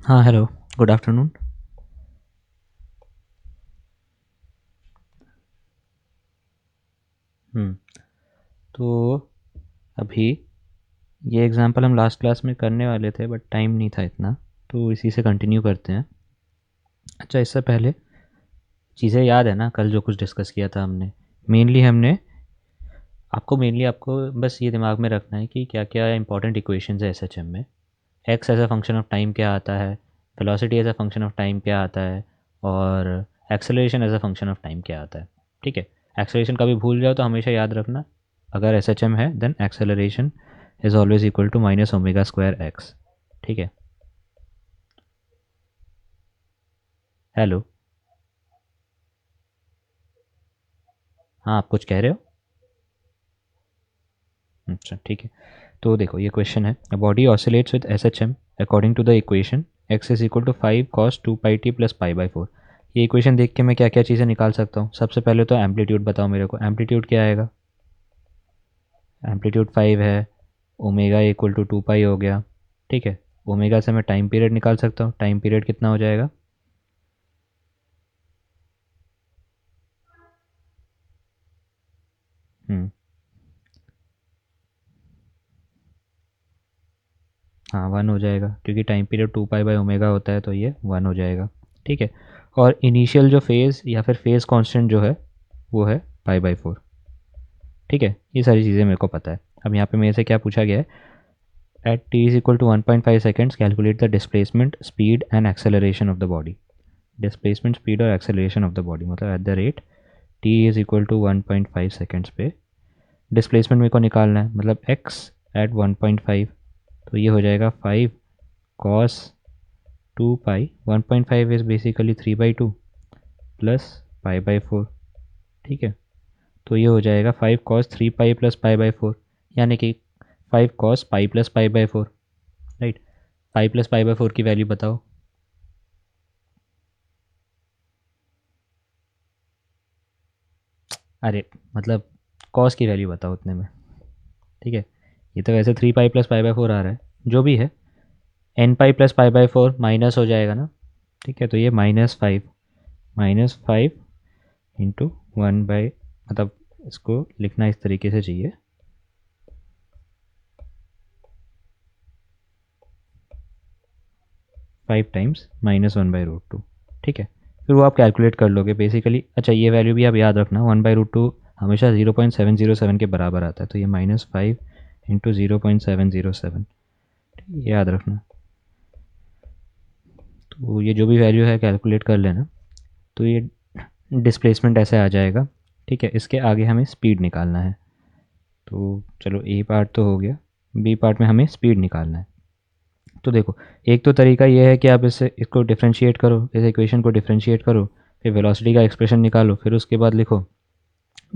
हाँ hello, good afternoon. हम्म तो अभी ये एग्ज़ाम्पल हम लास्ट क्लास में करने वाले थे बट टाइम नहीं था इतना, तो इसी से कंटिन्यू करते हैं। अच्छा, इससे पहले चीज़ें याद है ना, कल जो कुछ डिस्कस किया था हमने? मेनली आपको बस ये दिमाग में रखना है कि क्या क्या इंपॉर्टेंट इक्वेशंस है एसएचएम में। X as a function of time क्या आता है, velocity as a function of time क्या आता है, और acceleration as a function of time क्या आता है। ठीक है, एक्सेलरेशन कभी भूल जाओ तो हमेशा याद रखना, अगर एस एच एम है then acceleration is always equal to minus omega square x. ठीक है। हेलो। हाँ, आप कुछ कह रहे हो? अच्छा ठीक है। तो देखो, ये क्वेश्चन है, a body oscillates with S H M according to the equation X is equal to 5 cos 2 pi t plus pi. ये इक्वेशन देख के मैं क्या क्या चीज़ें निकाल सकता हूँ? सबसे पहले तो एम्पलीट्यूड बताओ मेरे को, एम्पलीट्यूड क्या आएगा? एम्पलीट्यूड 5 है, ओमेगा इक्वल टू 2 पाई हो गया। ठीक है, ओमेगा से मैं टाइम पीरियड निकाल सकता हूँ, टाइम पीरियड कितना हो जाएगा? हम्म हाँ, 1 हो जाएगा, क्योंकि टाइम पीरियड 2 पाई/ओमेगा होता है, तो ये 1 हो जाएगा। ठीक है, और इनिशियल जो फेज़ या फिर फेज़ कांस्टेंट जो है वो है पाई/4। ठीक है, ये सारी चीज़ें मेरे को पता है। अब यहाँ पे मेरे से क्या पूछा गया है? At t is equal to 1.5 seconds calculate the displacement speed and acceleration of the body. Displacement speed और एक्सेलरेशन ऑफ द बॉडी मतलब at the rate t is equal to 1.5 seconds पे डिस्प्लेसमेंट मेरे को निकालना है, मतलब एक्स एट 1.5। तो ये हो जाएगा 5 cos 2 pi, 1.5 is basically 3/2 plus pi. ठीक है, तो ये हो जाएगा 5 cos 3 पाई प्लस पाई/4, यानी कि 5 cos pi plus pi. Right, pi plus pi की वैल्यू बताओ। अरे मतलब कॉस की वैल्यू बताओ उतने में। ठीक है, ये तो वैसे 3 पाई प्लस पाई/4 आ रहा है, जो भी है। n पाई प्लस पाई/4 माइनस हो जाएगा ना। ठीक है, तो ये -5 इंटू 1/, मतलब इसको लिखना इस तरीके से चाहिए, 5 टाइम्स -1/√2। ठीक है, फिर वो आप कैलकुलेट कर लोगे बेसिकली। अच्छा, ये वैल्यू भी आप याद रखना, 1/√2 हमेशा 0.707 के बराबर आता है, तो ये -5 इंटू 0.707, ये याद रखना। तो ये जो भी वैल्यू है कैलकुलेट कर लेना। तो ये डिस्प्लेसमेंट ऐसे आ जाएगा। ठीक है, इसके आगे हमें स्पीड निकालना है। तो चलो, ए पार्ट तो हो गया, बी पार्ट में हमें स्पीड निकालना है। तो देखो, एक तो तरीका ये है कि आप इसको डिफ्रेंशिएट करो, इस इक्वेशन को डिफ्रेंशिएट करो, फिर वेलोसिटी का एक्सप्रेशन निकालो, फिर उसके बाद लिखो।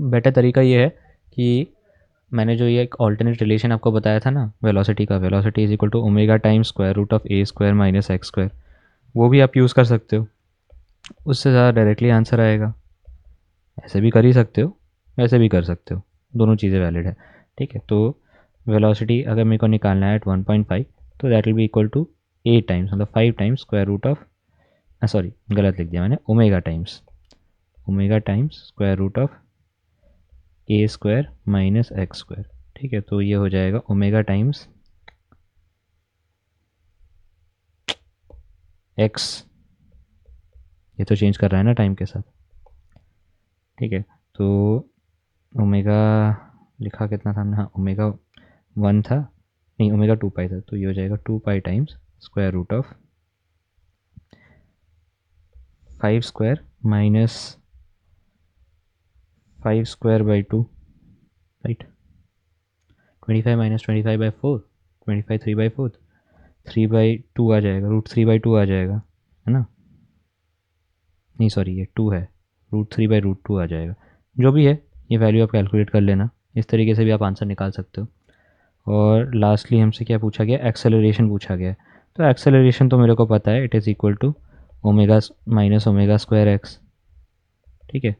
बेटर तरीका ये है कि मैंने जो ये एक ऑल्टरनेट रिलेशन आपको बताया था ना वेलोसिटी का, velocity is equal to omega times square root of a square minus x square, वो भी आप यूज़ कर सकते हो। उससे ज़्यादा डायरेक्टली आंसर आएगा। ऐसे भी कर ही सकते हो, वैसे भी कर सकते हो, दोनों चीज़ें वैलिड है। ठीक है, तो वेलोसिटी अगर मेरे को निकालना है एट 1.5, तो that will be equal to a times, मतलब 5 times square root of, sorry गलत लिख दिया मैंने, omega times square root of a square minus x square. ठीक है, तो ये हो जाएगा ओमेगा टाइम्स एक्स, ये तो चेंज कर रहा है ना टाइम के साथ। ठीक है, तो ओमेगा लिखा कितना था हमने? हाँ, ओमेगा 1 था, नहीं ओमेगा 2 पाई था, तो ये हो जाएगा 2 pi times square root of 5 square minus 5 square. Right, 25 - 25/4, 25 3/4, 3/2 आ जाएगा, √3/2 आ जाएगा, है ना? नहीं सॉरी, ये 2 है, √3/√2 आ जाएगा। जो भी है, ये वैल्यू आप कैलकुलेट कर लेना, इस तरीके से भी आप आंसर निकाल सकते हो। और लास्टली हमसे क्या पूछा गया? एक्सेलरेशन पूछा गया है। तो एक्सेलरेशन तो मेरे को पता है, it is equal to omega minus omega square x. ठीक है,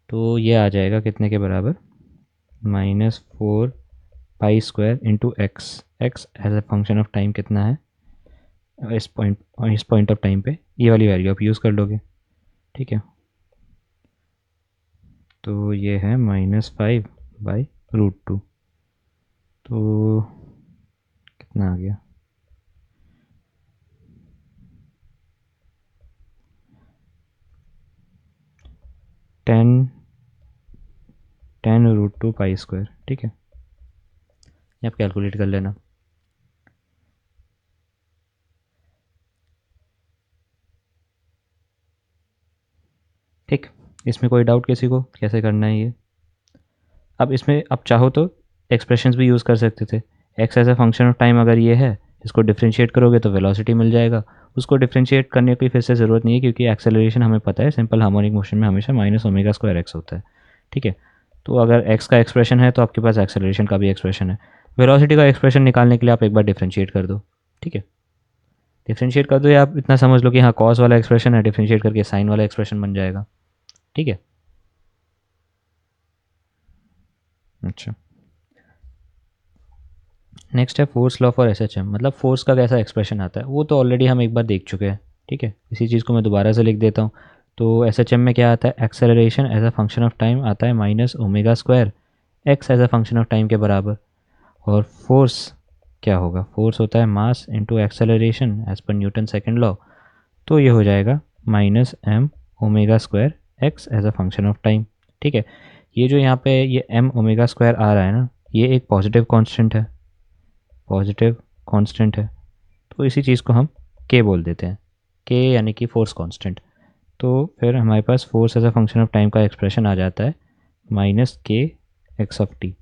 तो ये आ जाएगा कितने के बराबर? -4 pi square into x. X as a function of time कितना है? इस पॉइंट ऑफ टाइम पे ये वाली वैल्यू आप यूज़ कर लोगे। ठीक है, तो ये है -5/√2, तो कितना आ गया, 10√2 पाई स्क्वायर। ठीक है, ये आप कैलकुलेट कर लेना। ठीक, इसमें कोई डाउट किसी को कैसे करना है ये? अब इसमें आप चाहो तो एक्सप्रेशंस भी यूज़ कर सकते थे। X as a function of time अगर ये है, इसको डिफ्रेंशिएट करोगे तो वेलोसिटी मिल जाएगा। उसको डिफ्रेंशिएट करने की फिर से ज़रूरत नहीं है, क्योंकि एक्सेलरेशन हमें पता है सिंपल हार्मोनिक मोशन में हमेशा -ω² होता है। ठीक है, तो अगर एक्स का एक्सप्रेशन है तो आपके पास एक्सेलरेशन का भी एक्सप्रेशन है। वेलोसिटी का एक्सप्रेशन निकालने के लिए आप एक बार डिफ्रेंशिएट कर दो। ठीक है, डिफ्रेंशिएट कर दो, या आप इतना समझ लो कि हाँ कॉस वाला एक्सप्रेशन है, डिफ्रेंशिएट करके साइन वाला एक्सप्रेशन बन जाएगा। ठीक है, अच्छा, नेक्स्ट है फोर्स लॉ फॉर एसएचएम। मतलब फोर्स का कैसा एक्सप्रेशन आता है वो तो ऑलरेडी हम एक बार देख चुके हैं। ठीक है, इसी चीज़ को मैं दोबारा से लिख देता हूँ। तो एसएचएम में क्या आता है, acceleration as a function of time आता है -ω², X as a function of time के बराबर। और फोर्स क्या होगा, फोर्स होता है mass into acceleration as per Newton second law. तो ये हो जाएगा -m⍵² X as a function of time. ठीक है, ये जो यहाँ पे ये m⍵² आ रहा है ना, ये एक पॉजिटिव कांस्टेंट है, पॉजिटिव कांस्टेंट है। तो इसी चीज़ को हम के बोल देते हैं, के यानी कि फोर्स कांस्टेंट। तो फिर हमारे पास force as a function of time का एक्सप्रेशन आ जाता है -k(x)(t).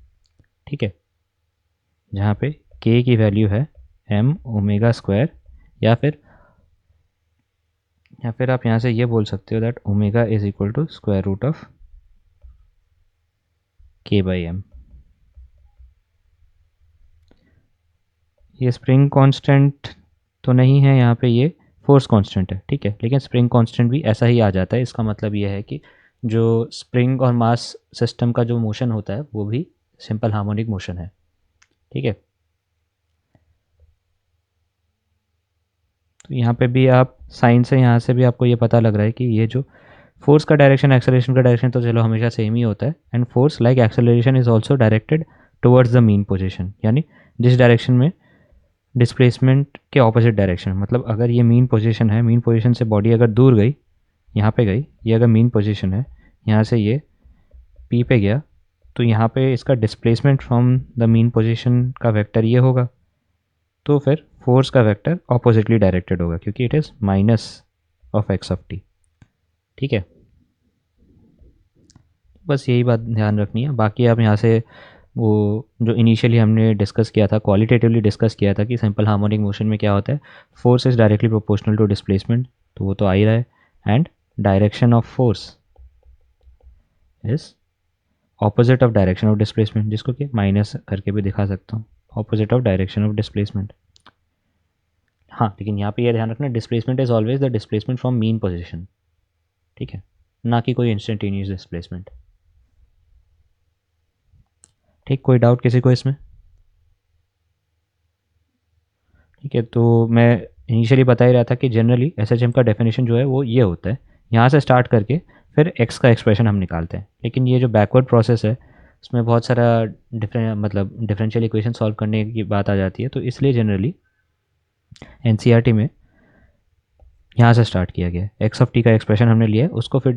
ठीक है, जहाँ पे के की वैल्यू है m⍵², या फिर आप यहाँ से ये बोल सकते हो that omega is equal to √k/m। ये स्प्रिंग कांस्टेंट तो नहीं है यहाँ पे, ये फोर्स कांस्टेंट है। ठीक है, लेकिन स्प्रिंग कांस्टेंट भी ऐसा ही आ जाता है। इसका मतलब ये है कि जो स्प्रिंग और मास सिस्टम का जो मोशन होता है वो भी सिंपल हार्मोनिक मोशन है। ठीक है, तो यहाँ पे भी आप साइन से यहाँ से भी आपको ये पता लग रहा है कि ये जो फोर्स का डायरेक्शन एक्सेलरेशन का डायरेक्शन तो चलो हमेशा सेम ही होता है, and force like acceleration is also directed towards the mean position, यानी जिस डायरेक्शन में डिस्प्लेसमेंट के ऑपोजिट डायरेक्शन। मतलब अगर ये मीन पोजीशन है, मीन पोजीशन से बॉडी अगर दूर गई, यहाँ पे गई, ये अगर मीन पोजीशन है, यहाँ से ये पी पे गया, तो यहाँ पे इसका displacement from the mean position का वेक्टर ये होगा। तो फिर फोर्स का वेक्टर ऑपोजिटली डायरेक्टेड होगा, क्योंकि इट इज़ -(x)(t). ठीक है, बस यही बात ध्यान रखनी है। बाकी आप यहाँ से वो जो इनिशियली हमने डिस्कस किया था, क्वालिटेटिवली डिस्कस किया था कि सिंपल हार्मोनिक मोशन में क्या होता है, force is directly proportional to displacement, तो वो तो आ ही रहा है। And direction of force is opposite of direction of displacement, जिसको कि माइनस करके भी दिखा सकता हूँ, opposite of direction of displacement. हाँ, लेकिन यहाँ पे ये ध्यान रखना, displacement is always the displacement from mean position. ठीक है, ना कि कोई इंस्टेंटेनियस डिस्प्लेसमेंट। ठीक, कोई डाउट किसी को इसमें? ठीक है, तो मैं इनिशियली बता ही रहा था कि जनरली एसएचएम का डेफिनेशन जो है वो ये होता है, यहाँ से स्टार्ट करके फिर एक्स का एक्सप्रेशन हम निकालते हैं। लेकिन ये जो बैकवर्ड प्रोसेस है उसमें बहुत सारा डिफरेंशियल इक्वेशन सॉल्व करने की बात आ जाती है, तो इसलिए जनरली एनसीईआरटी में यहाँ से स्टार्ट किया गया है। एक्स ऑफ टी का एक्सप्रेशन हमने लिया है, उसको फिर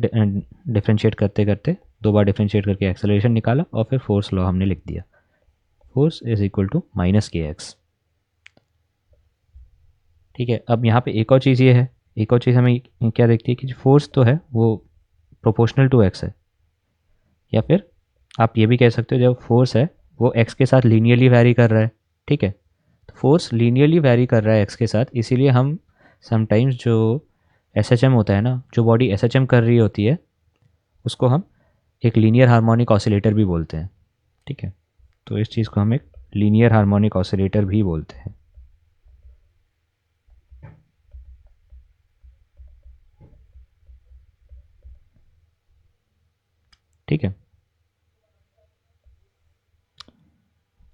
डिफ्रेंशिएट करते करते 2 बार डिफ्रेंशिएट करके एक्सेलरेशन निकाला, और फिर फोर्स लॉ हमने लिख दिया, force is equal to -kx। ठीक है, अब यहाँ पे एक और चीज़ ये है, एक और चीज़ हमें क्या देखती है कि फोर्स तो है वो प्रोपोर्शनल टू एक्स है, या फिर आप ये भी कह सकते हो जब फोर्स है वो एक्स के साथ लीनियरली वैरी कर रहा है। ठीक है, तो फोर्स लीनियरली वैरी कर रहा है एक्स के साथ, इसीलिए हम समटाइम्स जो एसएचएम होता है ना, जो बॉडी एसएचएम कर रही होती है उसको हम एक लीनियर हार्मोनिक ऑसिलेटर भी बोलते हैं। ठीक है, तो इस चीज़ को हम एक लीनियर हार्मोनिक ऑसिलेटर भी बोलते हैं। ठीक है,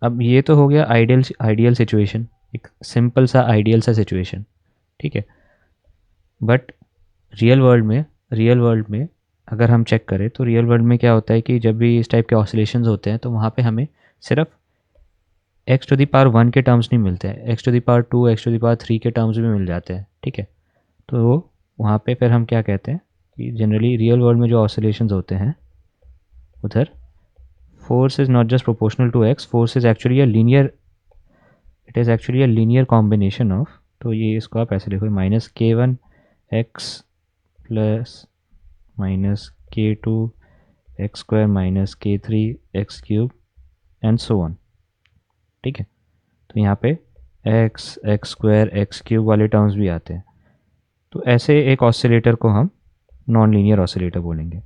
अब ये तो हो गया आइडियल आइडियल सिचुएशन, एक सिंपल सा आइडियल सा सिचुएशन। ठीक है। बट रियल वर्ल्ड में अगर हम चेक करें तो रियल वर्ल्ड में क्या होता है कि जब भी इस टाइप के ऑसिलेशंस होते हैं तो वहाँ पे हमें सिर्फ x⁻1 के टर्म्स नहीं मिलते हैं, x⁻2 x⁻3 के टर्म्स भी मिल जाते हैं। ठीक है, तो वहाँ पे फिर हम क्या कहते हैं कि जनरली रियल वर्ल्ड में जो ऑसिलेशंस होते हैं उधर force is not just proportional to x, force is actually a linear, it is actually a linear combination of, तो ये इसको आप ऐसे लिखो -k1 x plus -k2 x square -k3 x cube and so on. ठीक है, तो यहाँ पे x स्क्वायर x क्यूब वाले टर्म्स भी आते हैं। तो ऐसे एक ऑसिलेटर को हम नॉन लीनियर ऑसिलेटर बोलेंगे।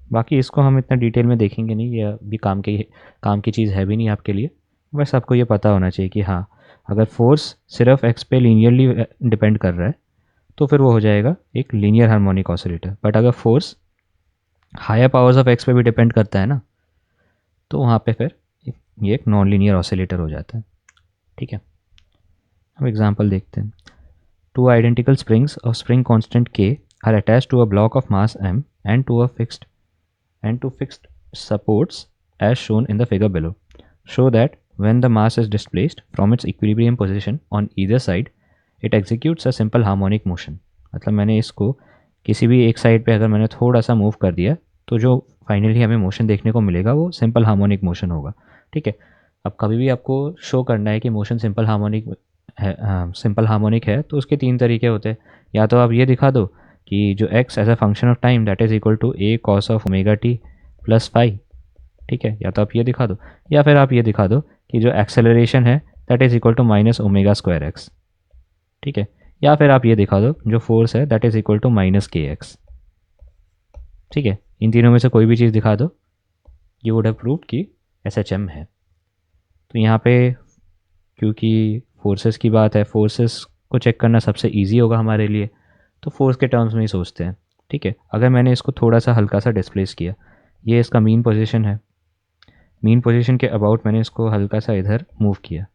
बाकी इसको हम इतना डिटेल में देखेंगे नहीं, ये अभी काम की चीज़ है भी नहीं आपके लिए। बस आपको ये पता होना चाहिए कि हाँ, अगर फोर्स सिर्फ x पे लीनियरली डिपेंड कर रहा है तो फिर वो हो जाएगा एक लीनियर हार्मोनिक ऑसिलेटर। बट अगर force higher powers of x पे भी डिपेंड करता है ना, तो वहाँ पे फिर ये एक नॉन लीनियर ऑसिलेटर हो जाता है। ठीक है, अब एग्जांपल देखते हैं। Two identical springs of spring constant k are attached to a block of mass m and to fixed supports as shown in the figure below. Show that when the mass is displaced from its equilibrium position on either side, it executes a simple harmonic motion. मतलब मैंने इसको किसी भी एक side पे अगर मैंने थोड़ा सा मूव कर दिया तो जो फाइनली हमें मोशन देखने को मिलेगा वो सिंपल हार्मोनिक मोशन होगा। ठीक है, अब कभी भी आपको शो करना है कि मोशन सिंपल हार्मोनिक है तो उसके तीन तरीके होते हैं। या तो आप ये दिखा दो कि जो x as a function of time that is equal to a cos of omega t plus phi. ठीक है, या तो आप ये दिखा दो, या फिर आप ये दिखा दो कि जो एक्सेलरेशन है that is equal to minus omega square x. ठीक है, या फिर आप ये दिखा दो जो फोर्स है that is equal to minus के एक्स। ठीक है, इन तीनों में से कोई भी चीज़ दिखा दो, यू वुड हैव प्रूव्ड कि SHM है। तो यहाँ पे क्योंकि फोर्सेस की बात है, फोर्सेस को चेक करना सबसे ईजी होगा हमारे लिए, तो फोर्स के टर्म्स में ही सोचते हैं। ठीक है, अगर मैंने इसको थोड़ा सा हल्का सा डिस्प्लेस किया, ये इसका मीन पोजीशन है, मीन पोजीशन के अबाउट मैंने इसको हल्का सा इधर मूव किया,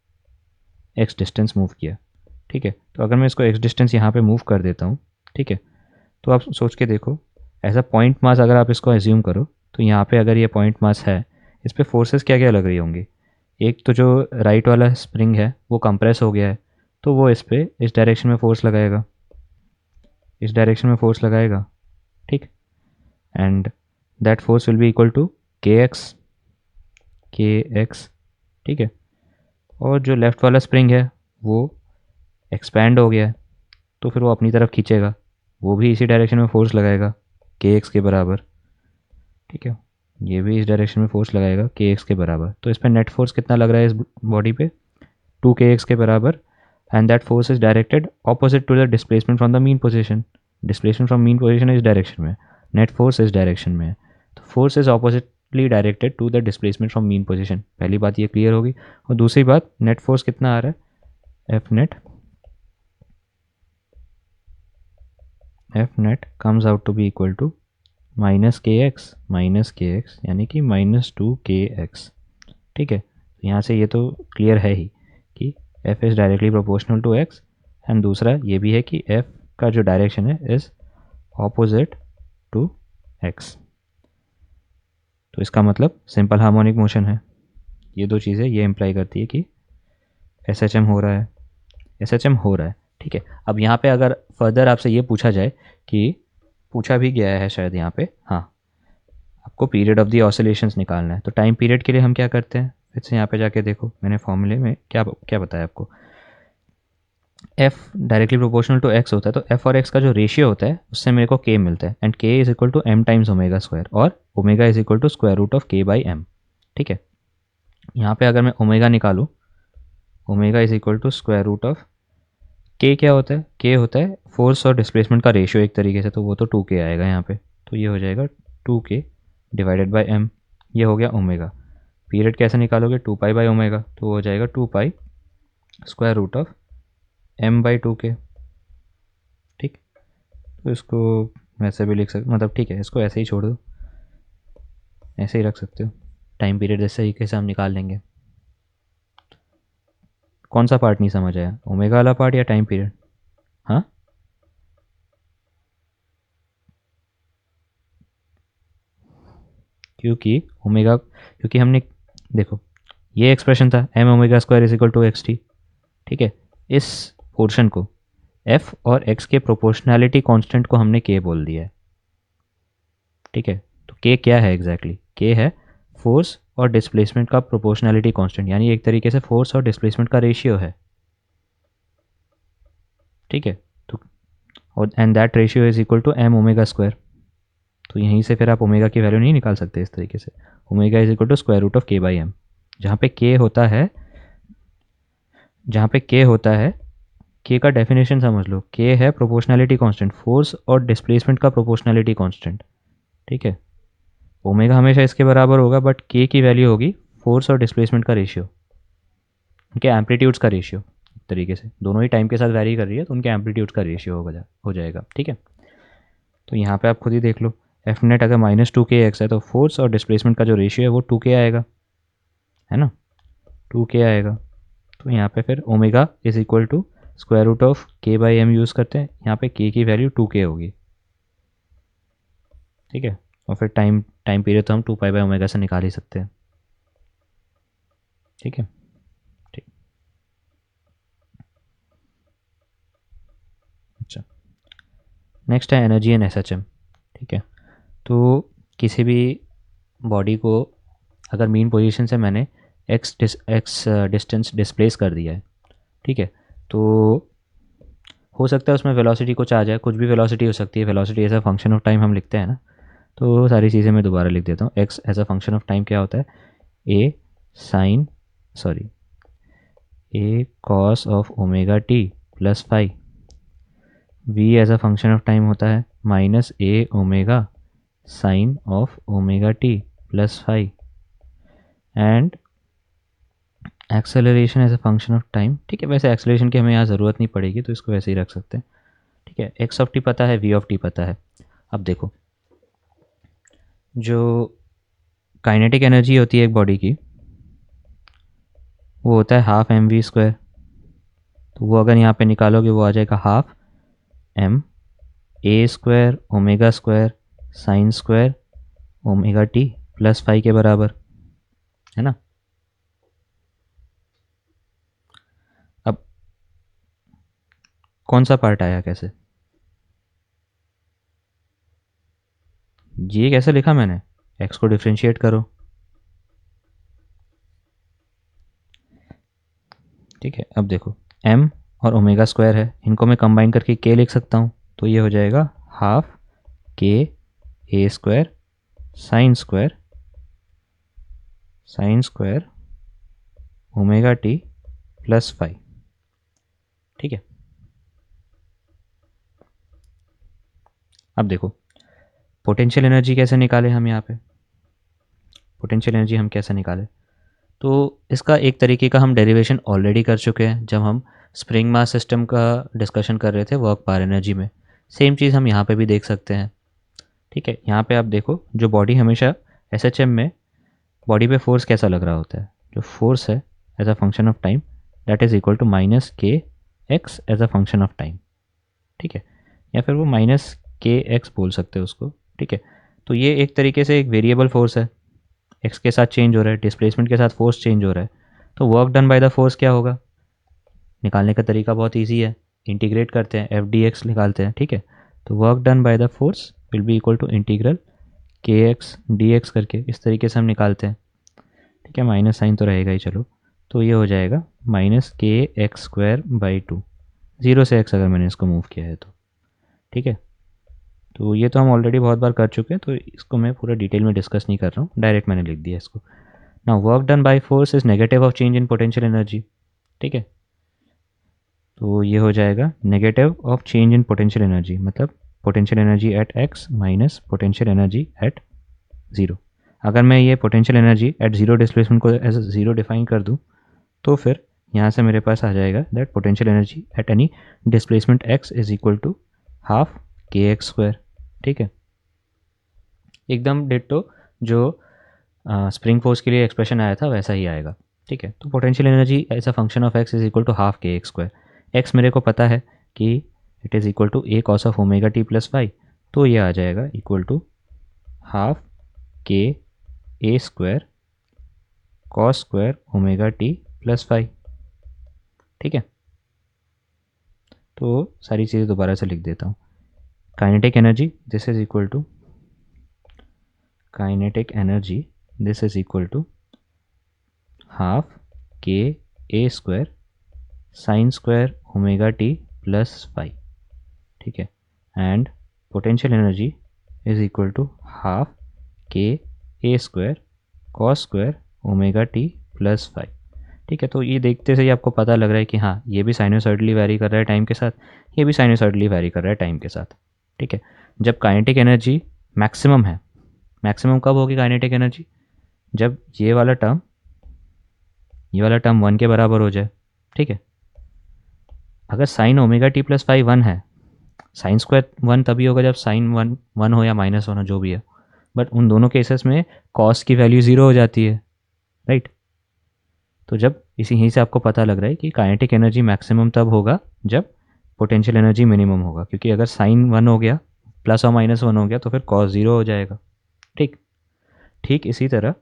एक्स डिस्टेंस मूव किया। ठीक है, तो अगर मैं इसको एक्स डिस्टेंस यहाँ पे मूव कर देता हूँ, ठीक है, तो आप सोच के देखो, एज अ पॉइंट मास अगर आप इसको एज्यूम करो तो यहाँ पे अगर ये पॉइंट मास है, इस पर फोर्सेस क्या क्या लग रही होंगी। एक तो जो राइट वाला स्प्रिंग है वो कंप्रेस हो गया है, तो वो इस पर इस डायरेक्शन में फोर्स लगाएगा, इस डायरेक्शन में फोर्स लगाएगा। ठीक, and that force will be equal to kx। ठीक है, और जो लेफ़्ट वाला स्प्रिंग है वो एक्सपैंड हो गया है, तो फिर वो अपनी तरफ खींचेगा, वो भी इसी डायरेक्शन में फोर्स लगाएगा kx के बराबर। ठीक है, ये भी इस डायरेक्शन में फोर्स लगाएगा kx के बराबर। तो इस पर नेट फोर्स कितना लग रहा है इस बॉडी पे, 2kx के बराबर। And that force is directed opposite to the displacement from the mean position. Displacement from mean position इस डायरेक्शन में, नेट फोर्स इस डायरेक्शन में है, तो force is oppositely directed to the displacement from mean position. पहली बात ये clear होगी। और दूसरी बात, नेट फोर्स कितना आ रहा है, F net comes out to be equal to minus के एक्स यानी कि -2kx। ठीक है, यहाँ से ये तो क्लियर है ही कि f is directly proportional to x, and दूसरा ये भी है कि f का जो डायरेक्शन है इज़ ऑपोजिट टू x। तो इसका मतलब सिंपल हार्मोनिक मोशन है। ये दो चीज़ें ये इम्प्लाई करती है कि SHM हो रहा है, SHM हो रहा है। ठीक है, अब यहाँ पे अगर फर्दर आपसे ये पूछा जाए कि पूछा भी गया है शायद यहाँ पे, हाँ, आपको पीरियड ऑफ द ऑसिलेशंस निकालना है, तो टाइम पीरियड के लिए हम क्या करते हैं, फिर से यहाँ पे जाके देखो मैंने फॉर्मूले में क्या क्या बताया आपको। f directly proportional to x होता है, तो f और x का जो रेशियो होता है उससे मेरे को k मिलता है, and k is equal to m times omega square, और omega is equal to square root of k by m। ठीक है, यहाँ पे अगर मैं ओमेगा निकालूँ, omega is equal to square root of k, क्या होता है, k होता है फोर्स और डिस्प्लेसमेंट का रेशियो एक तरीके से, तो वो तो 2k आएगा यहाँ पे, तो ये हो जाएगा 2k डिवाइडेड बाई m। ये हो गया ओमेगा। पीरियड कैसे निकालोगे, 2 पाई बाई ओमेगा, तो वो हो जाएगा 2 pi square root of m by 2k। ठीक, तो इसको वैसे भी लिख सकते, मतलब ठीक है, इसको ऐसे ही छोड़ दो, ऐसे ही रख सकते हो, टाइम पीरियड जैसे ही कैसे हम निकाल लेंगे। कौन सा पार्ट नहीं समझ आया, ओमेगा वाला पार्ट या टाइम पीरियड? हाँ, क्योंकि हमने देखो ये एक्सप्रेशन था m omega square is equal to x t, ठीक है। इस पोर्शन को एफ और एक्स के प्रोपोर्शनैलिटी कांस्टेंट को हमने के बोल दिया है, ठीक है। तो के क्या है एग्जैक्टली? के है फोर्स और डिस्प्लेसमेंट का प्रोपोर्शनैलिटी कांस्टेंट, यानी एक तरीके से फोर्स और डिस्प्लेसमेंट का रेशियो है, ठीक है। तो और and that ratio is equal to m omega square. तो यहीं से फिर आप ओमेगा की वैल्यू नहीं निकाल सकते इस तरीके से, omega is equal to square root of के बाई एम, जहाँ पे के होता है, के का डेफिनेशन समझ लो, के है प्रोपोर्शनैलिटी कांस्टेंट, फोर्स और डिस्प्लेसमेंट का प्रोपोर्शनैलिटी कांस्टेंट, ठीक है। ओमेगा हमेशा इसके बराबर होगा, बट के की वैल्यू होगी फोर्स और डिस्प्लेसमेंट का रेशियो, उनके एम्पलीट्यूड्स का रेशियो, एक तरीके से दोनों ही टाइम के साथ वैरी कर रही है तो उनके एम्पलीट्यूड्स का रेशियो हो जाएगा, ठीक है। तो यहाँ पे आप खुद ही देख लो, एफ नेट अगर माइनस टू के एक्स है तो फोर्स और डिस्प्लेसमेंट का जो रेशियो है वो टू के आएगा, है ना, टू के आएगा। तो यहाँ पे फिर omega is equal to square root of के बाई एम यूज़ करते हैं, यहाँ पे के की वैल्यू टू के होगी, ठीक है। और फिर टाइम पीरियड तो हम टू पाई बाई ओमेगा से निकाल ही सकते हैं, ठीक है। ठीक, अच्छा, नेक्स्ट है एनर्जी इन एसएचएम, ठीक है। तो किसी भी बॉडी को अगर मीन पोजीशन से मैंने एक्स डिस्टेंस डिस्प्लेस कर दिया है, ठीक है, तो हो सकता है उसमें वेलोसिटी कुछ आ जाए, कुछ भी वेलोसिटी हो सकती है, velocity as a function of time हम लिखते हैं ना, तो सारी चीज़ें मैं दोबारा लिख देता हूँ। X as a function of time क्या होता है, A sine sorry A cos of omega T plus phi, V as a function of time होता है minus A omega sine of omega T plus phi, and acceleration as a function of time, ठीक है। वैसे acceleration की हमें यहाँ ज़रूरत नहीं पड़ेगी तो इसको वैसे ही रख सकते हैं, ठीक है। एक्स ऑफ टी पता है, वी ऑफ टी पता है। अब देखो जो काइनेटिक एनर्जी होती है एक बॉडी की, वो होता है हाफ एम वी स्क्वायर, तो वो अगर यहाँ पे निकालोगे वो आ जाएगा half m a square omega square sine square omega T plus phi के बराबर, है ना। अब कौन सा पार्ट आया कैसे, ये कैसे लिखा मैंने, एक्स को डिफ्रेंशिएट करो, ठीक है। अब देखो m और ओमेगा स्क्वायर है, इनको मैं कंबाइन करके k लिख सकता हूँ, तो ये हो जाएगा half k A square sine square omega T plus five, ठीक है। अब देखो पोटेंशियल एनर्जी कैसे निकाले हम, यहाँ पे पोटेंशियल एनर्जी हम कैसे निकाले, तो इसका एक तरीके का हम डेरिवेशन ऑलरेडी कर चुके हैं जब हम स्प्रिंग मास सिस्टम का डिस्कशन कर रहे थे वर्क पावर एनर्जी में। सेम चीज़ हम यहाँ पे भी देख सकते हैं, ठीक है। यहाँ पे आप देखो जो बॉडी हमेशा एसएचएम में बॉडी पे फोर्स कैसा लग रहा होता है, जो फोर्स है as a function of time that is equal to minus के X as a function of time, ठीक है। या फिर वो माइनस के एक्स बोल सकते हैं उसको, ठीक है। तो ये एक तरीके से एक वेरिएबल फोर्स है, एक्स के साथ चेंज हो रहा है, डिस्प्लेसमेंट के साथ फोर्स चेंज हो रहा है, तो work done by the force क्या होगा, निकालने का तरीका बहुत ईजी है, इंटीग्रेट करते हैं एफ डी एक्स निकालते हैं, ठीक है। तो work done by the force will be equal to integral k x d x करके इस तरीके से हम निकालते हैं, ठीक है। माइनस साइन तो रहेगा ही, चलो, तो ये हो जाएगा माइनस के x square by two, zero से एक्स अगर मैंने इसको मूव किया है तो, ठीक है। तो ये तो हम ऑलरेडी बहुत बार कर चुके हैं, तो इसको मैं पूरा डिटेल में डिस्कस नहीं कर रहा हूँ, डायरेक्ट मैंने लिख दिया इसको। Now work done by force is negative of change in potential energy, ठीक है। तो ये हो जाएगा negative of change in potential energy, मतलब potential energy at X minus potential energy at zero. अगर मैं ये potential energy at zero displacement को एज ज़ीरो डिफाइन कर दूँ तो फिर यहाँ से मेरे पास आ जाएगा that potential energy at any displacement x is equal to half के एक्स स्क्वायर, ठीक है। एकदम डिट्टो जो स्प्रिंग फोर्स के लिए एक्सप्रेशन आया था वैसा ही आएगा, ठीक है। तो potential energy as a function of X is equal to half के एक्स स्क्वायर। एक्स मेरे को पता है कि it is equal to A cos of omega T plus five, तो ये आ जाएगा इक्वल टू हाफ के ए square cos square omega T plus five. ठीक है, तो सारी चीज़ें दोबारा से लिख देता हूँ। Kinetic energy this is equal to kinetic energy this is equal to half के ए square sine square omega T plus five. ठीक है, and potential energy is equal to half के ए square cos square omega T plus five. ठीक है, तो ये देखते से ही आपको पता लग रहा है कि हाँ ये भी साइनोसॉइडली वैरी कर रहा है टाइम के साथ, ये भी साइनोसॉइडली वैरी कर रहा है टाइम के साथ। ठीक है, जब काइनेटिक एनर्जी मैक्सिमम है, मैक्सिमम कब होगी काइनेटिक एनर्जी? जब ये वाला टर्म 1 के बराबर हो जाए। ठीक है, अगर sine omega T plus five 1 है, साइन स्क्वायर 1 तभी होगा जब साइन 1 हो या -1 हो जो भी है, बट उन दोनों केसेस में कॉस की वैल्यू 0 हो जाती है, राइट। तो जब यहीं से आपको पता लग रहा है कि काइनेटिक एनर्जी मैक्सिमम तब होगा जब पोटेंशियल एनर्जी मिनिमम होगा, क्योंकि अगर साइन 1 हो गया प्लस और -1 हो गया तो फिर कॉस 0 हो जाएगा। ठीक इसी तरह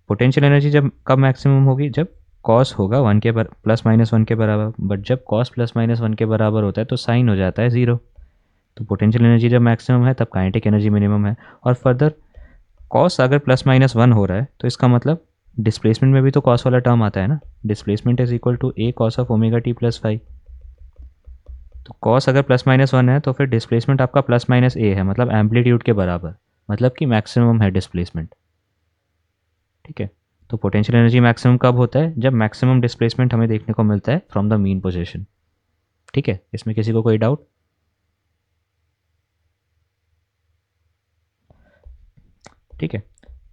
पोटेंशियल एनर्जी जब कब मैक्सिमम होगी? जब कॉस होगा प्लस माइनस 1 के बराबर, बट जब कॉस प्लस माइनस 1 के बराबर होता है तो साइन हो जाता है 0। तो पोटेंशियल एनर्जी जब मैक्सिमम है तब काइनेटिक एनर्जी मिनिमम है। और फर्दर कॉस अगर +-1 हो रहा है तो इसका मतलब डिस्प्लेसमेंट में भी तो कॉस वाला टर्म आता है ना, displacement is equal to A cos of omega T plus five. तो कॉस अगर +-1 है तो फिर डिस्प्लेसमेंट आपका +-a है, मतलब एम्पलीट्यूड के बराबर, मतलब कि मैक्सिमम है डिस्प्लेसमेंट। ठीक है, तो पोटेंशियल एनर्जी मैक्सिमम कब होता है? जब मैक्सिमम डिस्प्लेसमेंट हमें देखने को मिलता है फ्रॉम द मीन पोजीशन। ठीक है, इसमें किसी को कोई डाउट? ठीक है,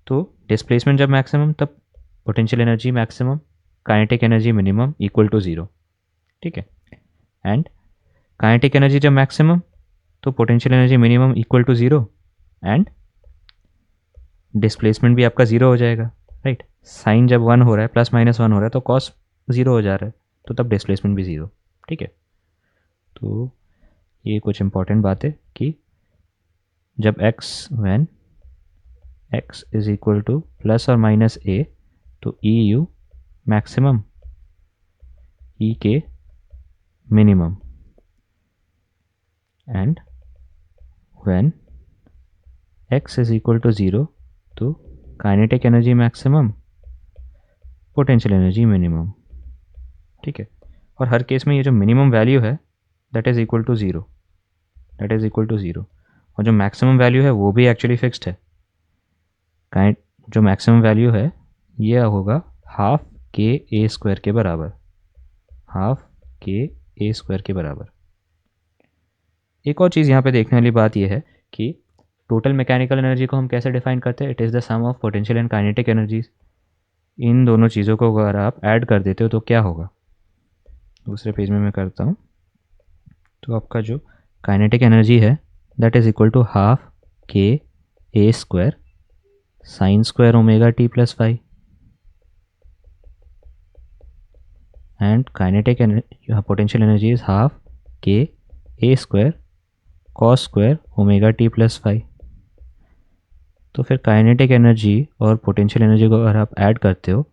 तो डिस्प्लेसमेंट जब मैक्सिमम तब potential energy maximum, kinetic energy minimum equal to 0। ठीक है, एंड काइनेटिक एनर्जी जब मैक्सिमम तो potential energy minimum equal to 0 and displacement भी आपका 0 हो जाएगा, राइट। साइन जब 1 हो रहा है +-1 हो रहा है तो कॉस 0 हो जा रहा है, तो तब डिस्प्लेसमेंट भी 0। ठीक है, तो ये कुछ इंपॉर्टेंट बात है कि जब when x is equal to +or-a तो e u maximum e k minimum, and when x is equal to 0 तो kinetic energy maximum potential energy minimum. ठीक है, और हर केस में ये जो मिनिमम वैल्यू है दैट इज इक्वल टू 0, और जो मैक्सिमम वैल्यू है वो भी एक्चुअली फिक्स्ड है। जो मैक्सिमम वैल्यू है ये होगा हाफ के ए स्क्वायर के बराबर, एक और चीज़ यहाँ पे देखने वाली बात यह है कि टोटल मैकेनिकल एनर्जी को हम कैसे डिफाइन करते हैं? It is the sum of potential and kinetic energies. इन दोनों चीज़ों को अगर आप ऐड कर देते हो तो क्या होगा? दूसरे पेज में मैं करता हूँ, तो आपका जो काइनेटिक एनर्जी है that is equal to half के ए square sine square omega T plus five, and kinetic potential energy is half के ए square cos square omega T plus five. तो फिर काइनेटिक एनर्जी और पोटेंशियल एनर्जी को अगर आप add करते हो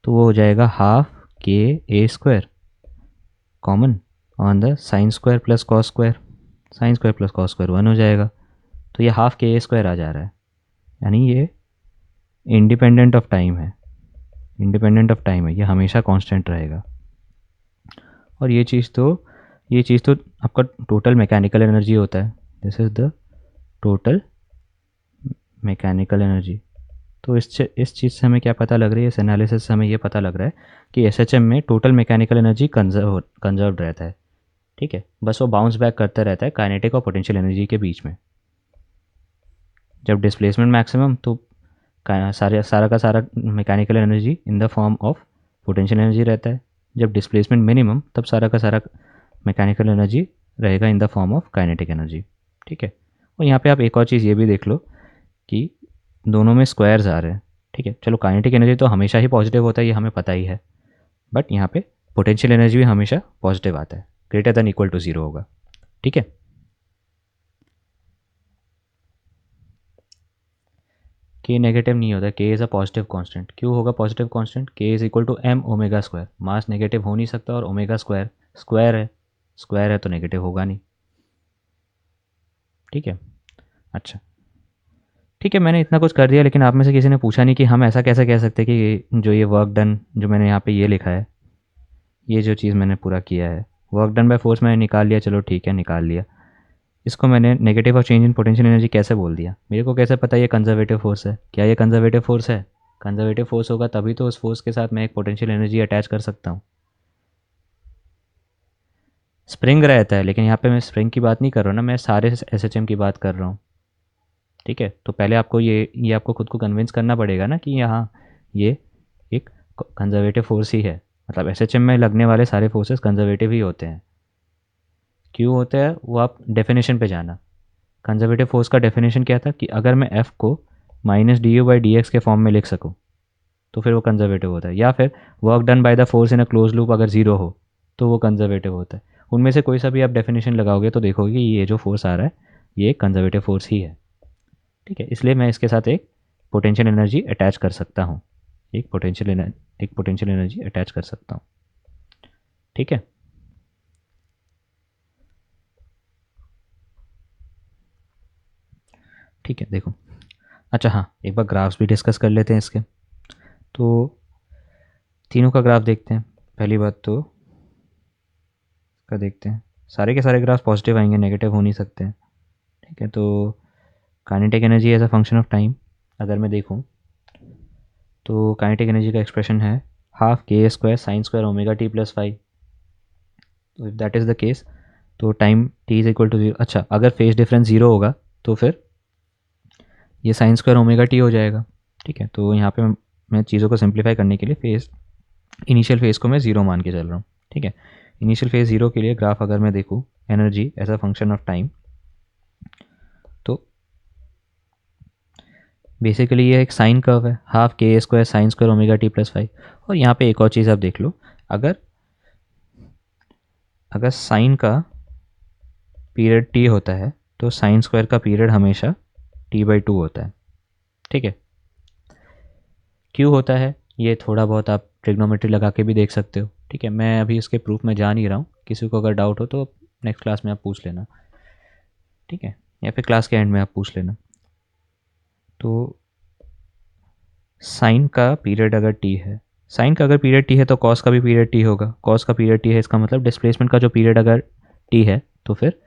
तो वो हो जाएगा हाफ के ए square common on the sine square plus cos square, 1 हो जाएगा। तो ये हाफ के ए स्क्वायर आ जा रहा है, यानी ये इंडिपेंडेंट ऑफ टाइम है, ये हमेशा कांस्टेंट रहेगा। और ये चीज़ तो आपका टोटल मैकेनिकल एनर्जी होता है। This is the total mechanical energy. तो इस चीज़ से हमें क्या पता लग रही है? इस एनालिसिस से हमें ये पता लग रहा है कि एसएचएम में टोटल मैकेनिकल एनर्जी कंजर्व रहता है। ठीक है, बस वो बाउंस बैक करता रहता है काइनेटिक और पोटेंशियल एनर्जी के बीच में। जब डिस्प्लेसमेंट मैक्सिमम तो सारा का सारा mechanical energy in the form of potential energy रहता है। जब डिस्प्लेसमेंट मिनिमम तब सारा का सारा मैकेनिकल एनर्जी रहेगा in the form of kinetic energy. ठीक है, और यहाँ पे आप एक और चीज़ ये भी देख लो कि दोनों में स्क्वायर्स आ रहे हैं, ठीक है, चलो काइनेटिक एनर्जी तो हमेशा ही पॉजिटिव होता है, ये हमें पता ही है, बट यहाँ पे पोटेंशियल एनर्जी भी हमेशा पॉजिटिव आता है, greater than equal to zero होगा। ठीक है, के नेगेटिव नहीं होता, के इज़ अ पॉजिटिव कांस्टेंट। क्यों होगा positive constant? K is equal to m omega square, mass negative हो नहीं सकता, और ओमेगा स्क्वायर स्क्वायर है, स्क्वायर है तो नेगेटिव होगा नहीं। ठीक है, अच्छा ठीक है, मैंने इतना कुछ कर दिया, लेकिन आप में से किसी ने पूछा नहीं कि हम ऐसा कैसे कह सकते हैं कि जो ये वर्क डन, जो मैंने यहाँ पे ये लिखा है, ये जो चीज़ मैंने पूरा किया है, वर्क डन बाय फोर्स मैंने निकाल लिया, चलो ठीक है निकाल लिया, इसको मैंने negative of change in potential energy कैसे बोल दिया? मेरे को कैसे पता ये कंजर्वेटिव फोर्स है? क्या ये कंजर्वेटिव फोर्स है? कंजर्वेटिव फोर्स होगा तभी तो उस फोर्स के साथ मैं एक पोटेंशियल एनर्जी अटैच कर सकता हूँ। स्प्रिंग रहता है, लेकिन यहाँ पे मैं स्प्रिंग की बात नहीं कर रहा हूँ ना, मैं सारे एसएचएम की बात कर रहा हूँ। ठीक है, तो पहले आपको ये आपको खुद को कन्विंस करना पड़ेगा ना कि यहाँ ये एक कंजर्वेटिव फोर्स ही है, मतलब एसएचएम में लगने वाले सारे फोर्सेस कंजर्वेटिव ही होते हैं। क्यों होता है वो आप डेफिनेशन पे जाना। कंजर्वेटिव फोर्स का डेफिनेशन क्या था कि अगर मैं एफ को minus D you by D x के फॉर्म में लिख सकूँ तो फिर वो कंजर्वेटिव होता है, या फिर work done by the force in a close loop अगर जीरो हो तो वो कंजर्वेटिव होता है। उनमें से कोई सा भी आप डेफिनेशन लगाओगे तो देखोगे कि ये जो फोर्स आ रहा है ये एक कंजर्वेटिव फोर्स ही है। ठीक है, इसलिए मैं इसके साथ एक पोटेंशियल एनर्जी अटैच कर सकता हूँ, एक पोटेंशियल एनर्जी अटैच कर सकता हूँ। ठीक है, ठीक है, देखो, अच्छा हाँ, एक बार ग्राफ्स भी डिस्कस कर लेते हैं इसके। तो तीनों का ग्राफ देखते हैं। पहली बात तो का देखते हैं, सारे के सारे ग्राफ पॉजिटिव आएंगे, नेगेटिव हो नहीं सकते हैं। ठीक है, तो kinetic energy as a function of time अगर मैं देखूं तो काइनेटिक एनर्जी का एक्सप्रेशन है हाफ के square sine square omega T plus five. तो if that is the case तो time T is equal to zero. अच्छा, अगर फेज डिफरेंस जीरो होगा तो फिर ये साइन स्क्वायर ओमेगा टी हो जाएगा। ठीक है, तो यहाँ पे मैं चीज़ों को सिंप्लीफाई करने के लिए इनिशियल फेज़ को मैं ज़ीरो मान के चल रहा हूँ। ठीक है, इनिशियल फेज़ ज़ीरो के लिए ग्राफ अगर मैं देखूँ energy as a function of time, तो बेसिकली ये एक साइन कर्व है, हाफ के square sine square omega T plus five. और यहाँ पे एक और चीज़ आप देख लो, अगर अगर साइन का पीरियड टी होता है तो साइन स्क्वायर का पीरियड हमेशा टी बाई टू होता है। ठीक है, क्यों होता है ये थोड़ा बहुत आप ट्रिग्नोमेट्री लगा के भी देख सकते हो। ठीक है, मैं अभी इसके प्रूफ में जा नहीं रहा हूँ, किसी को अगर डाउट हो तो नेक्स्ट क्लास में आप पूछ लेना। ठीक है, या फिर क्लास के एंड में आप पूछ लेना। तो साइन का पीरियड अगर टी है, साइन का अगर पीरियड टी है तो कॉस का भी पीरियड टी होगा। कॉस का पीरियड टी है, इसका मतलब डिस्प्लेसमेंट का जो पीरियड अगर टी है तो फिर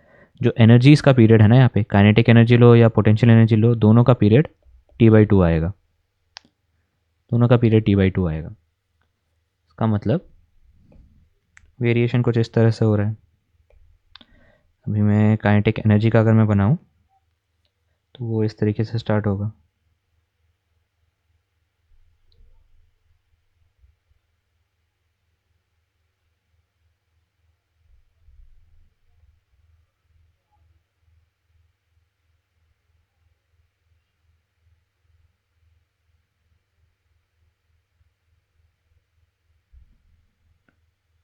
जो एनर्जीज़ का पीरियड है ना, यहाँ पे काइनेटिक एनर्जी लो या पोटेंशियल एनर्जी लो, दोनों का पीरियड टी बाई टू आएगा, दोनों का पीरियड टी बाई टू आएगा। इसका मतलब वेरिएशन कुछ इस तरह से हो रहा है। अभी मैं काइनेटिक एनर्जी का अगर मैं बनाऊँ तो वो इस तरीके से स्टार्ट होगा।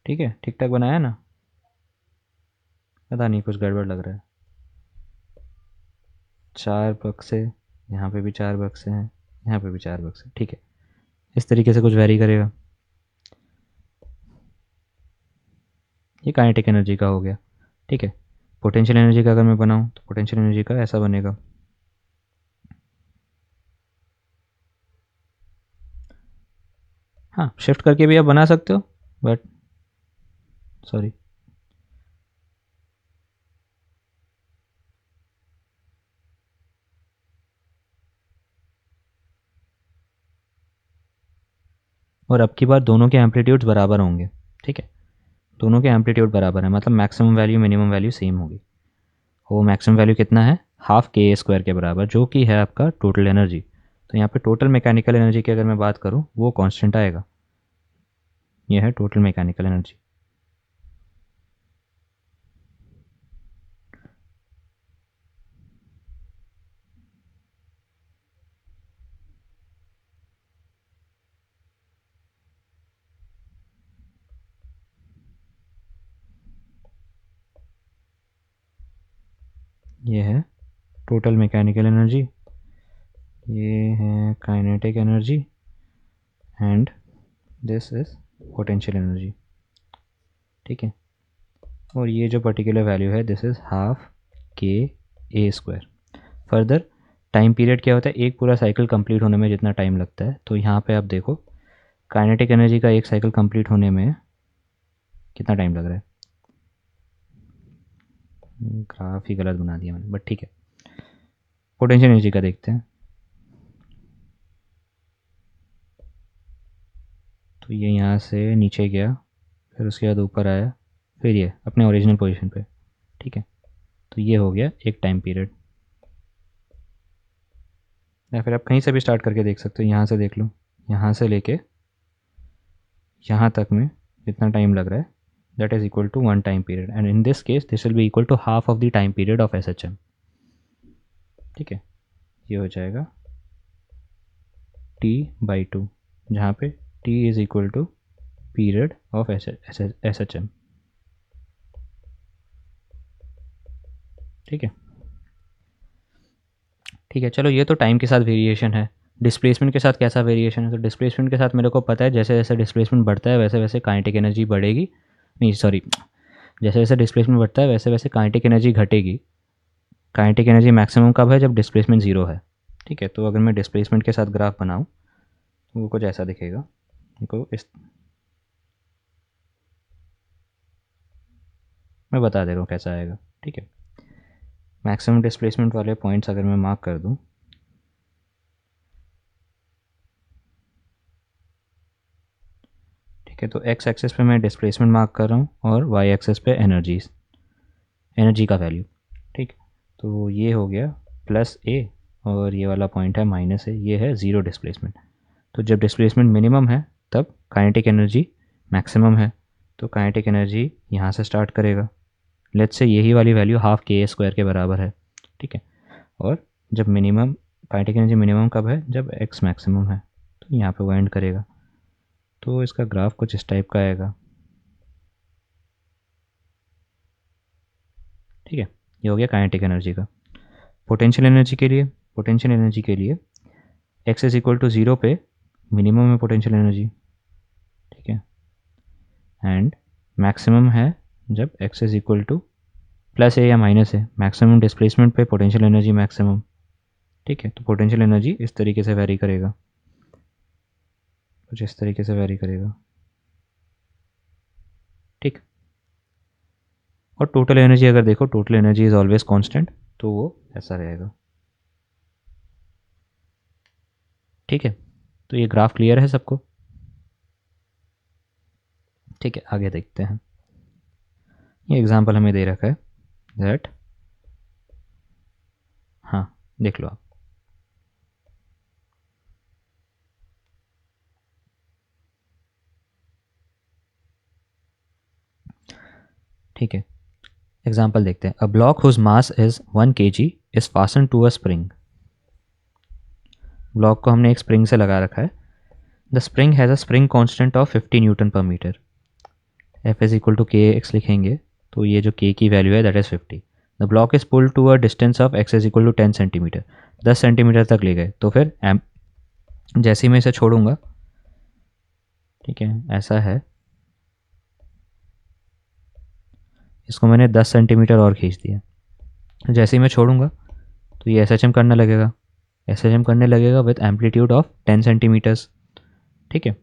ठीक है, ठीक ठाक बनाया ना? पता नहीं कुछ गड़बड़ लग रहा है। चार बक्से, यहाँ पे भी चार बक्से हैं, यहाँ पे भी चार बक्से। ठीक है, इस तरीके से कुछ वेरी करेगा। ये काइनेटिक एनर्जी का हो गया। ठीक है, पोटेंशियल एनर्जी का अगर मैं बनाऊँ तो पोटेंशियल एनर्जी का ऐसा बनेगा। हाँ, शिफ्ट करके भी आप बना सकते हो, बट सॉरी, और अब की बार दोनों के एम्पलीट्यूड्स बराबर होंगे। ठीक है, दोनों के एम्पलीट्यूड बराबर है, मतलब maximum value minimum value same होगी। वो मैक्सिमम वैल्यू कितना है? हाफ के स्क्वायर के बराबर, जो कि है आपका टोटल एनर्जी। तो यहाँ पे टोटल मैकेनिकल एनर्जी की अगर मैं बात करूँ वो कांस्टेंट आएगा, ये है टोटल मैकेनिकल एनर्जी। ये है टोटल मैकेनिकल एनर्जी, ये है kinetic energy and this is potential energy. ठीक है, और ये जो पर्टिकुलर वैल्यू है दिस इज़ हाफ के ए स्क्वायर। फर्दर टाइम पीरियड क्या होता है, एक पूरा साइकिल कंप्लीट होने में जितना टाइम लगता है, तो यहाँ पे आप देखो काइनेटिक एनर्जी का एक साइकिल कंप्लीट होने में कितना टाइम लग रहा है। ग्राफ ही गलत बना दिया मैंने, बट ठीक है। पोटेंशियल एनर्जी का देखते हैं, तो ये यहाँ से नीचे गया, फिर उसके बाद ऊपर आया, फिर ये अपने ओरिजिनल पोजीशन पे। ठीक है, तो ये हो गया एक टाइम पीरियड। या फिर आप कहीं से भी स्टार्ट करके देख सकते हो, यहाँ से देख लो, यहाँ से लेके यहाँ तक में जितना टाइम लग रहा है that is equal to one time period, and in this case this will be equal to half of the time period of SHM। ठीक है, ये हो जाएगा T/2, जहाँ पे T is equal to period of SHM। ठीक है, ठीक है, चलो ये तो टाइम के साथ वेरिएशन है। डिस्प्लेसमेंट के साथ कैसा वेरिएशन है, तो डिस्प्लेसमेंट के साथ मेरे को पता है जैसे जैसे डिस्प्लेसमेंट बढ़ता है वैसे वैसे काइनेटिक एनर्जी बढ़ेगी, नहीं सॉरी, जैसे जैसे डिस्प्लेसमेंट बढ़ता है वैसे वैसे काइनेटिक एनर्जी घटेगी। काइनेटिक एनर्जी मैक्सिमम कब है, जब डिस्प्लेसमेंट ज़ीरो है। ठीक है, तो अगर मैं डिस्प्लेसमेंट के साथ ग्राफ बनाऊँ तो वो कुछ ऐसा दिखेगा, देखो इस, मैं बता दे रहा हूँ कैसा आएगा। ठीक है, मैक्सिमम डिस्प्लेसमेंट वाले पॉइंट्स अगर मैं मार्क कर दूँ, ठीक है, तो एक्स एक्सेस पे मैं डिस्प्लेसमेंट मार्क कर रहा हूँ और वाई एक्सेस पे एनर्जी का वैल्यू। ठीक, तो ये हो गया प्लस ए और ये वाला पॉइंट है माइनस ए, ये है ज़ीरो डिस्प्लेसमेंट। तो जब डिस्प्लेसमेंट मिनिमम है तब काइनेटिक एनर्जी मैक्सिमम है, तो काइनेटिक एनर्जी यहाँ से स्टार्ट करेगा। लेट्स से यही वाली वैल्यू हाफ के ए स्क्वायर के बराबर है। ठीक है, और जब मिनिमम काइनेटिक एनर्जी मिनिमम कब है, जब एक्स मैक्सिमम है, तो यहाँ पे वो एंड करेगा। तो इसका ग्राफ कुछ इस टाइप का आएगा। ठीक है, ये हो गया काइनेटिक एनर्जी का। पोटेंशियल एनर्जी के लिए x is equal to zero पे मिनिमम है पोटेंशियल एनर्जी। ठीक है, एंड मैक्सिमम है जब x is equal to plus है या माइनस है, मैक्सिमम डिस्प्लेसमेंट पे पोटेंशियल एनर्जी मैक्सिमम। ठीक है, तो पोटेंशियल एनर्जी इस तरीके से वेरी करेगा, कुछ इस तरीके से वेरी करेगा। ठीक, और टोटल एनर्जी अगर देखो, total energy is always constant, तो वो ऐसा रहेगा। ठीक है, तो ये ग्राफ क्लियर है सबको। ठीक है, आगे देखते हैं। ये एग्जांपल हमें दे रखा है दैट, हाँ देख लो आप, ठीक है, एग्जाम्पल देखते हैं। A block whose mass is 1 kg is fasten to a spring. Block को हमने एक स्प्रिंग से लगा रखा है। The spring has a spring constant of 50 newton per metre. F is equal to K X लिखेंगे, तो ये जो के की वैल्यू है that is 50। The block is pulled to a distance of X is equal to 10 centimetre. 10 centimetre तक ले गए, तो फिर जैसे ही मैं इसे छोड़ूंगा, ठीक है ऐसा है, इसको मैंने 10 सेंटीमीटर और खींच दिया। जैसे ही मैं छोड़ूंगा तो ये एस करने लगेगा, करने लगेगा विथ एम्पलीट्यूड ऑफ 10 सेंटीमीटर्स। ठीक है,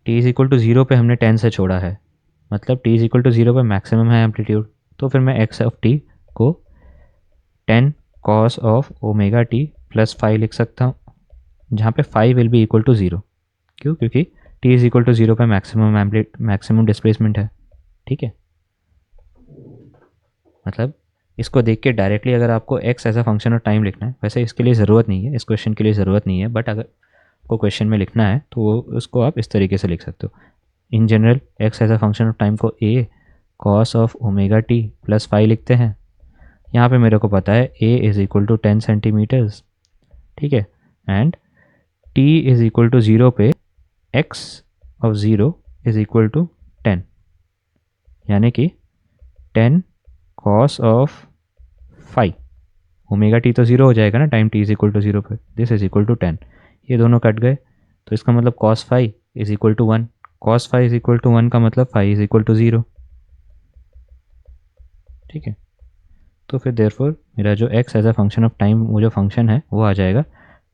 t is equal to zero पे हमने 10 से छोड़ा है, मतलब t is equal to zero पे मैक्सिमम है एम्पलीट्यूड, तो फिर मैं एक्स ऑफ टी को 10 cos of omega T plus 5 लिख सकता हूँ, जहाँ पे 5 will be equal to zero. क्यों, क्योंकि t is equal to zero पे मैक्सिमम डिस्प्लेसमेंट है। ठीक है, मतलब इसको देख के डायरेक्टली अगर आपको x as a function of time लिखना है, वैसे इसके लिए ज़रूरत नहीं है, इस क्वेश्चन के लिए ज़रूरत नहीं है, बट अगर आपको क्वेश्चन में लिखना है तो वो उसको आप इस तरीके से लिख सकते हो। In general X as a function of time को A cos of omega T plus 5 लिखते हैं। यहाँ पे मेरे को पता है A is equal to 10 centimetres. ठीक है, and T is equal to zero पे X of zero is equal to 10, यानी कि 10 cos of phi, omega T तो ज़ीरो हो जाएगा ना time T is equal to zero पर, दिस इज इक्वल टू 10, ये दोनों कट गए, तो इसका मतलब cos phi is equal to 1, cos phi is equal to 1 का मतलब फाई इज इक्वल टू 0, ठीक है। तो फिर देयरफॉर मेरा जो x as a function of time वो जो फंक्शन है वो आ जाएगा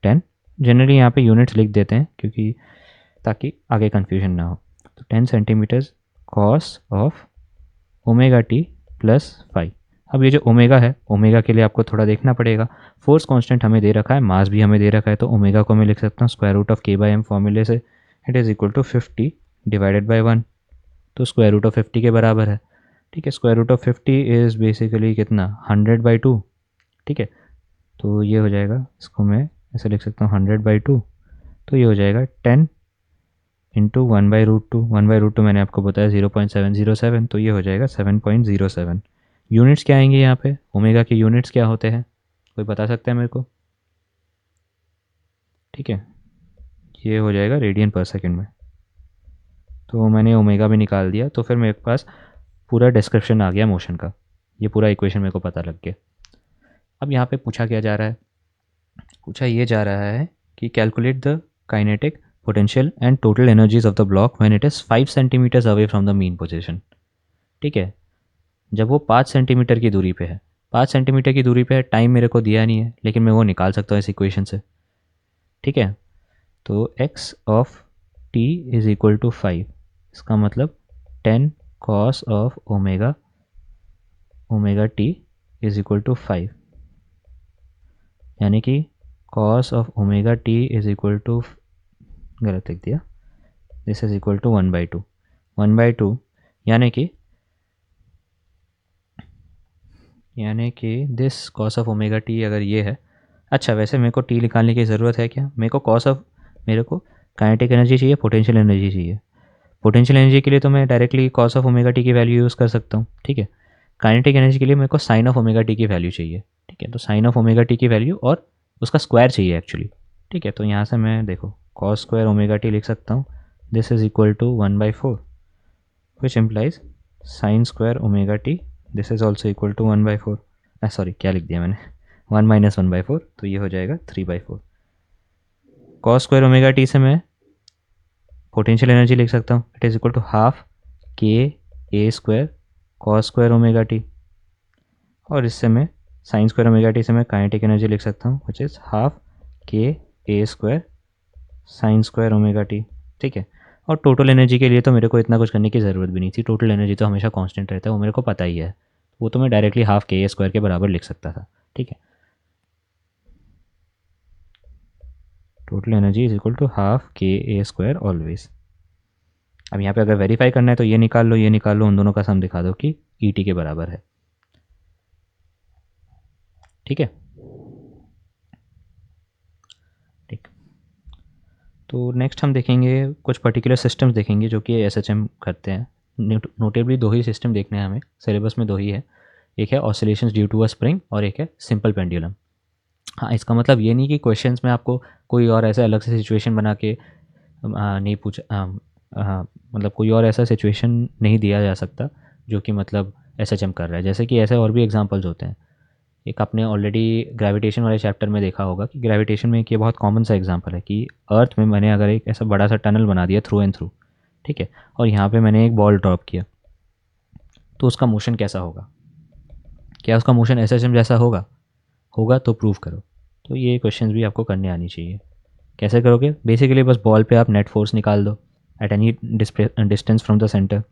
10, जनरली यहाँ पे यूनिट्स लिख देते हैं क्योंकि ताकि आगे कन्फ्यूजन ना हो, तो 10 centimetres cos of omega T plus phi. अब ये जो ओमेगा है, ओमेगा के लिए आपको थोड़ा देखना पड़ेगा, फोर्स कांस्टेंट हमें दे रखा है, मास भी हमें दे रखा है, तो ओमेगा को मैं लिख सकता हूँ स्क्वायर रूट ऑफ के बाई एम फॉर्मूले से, it is equal to 50 divided by 1, तो स्क्वायर रूट ऑफ 50 के बराबर है, ठीक है। Square root of 50 is basically कितना 100/2, ठीक है। तो ये हो जाएगा, इसको मैं ऐसे लिख सकता हूँ 100/2, तो ये हो जाएगा 10 इंटू 1/√2, 1/√2 मैंने आपको बताया 0.707, तो ये हो जाएगा 7.07। यूनिट्स क्या आएंगे यहाँ पे, ओमेगा के यूनिट्स क्या होते हैं, कोई बता सकता है मेरे को, ठीक है। ये हो जाएगा रेडियन पर सेकेंड में, तो मैंने ओमेगा भी निकाल दिया, तो फिर मेरे पास पूरा डिस्क्रिप्शन आ गया मोशन का, ये पूरा इक्वेशन मेरे को पता लग गया। अब यहाँ पे पूछा क्या जा रहा है, पूछा ये जा रहा है कि calculate the kinetic potential and total energies of the block when it is 5 centimetres away from the mean position, ठीक है। जब वो 5 सेंटीमीटर की दूरी पे है, 5 सेंटीमीटर की दूरी पे है, टाइम मेरे को दिया नहीं है लेकिन मैं वो निकाल सकता हूँ इस इक्वेशन से, ठीक है। तो x of t is equal to 5, इसका मतलब 10 cos of omega t is equal to 5, यानी कि cos of omega t is equal to, गलत लिख दिया, दिस इज इक्वल टू 1/2, 1/2 यानी कि this cos of omega T अगर ये है, अच्छा वैसे मेरे को टी निकालने की ज़रूरत है क्या, मेरे को काइनेटिक एनर्जी चाहिए, पोटेंशियल एनर्जी चाहिए, पोटेंशियल एनर्जी के लिए तो मैं directly cos of omega T की वैल्यू यूज़ कर सकता हूँ, ठीक है। काइनेटिक एनर्जी के लिए मेरे को साइन ऑफ ओमेगा टी की वैल्यू चाहिए, ठीक है। तो साइन ऑफ ओमेगा टी की वैल्यू और उसका स्क्वायर चाहिए एक्चुअली, ठीक है। तो यहाँ से मैं देखो कॉस स्क्वायर ओमेगा टी लिख सकता हूँ, this is equal to 1/4 which implies sine square omega t, this is also equal to 1/4, sorry क्या लिख दिया मैंने 1 माइनस 1/4, तो ये हो जाएगा 3/4। कॉस स्क्वायर ओमेगा टी से मैं पोटेंशियल एनर्जी लिख सकता हूँ, it is equal to half के ए square cos square omega T, और इससे मैं साइन स्क्वायर ओमेगा टी से मैं काइनेटिक एनर्जी लिख सकता हूँ विच इज़ हाफ के ए square sine square omega T, ठीक है। और टोटल एनर्जी के लिए तो मेरे को इतना कुछ करने की ज़रूरत भी नहीं थी, टोटल एनर्जी तो हमेशा कांस्टेंट रहता है, वो मेरे को पता ही है, वो तो मैं डायरेक्टली हाफ के ए स्क्वायर के बराबर लिख सकता था, ठीक है। Total energy is equal to half के ए स्क्वायर ऑलवेज। अब यहाँ पे अगर वेरीफाई करना है तो ये निकाल लो, ये निकाल लो, उन दोनों का सम दिखा दो कि ई टी के बराबर है, ठीक है। ठीक, तो नेक्स्ट हम देखेंगे कुछ पर्टिकुलर सिस्टम्स देखेंगे जो कि एसएचएम करते हैं। नोटेबली दो ही सिस्टम देखने हैं हमें, सिलेबस में दो ही है, एक है oscillations due to a spring और एक है सिंपल पेंडुलम। हाँ, इसका मतलब ये नहीं कि क्वेश्चंस में आपको कोई और ऐसा अलग से सिचुएशन बना के नहीं मतलब कोई और ऐसा सिचुएशन नहीं दिया जा सकता जो कि मतलब एसएचएम कर रहा है, जैसे कि ऐसे और भी एग्जांपल्स होते हैं। एक आपने ऑलरेडी ग्रेविटेशन वाले चैप्टर में देखा होगा कि ग्रेविटेशन में एक ये बहुत कॉमन सा एग्जांपल है कि अर्थ में मैंने अगर एक ऐसा बड़ा सा टनल बना दिया थ्रू एंड थ्रू, ठीक है, और यहाँ पे मैंने एक बॉल ड्रॉप किया, तो उसका मोशन कैसा होगा, क्या उसका मोशन एसएचएम जैसा होगा, होगा तो प्रूव करो। तो ये क्वेश्चंस भी आपको करने आनी चाहिए। कैसे करोगे, बेसिकली बस बॉल पे आप नेट फोर्स निकाल दो at any distance from the centre,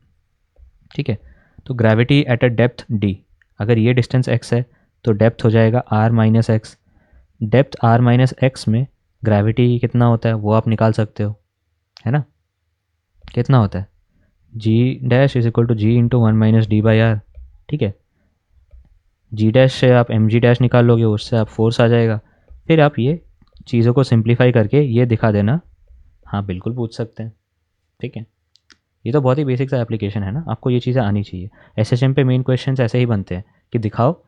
ठीक है। तो gravity at a depth d, अगर ये डिस्टेंस एक्स है तो डेप्थ हो जाएगा r minus x, depth r minus x में ग्रेविटी कितना होता है वो आप निकाल सकते हो, है ना, कितना होता है G dash is equal to G into 1 - d/r, ठीक है। जी डैश से आप एम जी डैश निकाल लोगे, उससे आप फोर्स आ जाएगा, फिर आप ये चीज़ों को सिंप्लीफाई करके ये दिखा देना, हाँ बिल्कुल पूछ सकते हैं, ठीक है। ये तो बहुत ही बेसिक सा एप्लीकेशन है ना, आपको ये चीज़ें आनी चाहिए। एसएचएम पे मेन क्वेश्चंस ऐसे ही बनते हैं कि दिखाओ,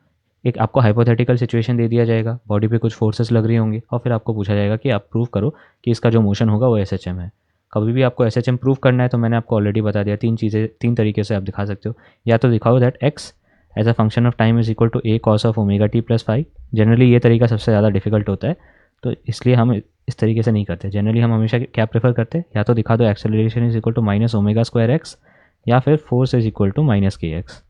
एक आपको हाइपोथेटिकल सिचुएशन दे दिया जाएगा, बॉडी पे कुछ फोर्सेस लग रही होंगी और फिर आपको पूछा जाएगा कि आप प्रूव करो कि इसका जो मोशन होगा वो एसएचएम है। कभी भी आपको एसएचएम प्रूव करना है तो मैंने आपको ऑलरेडी बता दिया, तीन तरीके से आप दिखा सकते हो, या तो दिखाओ that x as a function of time is equal to A cos of omega T plus five. Generally ये तरीका सबसे ज़्यादा डिफिकल्ट होता है, तो इसलिए हम इस तरीके से नहीं करते। जनरली हम हमेशा क्या प्रेफर करते हैं, या तो दिखा दो acceleration is equal to minus omega square x, या फिर force is equal to minus के एक्स।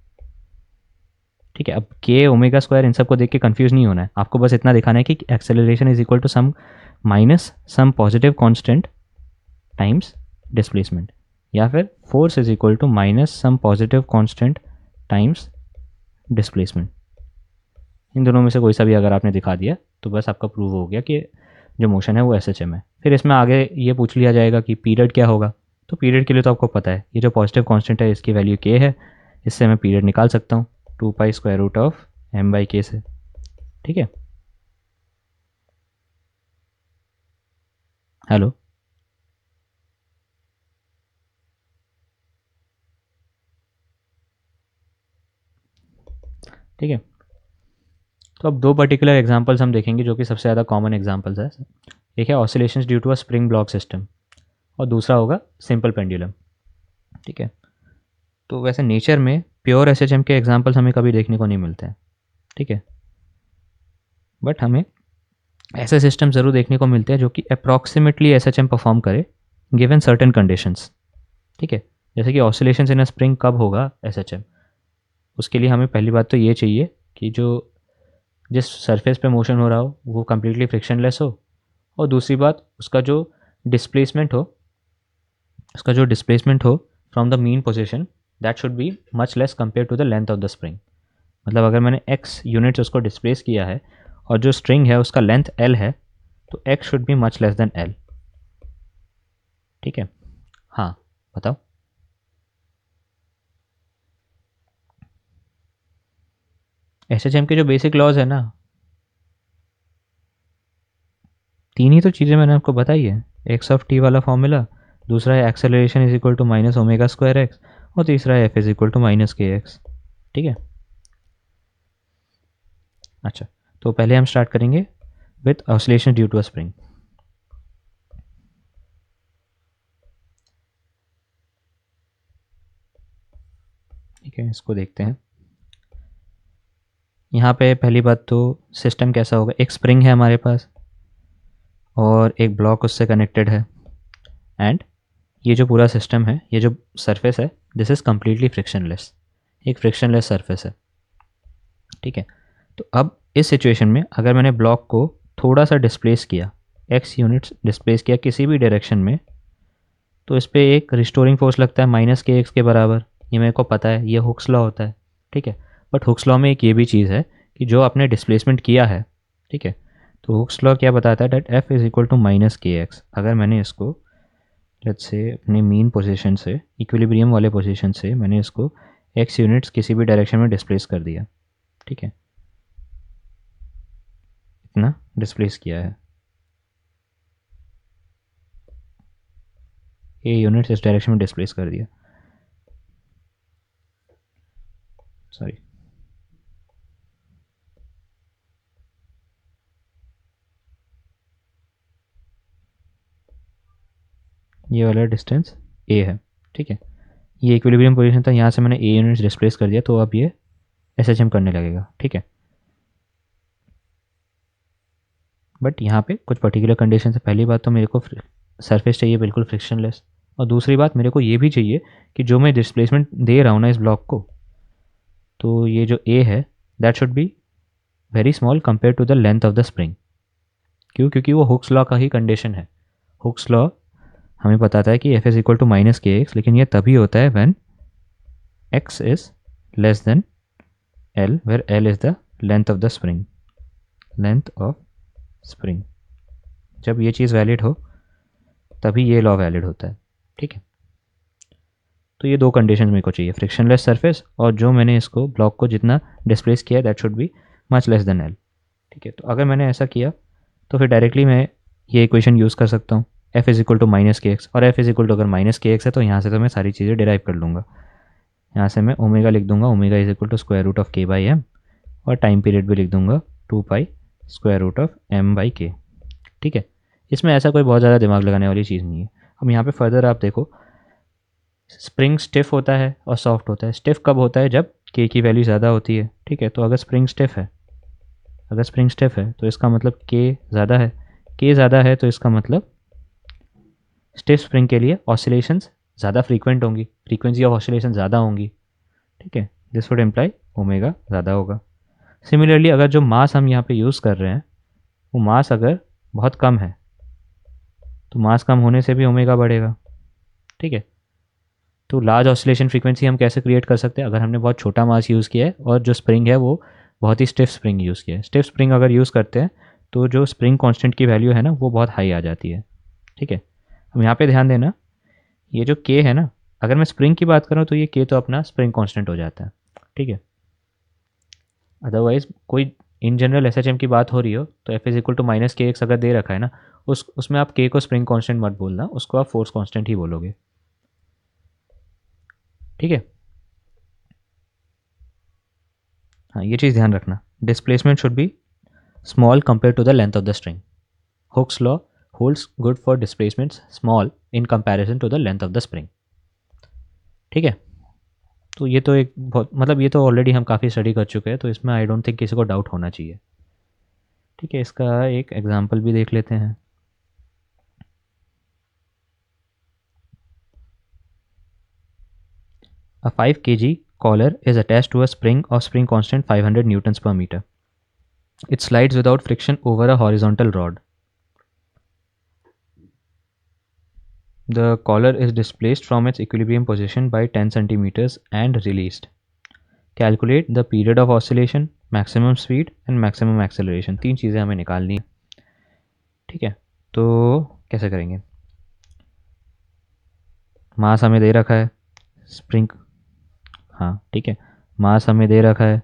ठीक है, अब के ओमेगा स्क्वायर इन सबको देख के कंफ्यूज नहीं होना है, आपको बस इतना दिखाना है कि acceleration is equal to some minus some positive constant times displacement, या फिर force is equal to minus some positive constant times displacement. इन दोनों में से कोई सा भी अगर आपने दिखा दिया तो बस आपका प्रूव हो गया कि जो मोशन है वो SHM है। फिर इसमें आगे ये पूछ लिया जाएगा कि पीरियड क्या होगा। तो पीरियड के लिए तो आपको पता है, ये जो पॉजिटिव कांस्टेंट है इसकी वैल्यू k है, इससे मैं पीरियड निकाल सकता हूँ 2 pi square root of m/k से। ठीक है, हेलो, ठीक है। तो अब दो पर्टिकुलर एग्जांपल्स हम देखेंगे जो कि सबसे ज़्यादा कॉमन एग्जांपल्स है। एक है oscillations due to a spring block system, और दूसरा होगा सिंपल पेंडुलम। ठीक है, तो वैसे नेचर में प्योर SHM के एग्जांपल्स हमें कभी देखने को नहीं मिलते हैं। ठीक है, बट हमें ऐसे सिस्टम ज़रूर देखने को मिलते हैं जो कि अप्रॉक्सीमेटली SHM परफॉर्म करे गिवन सर्टेन कंडीशंस। ठीक है, जैसे कि ऑसिलेशंस इन अ स्प्रिंग कब होगा SHM, उसके लिए हमें पहली बात तो ये चाहिए कि जो जिस सरफेस पे मोशन हो रहा हो वो कम्प्लीटली फ्रिक्शनलेस हो, और दूसरी बात डिस्प्लेसमेंट हो उसका जो डिस्प्लेसमेंट हो from the mean position that should be much less compare to the length of the spring. मतलब अगर मैंने x यूनिट्स उसको डिस्प्लेस किया है और जो स्ट्रिंग है उसका लेंथ l है, तो x should be much less than l। ठीक है, हाँ बताओ। SHM के जो बेसिक लॉज है ना, तीन ही तो चीज़ें मैंने आपको बताई है। एक्स ऑफ टी वाला फॉर्मूला, दूसरा है acceleration is equal to minus omega square x, और तीसरा है f is equal to minus के एक्स। ठीक है, अच्छा, तो पहले हम स्टार्ट करेंगे with oscillation due to a spring. ठीक है, इसको देखते हैं। यहाँ पे पहली बात तो सिस्टम कैसा होगा, एक स्प्रिंग है हमारे पास और एक ब्लॉक उससे कनेक्टेड है, एंड ये जो पूरा सिस्टम है, ये जो सरफेस है, दिस इज़ कम्प्लीटली फ्रिक्शनलेस, एक फ्रिक्शनलेस सरफेस है। ठीक है, तो अब इस सिचुएशन में अगर मैंने ब्लॉक को थोड़ा सा डिस्प्लेस किया, x यूनिट्स डिस्प्लेस किया किसी भी डायरेक्शन में, तो इस पर एक रिस्टोरिंग फोर्स लगता है माइनस के एक्स के बराबर। ये मेरे को पता है, ये हुक्स लॉ होता है। ठीक है, बट हुक्स लॉ में एक ये भी चीज़ है कि जो आपने डिस्प्लेसमेंट किया है, ठीक है, तो हुक्स लॉ क्या बताता है, that f is equal to minus के एक्स। अगर मैंने इसको लेट्स से अपने मीन पोजीशन से, इक्विलिब्रियम वाले पोजीशन से मैंने इसको x यूनिट्स किसी भी डायरेक्शन में डिस्प्लेस कर दिया, ठीक है, इतना डिस्प्लेस किया है, a यूनिट्स इस डायरेक्शन में डिस्प्लेस कर दिया, सॉरी, ये वाला डिस्टेंस a है। ठीक है, ये इक्विलिब्रियम पोजीशन था, यहाँ से मैंने a यूनिट्स डिस्प्लेस कर दिया, तो अब ये SHM करने लगेगा। ठीक है, बट यहाँ पे कुछ पर्टिकुलर कंडीशन है। पहली बात तो मेरे को सरफेस चाहिए बिल्कुल फ्रिक्शनलेस, और दूसरी बात मेरे को ये भी चाहिए कि जो मैं डिस्प्लेसमेंट दे रहा हूँ ना इस ब्लॉक को, तो ये जो a है that should be very small compare to the length of the spring. क्यों? क्योंकि वो हुक्स लॉ का ही कंडीशन है। हुक्स लॉ हमें बताता है कि f is equal to minus के एक्स, लेकिन ये तभी होता है when x is less than l, where l is the length of the spring, length of spring. जब ये चीज़ वैलिड हो तभी ये लॉ वैलिड होता है। ठीक है, तो ये दो कंडीशन मेरे को चाहिए, फ्रिक्शनलेस सरफेस, और जो मैंने इसको ब्लॉक को जितना डिस्प्लेस किया that should be much less than L. ठीक है, तो अगर मैंने ऐसा किया तो फिर डायरेक्टली मैं ये इक्वेशन यूज़ कर सकता हूँ, f is equal to minus के एक्स, और एफ इज इक्वल टू अगर माइनस के एक्स है तो यहाँ से तो मैं सारी चीज़ें डिराइव कर लूँगा। यहाँ से मैं ओमेगा लिख दूंगा, omega is equal to square root of के बाई एम, और टाइम पीरियड भी लिख दूंगा 2 pi square root of m by k. ठीक है, इसमें ऐसा कोई बहुत ज़्यादा दिमाग लगाने वाली चीज़ नहीं है। अब यहाँ पे फर्दर आप देखो, स्प्रिंग स्टिफ होता है और सॉफ्ट होता है। स्टिफ कब होता है? जब के की वैल्यू ज़्यादा होती है, ठीक है। तो अगर स्प्रिंग स्टिफ है तो इसका मतलब के ज़्यादा है, के ज़्यादा है तो इसका मतलब स्टिफ स्प्रिंग के लिए ऑसिलेशंस ज़्यादा फ्रीक्वेंट होंगी, फ्रीक्वेंसी ऑफ ऑसिलेशन ज़्यादा होंगी, ठीक है। दिस वुड इम्प्लाई ओमेगा ज़्यादा होगा। सिमिलरली अगर जो मास हम यहाँ पे यूज़ कर रहे हैं वो मास अगर बहुत कम है तो मास कम होने से भी ओमेगा बढ़ेगा, ठीक है। तो लार्ज ऑसिलेशन फ्रीक्वेंसी हम कैसे क्रिएट कर सकते हैं, अगर हमने बहुत छोटा मास यूज़ किया है और जो स्प्रिंग है वो बहुत ही स्टिफ स्प्रिंग यूज़ किया है। स्टिफ स्प्रिंग अगर यूज़ करते हैं तो जो स्प्रिंग कांस्टेंट की वैल्यू है ना वो बहुत हाई आ जाती है, ठीक है। अब यहाँ पे ध्यान देना, ये जो के है ना, अगर मैं स्प्रिंग की बात करूँ तो ये के तो अपना स्प्रिंग कांस्टेंट हो जाता है, ठीक है। अदरवाइज कोई इन जनरल एस की बात हो रही हो तो f is equal to minus के एक्स अगर दे रखा है ना, उसमें आप के को स्प्रिंग कांस्टेंट मत बोलना, उसको आप फोर्स कांस्टेंट ही बोलोगे, ठीक है। हाँ, ये चीज़ ध्यान रखना, displacement should be small compare to the length of the string. Hooke's law holds good for displacements small in comparison to the length of the spring, ठीक है। तो ये तो एक बहुत मतलब ये तो ऑलरेडी हम काफ़ी स्टडी कर चुके हैं, तो इसमें आई डोंट थिंक किसी को डाउट होना चाहिए, ठीक है। इसका एक एग्जांपल भी देख लेते हैं। A 5 kg collar is attached to a spring of spring constant 500 newtons per meter. It slides without friction over a horizontal rod. The collar is displaced from its equilibrium position by 10 centimeters and released. Calculate the period of oscillation, maximum speed and maximum acceleration. तीन चीज़ें हमें निकालनी है, ठीक है। तो कैसे करेंगे, मास हमें दे रखा है, स्प्रिंग, हाँ ठीक है, मास हमें दे रखा है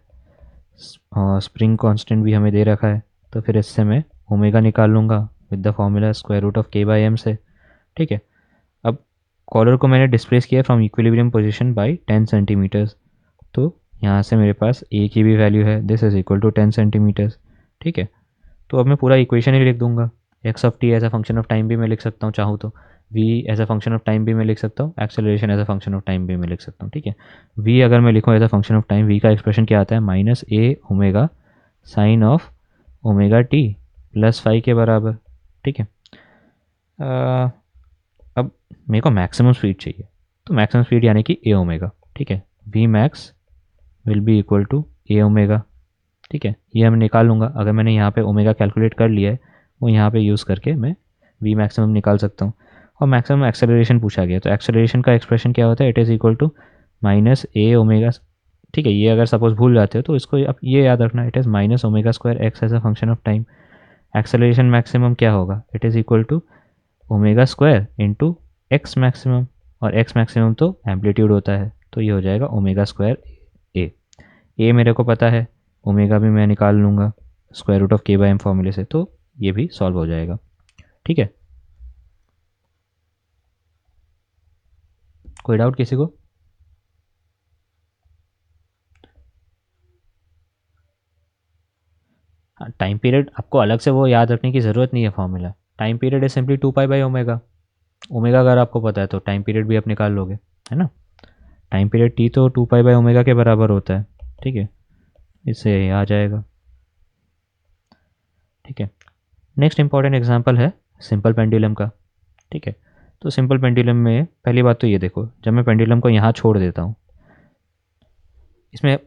और स्प्रिंग कांस्टेंट भी हमें दे रखा है, तो फिर इससे मैं ओमेगा निकाल लूँगा with the formula square root of के बाई एम से, ठीक है। अब कॉलर को मैंने डिस्प्लेस किया from equilibrium position by 10 centimetres, तो यहाँ से मेरे पास ए की भी वैल्यू है, this is equal to 10 centimetres, ठीक है। तो अब मैं पूरा इक्वेशन ही लिख दूंगा, x of t as a function of time भी मैं लिख सकता हूँ चाहूँ तो, v as a function of time भी मैं लिख सकता हूँ, acceleration as a function of time भी मैं लिख सकता हूँ, ठीक है। वी अगर मैं लिखूँ as a function of time, v का एक्सप्रेशन क्या आता है, minus A omega sine of omega T plus phi के बराबर, ठीक है। अब मेरे को मैक्सिमम स्पीड चाहिए, तो मैक्सिमम स्पीड यानी कि ए ओमेगा, ठीक है। V max will be equal to a omega, ठीक है। ये मैं निकाल लूँगा, अगर मैंने यहाँ पे ओमेगा कैलकुलेट कर लिया है वो यहाँ पे यूज़ करके मैं वी मैक्सिमम निकाल सकता हूँ। और मैक्सिमम एक्सेलरेशन पूछा गया, तो एक्सेलरेशन का एक्सप्रेशन क्या होता है, it is equal to minus A omega, ठीक है। ये अगर सपोज भूल जाते हो तो इसको अब ये याद रखना, it is minus omega square x as a function of time. Acceleration maximum क्या होगा, it is equal to omega square into x maximum, और एक्स मैक्सिमम तो एम्पलीट्यूड होता है, तो ये हो जाएगा ओमेगा स्क्वायर ए मेरे को पता है, ओमेगा भी मैं निकाल लूँगा स्क्वायर रूट ऑफ के बाई एम फॉर्मूले से, तो ये भी सॉल्व हो जाएगा, ठीक है। कोई डाउट किसी को? हाँ, टाइम पीरियड आपको अलग से वो याद रखने की ज़रूरत नहीं है formula, time period is simply 2 pi by omega. Omega अगर आपको पता है तो टाइम पीरियड भी आप निकाल लोगे, है ना। टाइम पीरियड टी तो 2 पाई बाई ओमेगा के बराबर होता है, ठीक है, इससे ये आ जाएगा, ठीक है। नेक्स्ट इंपॉर्टेंट एग्जांपल है सिंपल पेंडुलम का, ठीक है। तो सिंपल पेंडुलम में पहली बात तो ये देखो, जब मैं पेंडुलम को यहाँ छोड़ देता हूँ, इसमें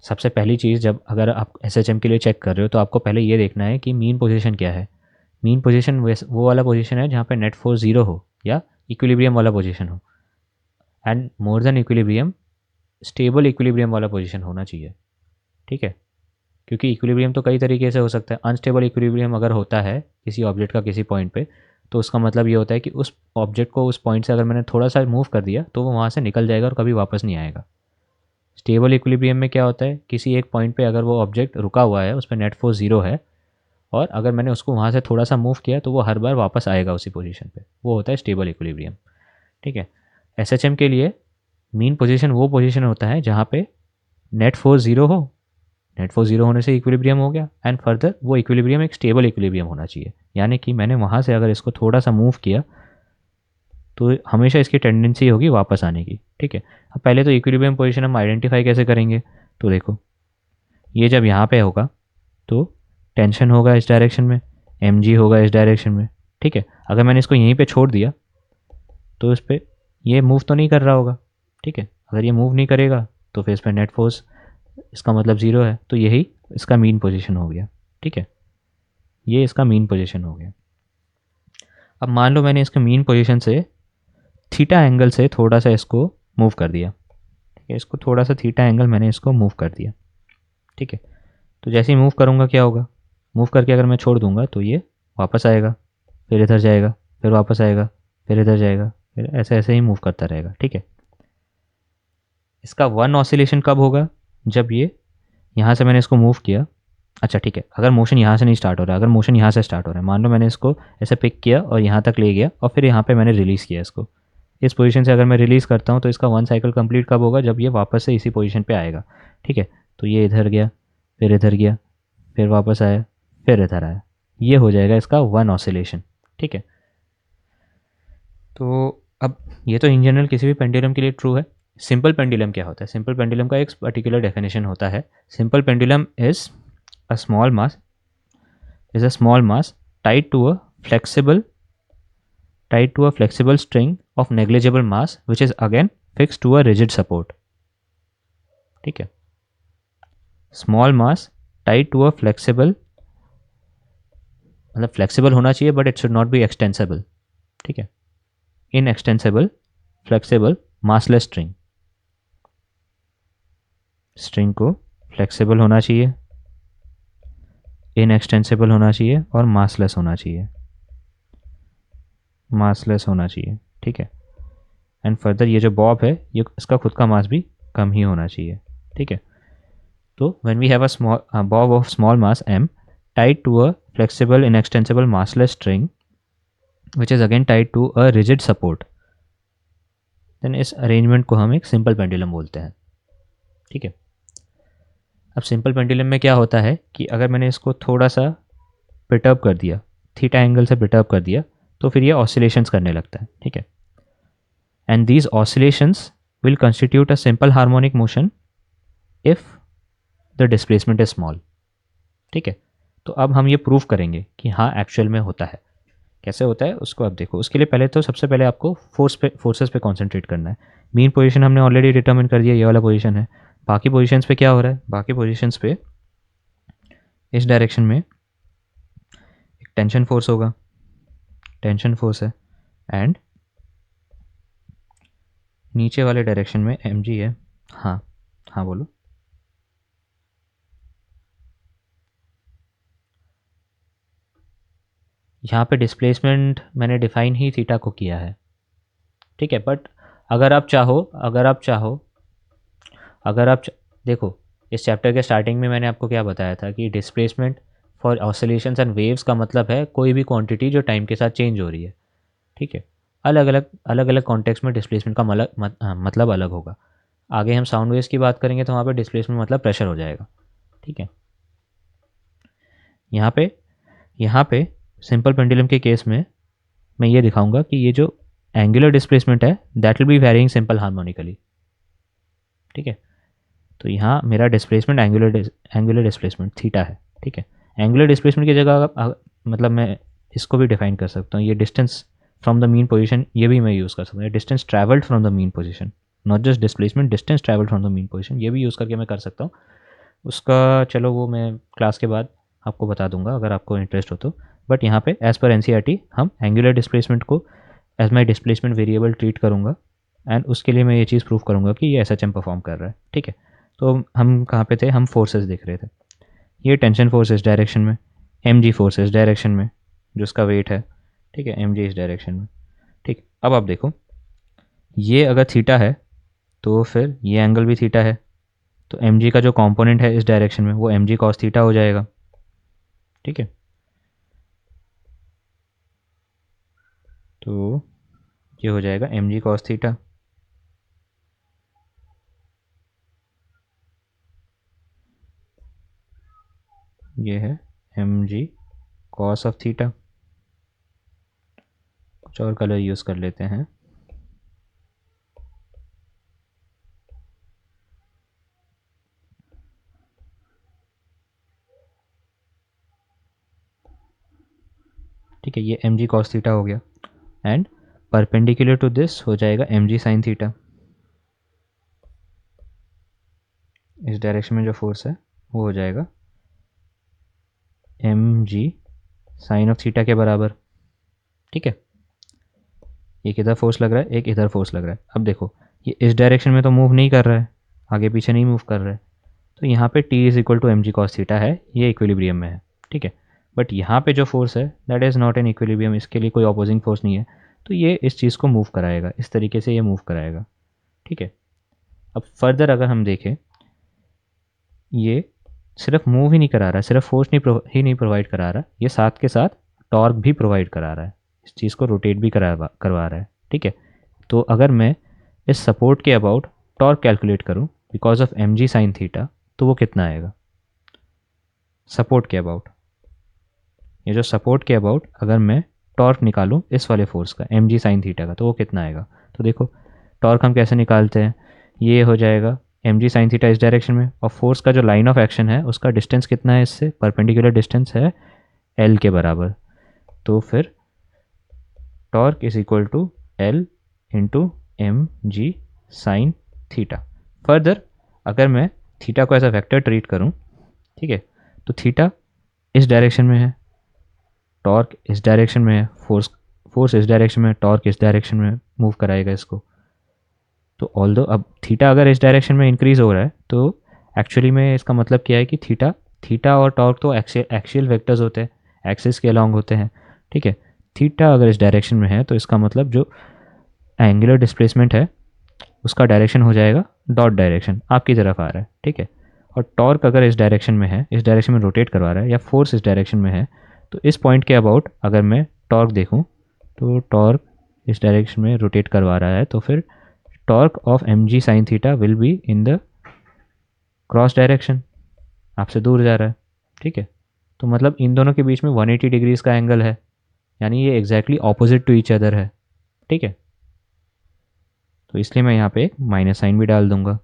सबसे पहली चीज़, जब अगर आप एसएचएम के लिए चेक कर रहे हो तो आपको पहले ये देखना है कि मीन पोजीशन क्या है। मीन पोजीशन वो वाला पोजीशन है जहाँ पे नेट फोर्स ज़ीरो हो या इक्विलिब्रियम वाला पोजीशन हो, and more than equilibrium stable equilibrium वाला पोजीशन होना चाहिए, ठीक है। क्योंकि इक्विलिब्रियम तो कई तरीके से हो सकता है, अनस्टेबल इक्विलिब्रियम अगर होता है किसी ऑब्जेक्ट का किसी पॉइंट पे, तो उसका मतलब ये होता है कि उस ऑब्जेक्ट को उस पॉइंट से अगर मैंने थोड़ा सा मूव कर दिया तो वो वहाँ से निकल जाएगा और कभी वापस नहीं आएगा। स्टेबल इक्विलिब्रियम में क्या होता है, किसी एक पॉइंट पे अगर वो ऑब्जेक्ट रुका हुआ है, उस पर नेट फोर्स ज़ीरो है, और अगर मैंने उसको वहाँ से थोड़ा सा मूव किया तो वो हर बार वापस आएगा उसी पोजीशन पे, वो होता है स्टेबल इक्विलिब्रियम, ठीक है। एसएचएम के लिए मीन पोजीशन वो पोजीशन होता है जहाँ पे नेट फोर्स ज़ीरो हो, नेट फोर्स ज़ीरो होने से इक्विलिब्रियम हो गया, एंड फर्दर वो इक्विलिब्रियम एक स्टेबल इक्विलिब्रियम होना चाहिए, यानी कि मैंने वहाँ से अगर इसको थोड़ा सा मूव किया तो हमेशा इसकी टेंडेंसी होगी वापस आने की, ठीक है। अब पहले तो इक्विलिब्रियम पोजीशन हम आइडेंटिफाई कैसे करेंगे, तो देखो ये जब यहाँ पे होगा तो टेंशन होगा इस डायरेक्शन में, एम होगा इस डायरेक्शन में, ठीक है। अगर मैंने इसको यहीं पे छोड़ दिया तो इस पर ये मूव तो नहीं कर रहा होगा, ठीक है। अगर ये मूव नहीं करेगा तो फिर इस पर नेट फोर्स, इसका मतलब ज़ीरो है, तो यही इसका मीन पोजीशन हो गया, ठीक है। ये इसका मीन पोजीशन हो गया। अब मान लो मैंने इसके मीन पोजीशन से थीटा एंगल से थोड़ा सा इसको मूव कर दिया, ठीक है। इसको थोड़ा सा थीटा एंगल मैंने इसको मूव कर दिया, ठीक है। तो जैसे ही मूव करूँगा क्या होगा, मूव करके अगर मैं छोड़ दूंगा तो ये वापस आएगा, फिर इधर जाएगा, फिर वापस आएगा, फिर इधर जाएगा, फिर ऐसे ऐसे ही मूव करता रहेगा, ठीक है। इसका वन ऑसिलेशन कब होगा, जब ये यहाँ से मैंने इसको मूव किया, अच्छा ठीक है, अगर मोशन यहाँ से नहीं स्टार्ट हो रहा है, अगर मोशन यहाँ से स्टार्ट हो रहा है, मान लो मैंने इसको ऐसे पिक किया और यहाँ तक ले गया और फिर यहाँ पे मैंने रिलीज़ किया इसको, इस पोजीशन से अगर मैं रिलीज़ करता हूँ तो इसका वन साइकिल कंप्लीट कब होगा, जब ये वापस से इसी पोजीशन पे आएगा, ठीक है। तो ये इधर गया, फिर इधर गया, फिर वापस आया, फिर इधर आया, ये हो जाएगा इसका वन ऑसिलेशन, ठीक है। तो अब ये तो इन जनरल किसी भी पेंडुलम के लिए ट्रू है। सिंपल पेंडुलम क्या होता है, सिंपल पेंडुलम का एक पर्टिकुलर डेफिनेशन होता है। Simple pendulum is a small mass tied to a flexible string of negligible mass which is again fixed to a rigid support, ठीक है। Small mass tied to a flexible, मतलब flexible होना चाहिए but it should not be extensible, ठीक है। Inextensible flexible massless string को flexible होना चाहिए, इनएक्सटेंसिबल होना चाहिए और मासलेस होना चाहिए, ठीक है। एंड फर्दर ये जो बॉब है ये इसका खुद का मास भी कम ही होना चाहिए, ठीक है। तो when we have a bob of small mass m tied to a flexible inextensible massless string which is again tied to a rigid support, then इस अरेंजमेंट को हम एक सिंपल पेंडुलम बोलते हैं, ठीक है। अब सिंपल पेंडुलम में क्या होता है कि अगर मैंने इसको थोड़ा सा पिटअप कर दिया, थीटा एंगल से पिटअप कर दिया, तो फिर ये ऑसिलेशंस करने लगता है, ठीक है। And these oscillations will constitute a simple harmonic motion if the displacement is small, ठीक है। तो अब हम ये प्रूव करेंगे कि हाँ एक्चुअल में होता है। कैसे होता है उसको अब देखो। उसके लिए पहले तो सबसे पहले आपको फोर्सेस पे कॉन्सेंट्रेट करना है। मीन पोजीशन हमने ऑलरेडी डिटर्मिन कर दिया, ये वाला पोजीशन है। बाकी पोजीशंस पे क्या हो रहा है, बाकी पोजीशंस पे इस डायरेक्शन में एक टेंशन फोर्स होगा, टेंशन फोर्स है, एंड नीचे वाले डायरेक्शन में एम है। हाँ हाँ बोलो। यहाँ पे डिस्प्लेसमेंट मैंने डिफाइन ही थीटा को किया है, ठीक है। बट अगर आप चाहो देखो, इस चैप्टर के स्टार्टिंग में मैंने आपको क्या बताया था कि displacement for oscillations and waves का मतलब है कोई भी क्वांटिटी जो टाइम के साथ चेंज हो रही है, ठीक है। अलग अलग कॉन्टेक्स्ट में डिस्प्लेसमेंट का मतलब अलग होगा। आगे हम साउंड वेव्स की बात करेंगे तो वहाँ पे डिस्प्लेसमेंट मतलब प्रेशर हो जाएगा, ठीक है। यहाँ पे सिंपल पेंडुलम के केस में मैं ये दिखाऊंगा कि ये जो एंगुलर डिस्प्लेसमेंट है that will be varying simple harmonically, ठीक है। तो यहाँ मेरा डिस्प्लेसमेंट एंगुलर डिस्प्लेसमेंट थीटा है, ठीक है। एंगुलर डिस्प्लेसमेंट की जगह मतलब मैं इसको भी डिफाइन कर सकता हूँ, ये distance from the mean position, ये भी मैं यूज़ कर सकता हूँ। Distance travelled from the mean position, not just displacement, distance travelled from the mean position, ये भी यूज़ करके मैं कर सकता हूँ। उसका चलो वो मैं क्लास के बाद आपको बता दूंगा अगर आपको इंटरेस्ट हो तो। बट यहाँ पे एज़ पर एनसीईआरटी हम एंगुलर डिस्प्लेसमेंट को as my displacement variable treat करूँगा, एंड उसके लिए मैं ये चीज़ प्रूव करूँगा कि ये SHM परफॉर्म कर रहा है, ठीक है। तो हम कहाँ पे थे, हम फोर्सेस देख रहे थे। ये टेंशन फोर्स इस डायरेक्शन में, mg फोर्स इस डायरेक्शन में जो उसका वेट है, ठीक है, mg इस डायरेक्शन में, ठीक। अब आप देखो ये अगर थीटा है तो फिर ये एंगल भी थीटा है, तो mg का जो कंपोनेंट है इस डायरेक्शन में वो mg cos थीटा हो जाएगा, ठीक है। तो ये हो जाएगा mg cos थीटा, ये है mg cos ऑफ थीटा। कुछ और कलर यूज़ कर लेते हैं, ठीक है, ये एम जी कॉस थीटा हो गया, एंड परपेंडिकुलर टू दिस हो जाएगा एम जी साइन थीटा। इस डायरेक्शन में जो फोर्स है वो हो जाएगा M G sine of theta के बराबर। ठीक है, एक इधर फोर्स लग रहा है, एक इधर फोर्स लग रहा है। अब देखो ये इस डायरेक्शन में तो मूव नहीं कर रहा है, आगे पीछे नहीं मूव कर रहा है, तो यहाँ पे t is equal to M G cos theta है, ये इक्विलिब्रियम में है। ठीक है, बट यहाँ पे जो फोर्स है that is not an equilibrium, इसके लिए कोई अपोजिंग फोर्स नहीं है, तो ये इस चीज़ को मूव कराएगा, इस तरीके से ये मूव कराएगा। ठीक है, अब फर्दर अगर हम देखें, ये सिर्फ मूव ही नहीं करा रहा, सिर्फ फोर्स नहीं प्रोवाइड करा रहा, ये साथ के साथ टॉर्क भी प्रोवाइड करा रहा है, इस चीज़ को रोटेट भी करवा रहा है। ठीक है, तो अगर मैं इस सपोर्ट के अबाउट टॉर्क कैलकुलेट करूं because of M G sine theta, तो वो कितना आएगा सपोर्ट के अबाउट। ये जो सपोर्ट के अबाउट अगर मैं टॉर्क निकालूं इस वाले फोर्स का एम जी साइन थीटा का, तो वो कितना आएगा। तो देखो टॉर्क हम कैसे निकालते हैं, ये हो जाएगा एम जी साइन थीटा इस डायरेक्शन में, और फोर्स का जो लाइन ऑफ एक्शन है उसका डिस्टेंस कितना है, इससे परपेंडिकुलर डिस्टेंस है एल के बराबर। तो फिर torque is equal to L into M G sine theta. Further अगर मैं थीटा को एज अ वेक्टर ट्रीट करूं, ठीक है, तो थीटा इस डायरेक्शन में है, टॉर्क इस डायरेक्शन में है, फोर्स इस डायरेक्शन में, टॉर्क इस डायरेक्शन में मूव कराएगा इसको। तो ऑल्दो अब थीटा अगर इस डायरेक्शन में इंक्रीज हो रहा है, तो एक्चुअली में इसका मतलब क्या है कि थीटा और टॉर्क तो एक्सियल वेक्टर्स होते हैं, एक्सिस के अलॉन्ग होते हैं। ठीक है, थीटा अगर इस डायरेक्शन में है तो इसका मतलब जो एंगुलर डिस्प्लेसमेंट है उसका डायरेक्शन हो जाएगा डॉट डायरेक्शन, आपकी तरफ आ रहा है। ठीक है, और टॉर्क अगर इस डायरेक्शन में है, इस डायरेक्शन में रोटेट करवा रहा है, या फोर्स इस डायरेक्शन में है, तो इस पॉइंट के अबाउट अगर मैं टॉर्क देखूं, तो टॉर्क इस डायरेक्शन में रोटेट करवा रहा है, तो फिर torque of M G sine theta will be in the cross direction, आपसे दूर जा रहा है। ठीक है, तो मतलब इन दोनों के बीच में 180 डिग्रीज का एंगल है, यानी ये exactly opposite to each other है। ठीक है, तो इसलिए मैं यहाँ पे एक माइनस साइन भी डाल दूंगा,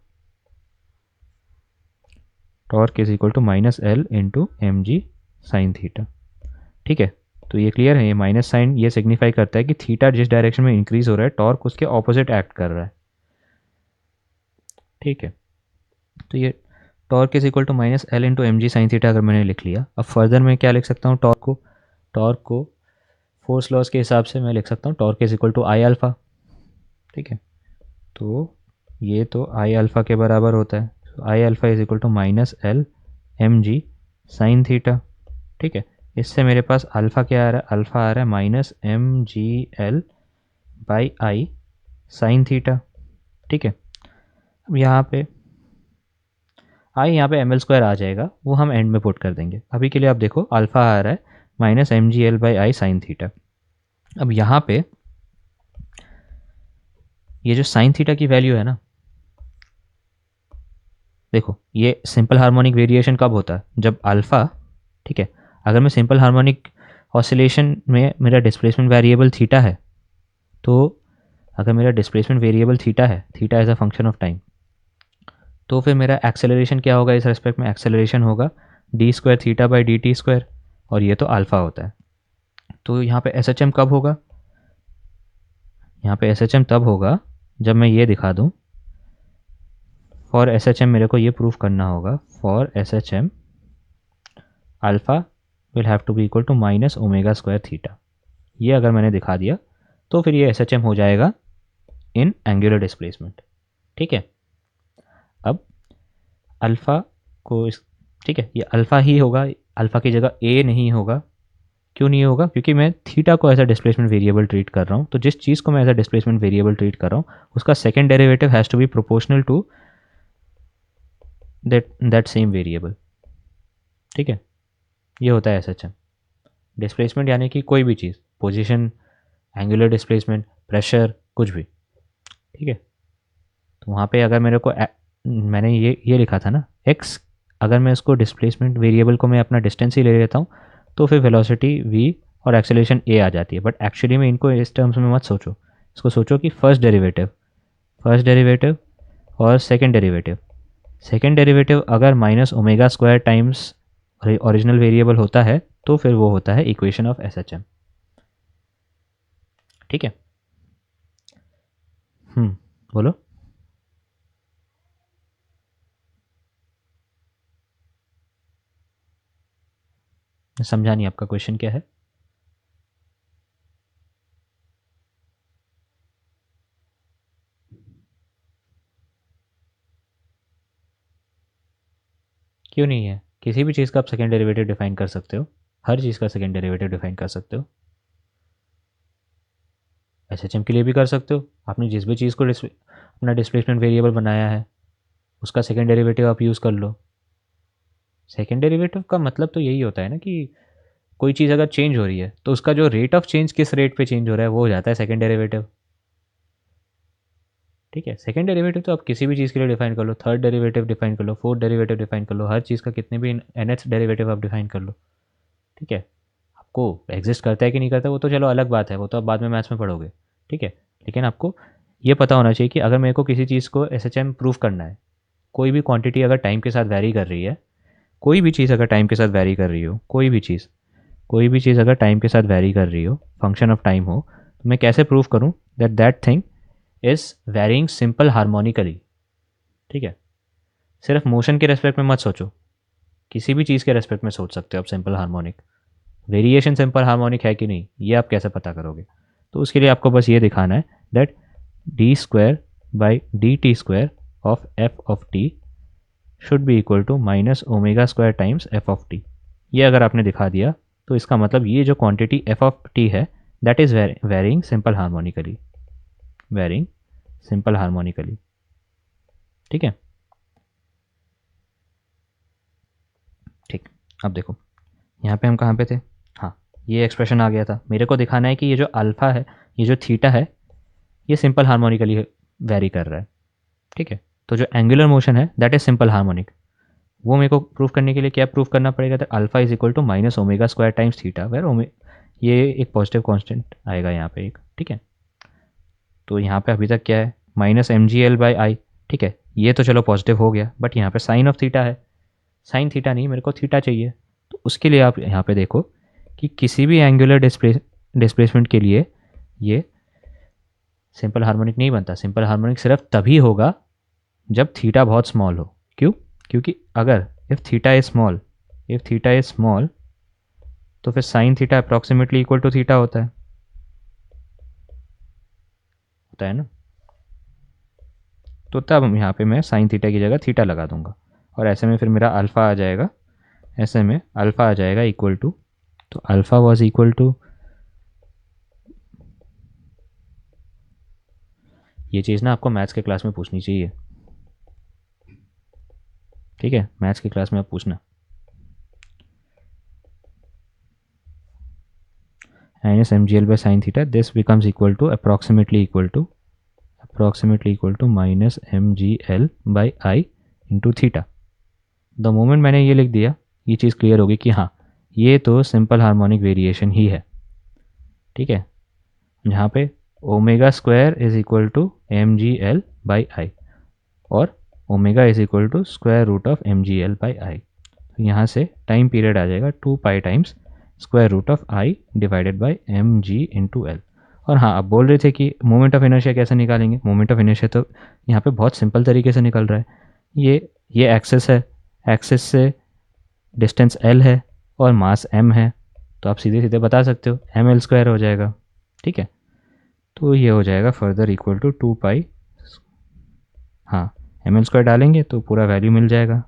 torque is equal to minus L into M G sine theta. ठीक है, तो ये क्लियर है, ये माइनस साइन ये सिग्निफाई करता है कि थीटा जिस डायरेक्शन में इंक्रीज हो रहा है, टॉर्क उसके ऑपोजिट एक्ट कर रहा है। ठीक है, तो ये torque is equal to minus L into M G sine theta अगर मैंने लिख लिया, अब फर्दर मैं क्या लिख सकता हूँ, टॉर्क को फोर्स लॉस के हिसाब से मैं लिख सकता हूँ torque is equal to I alpha. ठीक है, तो ये तो आई अल्फा के बराबर होता है, I alpha is equal to minus L M G sine theta. ठीक है, इससे मेरे पास अल्फ़ा क्या आ रहा है, अल्फ़ा आ रहा है minus M G L by I sine theta. ठीक है, अब यहाँ पे एम एल स्क्वायर आ जाएगा, वो हम एंड में पुट कर देंगे। अभी के लिए आप देखो अल्फ़ा आ रहा है minus M G L by I sine theta. अब यहाँ पे ये जो साइन थीटा की वैल्यू है ना, देखो ये सिंपल हार्मोनिक वेरिएशन कब होता है, जब अल्फ़ा, ठीक है, अगर मैं सिंपल हार्मोनिक ऑसिलेशन में मेरा डिस्प्लेसमेंट वेरिएबल थीटा है, तो अगर मेरा डिस्प्लेसमेंट वेरिएबल थीटा है, theta as a function of time, तो फिर मेरा एक्सेलरेशन क्या होगा, इस रेस्पेक्ट में एक्सेलरेशन होगा D square theta by D T square, और ये तो अल्फ़ा होता है। तो यहाँ पे एस एच एम कब होगा, यहाँ पे एस एच एम तब होगा जब मैं ये दिखा दूँ, फॉर एस एच एम मेरे को ये प्रूफ करना होगा, for S H M alpha will have to be equal to minus omega square theta. ये अगर मैंने दिखा दिया तो फिर ये एस एच एम हो जाएगा इन एंगुलर डिस्प्लेसमेंट। ठीक है, अब अल्फ़ा को इस, ठीक है, ये अल्फ़ा ही होगा, अल्फ़ा की जगह ए नहीं होगा। क्यों नहीं होगा, क्योंकि मैं थीटा को as a displacement variable treat कर रहा हूँ, तो जिस चीज़ को मैं as a displacement variable treat कर रहा हूँ उसका second derivative has to be proportional to that same variable. ठीक है, ये होता है एस एच एम डिस्प्लेसमेंट, यानी कि कोई भी चीज़, पोजीशन, एंगुलर डिस्प्लेसमेंट, प्रेशर, कुछ भी। ठीक है, तो वहाँ पे अगर मेरे को मैंने ये लिखा था ना एक्स, अगर मैं इसको डिस्प्लेसमेंट वेरिएबल को मैं अपना डिस्टेंस ही ले लेता हूँ, तो फिर वेलोसिटी वी और एक्सेलरेशन ए आ जाती है। बट एक्चुअली में इनको इस टर्म्स में मत सोचो, इसको सोचो कि फर्स्ट डेरिवेटिव और सेकेंड डेरिवेटिव अगर minus omega square times original variable होता है, तो फिर वो होता है equation of S H M. ठीक है। बोलो। समझा नहीं, आपका क्वेश्चन क्या है? क्यों नहीं है? किसी भी चीज़ का आप सेकेंड डेरिवेटिव डिफाइन कर सकते हो, हर चीज़ का सेकेंड डेरिवेटिव डिफाइन कर सकते हो। एसएचएम के लिए भी कर सकते हो। आपने जिस भी चीज़ को अपना डिस्प्लेसमेंट वेरिएबल बनाया है उसका सेकेंड डेरिवेटिव आप यूज़ कर लो। सेकेंड डेरिवेटिव का मतलब तो यही होता है ना कि कोई चीज़ अगर चेंज हो रही है तो उसका जो रेट ऑफ चेंज किस रेट पे चेंज हो रहा है वो हो जाता है सेकेंड डेरिवेटिव। ठीक है, सेकेंड डेरिवेटिव तो आप किसी भी चीज़ के लिए डिफाइन कर लो, थर्ड डेरिवेटिव डिफाइन कर लो, फोर्थ डेरिवेटिव डिफाइन कर लो, हर चीज़ का कितने भी nth डेरिवेटिव आप डिफाइन कर लो। ठीक है, आपको एग्जिस्ट करता है कि नहीं करता वो तो चलो अलग बात है, वो तो आप बाद में मैथ्स में पढ़ोगे। ठीक है, लेकिन आपको ये पता होना चाहिए कि अगर मेरे को किसी चीज़ को एसएचएम प्रूफ करना है, कोई भी क्वांटिटी अगर टाइम के साथ वैरी कर रही है, कोई भी चीज़ अगर टाइम के साथ वैरी कर रही हो, कोई भी चीज़ अगर टाइम के साथ वैरी कर रही हो, फंक्शन ऑफ टाइम हो, तो मैं कैसे प्रूव करूँ that that thing is varying simple harmonically. ठीक है, सिर्फ मोशन के रेस्पेक्ट में मत सोचो, किसी भी चीज़ के रेस्पेक्ट में सोच सकते हो आप simple harmonic. Variation simple harmonic है कि नहीं ये आप कैसे पता करोगे? तो उसके लिए आपको बस ये दिखाना है that D square by D T square of F of T should be equal to minus omega square times F of T. ये अगर आपने दिखा दिया तो इसका मतलब ये जो क्वांटिटी एफ ऑफ टी है that is varying simple harmonically, varying simple harmonically. ठीक है, ठीक। अब देखो यहाँ पे हम कहाँ पे थे? हाँ, ये एक्सप्रेशन आ गया था। मेरे को दिखाना है कि ये जो अल्फ़ा है, ये जो थीटा है, ये सिंपल हार्मोनिकली वेरी कर रहा है। ठीक है, तो जो एंगुलर मोशन है दैट इज सिंपल हार्मोनिक, वो मेरे को प्रूफ करने के लिए क्या प्रूफ करना पड़ेगा? That alpha is equal to minus omega square times theta, where ये एक पॉजिटिव कांस्टेंट आएगा यहाँ पे एक। ठीक है, तो यहाँ पे अभी तक क्या है? Minus M G L by I. ठीक है, ये तो चलो पॉजिटिव हो गया, बट यहाँ पे साइन ऑफ थीटा है, साइन थीटा नहीं, मेरे को थीटा चाहिए। तो उसके लिए आप यहाँ पे देखो कि किसी भी एंगुलर डिस्प्लेसमेंट के लिए ये सिंपल हार्मोनिक नहीं बनता। सिंपल हार्मोनिक सिर्फ तभी होगा जब थीटा बहुत स्मॉल हो। क्यों? क्योंकि अगर इफ़ थीटा इज स्मॉल तो फिर sine theta approximately equal to theta होता है ना। तो तब यहाँ पे मैं साइन थीटा की जगह थीटा लगा दूंगा और ऐसे में फिर मेरा अल्फ़ा आ जाएगा, ऐसे में अल्फ़ा आ जाएगा इक्वल टू, तो अल्फ़ा वॉज इक्वल टू, ये चीज़ ना आपको मैथ्स के क्लास में पूछनी चाहिए। ठीक है, मैथ्स की क्लास में आप पूछना, minus M G L by sine theta this becomes equal to approximately equal to minus M G L by I into theta. The moment मैंने ये लिख दिया ये चीज़ क्लियर होगी कि हाँ ये तो सिंपल हार्मोनिक वेरिएशन ही है। ठीक है, जहाँ पे omega square is equal to M G L by I और omega is equal to square root of M G L by I. तो यहाँ से टाइम पीरियड आ जाएगा 2 pi times square root of I divided by M G into L. और हाँ, आप बोल रहे थे कि मोमेंट ऑफ इनर्शिया कैसे निकालेंगे? मोमेंट ऑफ इनर्शिया तो यहाँ पे बहुत सिंपल तरीके से निकल रहा है। ये एक्सेस है, एक्सेस से डिस्टेंस एल है और मास एम है, तो आप सीधे सीधे बता सकते हो एम एल स्क्वायर हो जाएगा। ठीक है, तो ये हो जाएगा फर्दर इक्वल टू 2 पाई, हाँ एम एल स्क्वायर डालेंगे तो पूरा वैल्यू मिल जाएगा,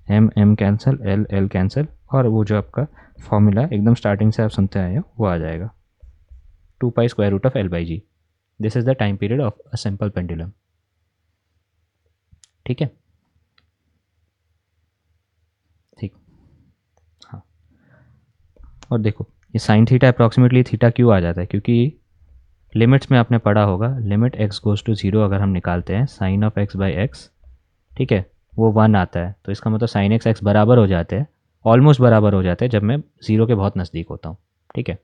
M M cancel, L L cancel, और वो जो आपका फॉर्मूला एकदम स्टार्टिंग से आप सुनते आए हो वो आ जाएगा 2 pi square root of L by G. This is the time period of a simple pendulum. ठीक है, ठीक। हाँ, और देखो ये साइन थीटा अप्रॉक्सीमेटली थीटा क्यों आ जाता है? क्योंकि लिमिट्स में आपने पढ़ा होगा limit X goes to zero अगर हम निकालते हैं sine of X by X, ठीक है, वो 1 आता है, तो इसका मतलब साइन एक्स बराबर हो जाते हैं, ऑलमोस्ट बराबर हो जाते हैं जब मैं ज़ीरो के बहुत नज़दीक होता हूँ। ठीक है,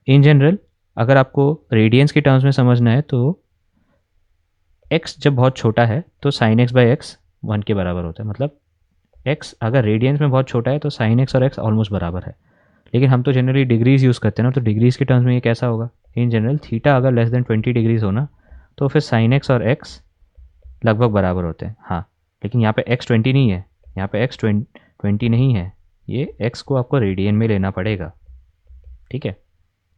इन जनरल अगर आपको रेडियंस के टर्म्स में समझना है तो x जब बहुत छोटा है तो साइन एक्स बाई एक्स 1 के बराबर होता है। मतलब x अगर रेडियंस में बहुत छोटा है तो साइन एक्स और x ऑलमोस्ट बराबर है। लेकिन हम तो जनरली डिग्रीज यूज़ करते हैं ना, तो डिग्रीज के टर्म्स में ये कैसा होगा? इन जनरल थीटा अगर लेस देन 20 डिग्रीज हो ना तो फिर साइन एक्स और एक्स लगभग बराबर होते हैं। हाँ, लेकिन यहाँ पे एक्स 20 नहीं है, यहाँ पे एक्स 20 नहीं है, ये एक्स को आपको रेडियन में लेना पड़ेगा। ठीक है,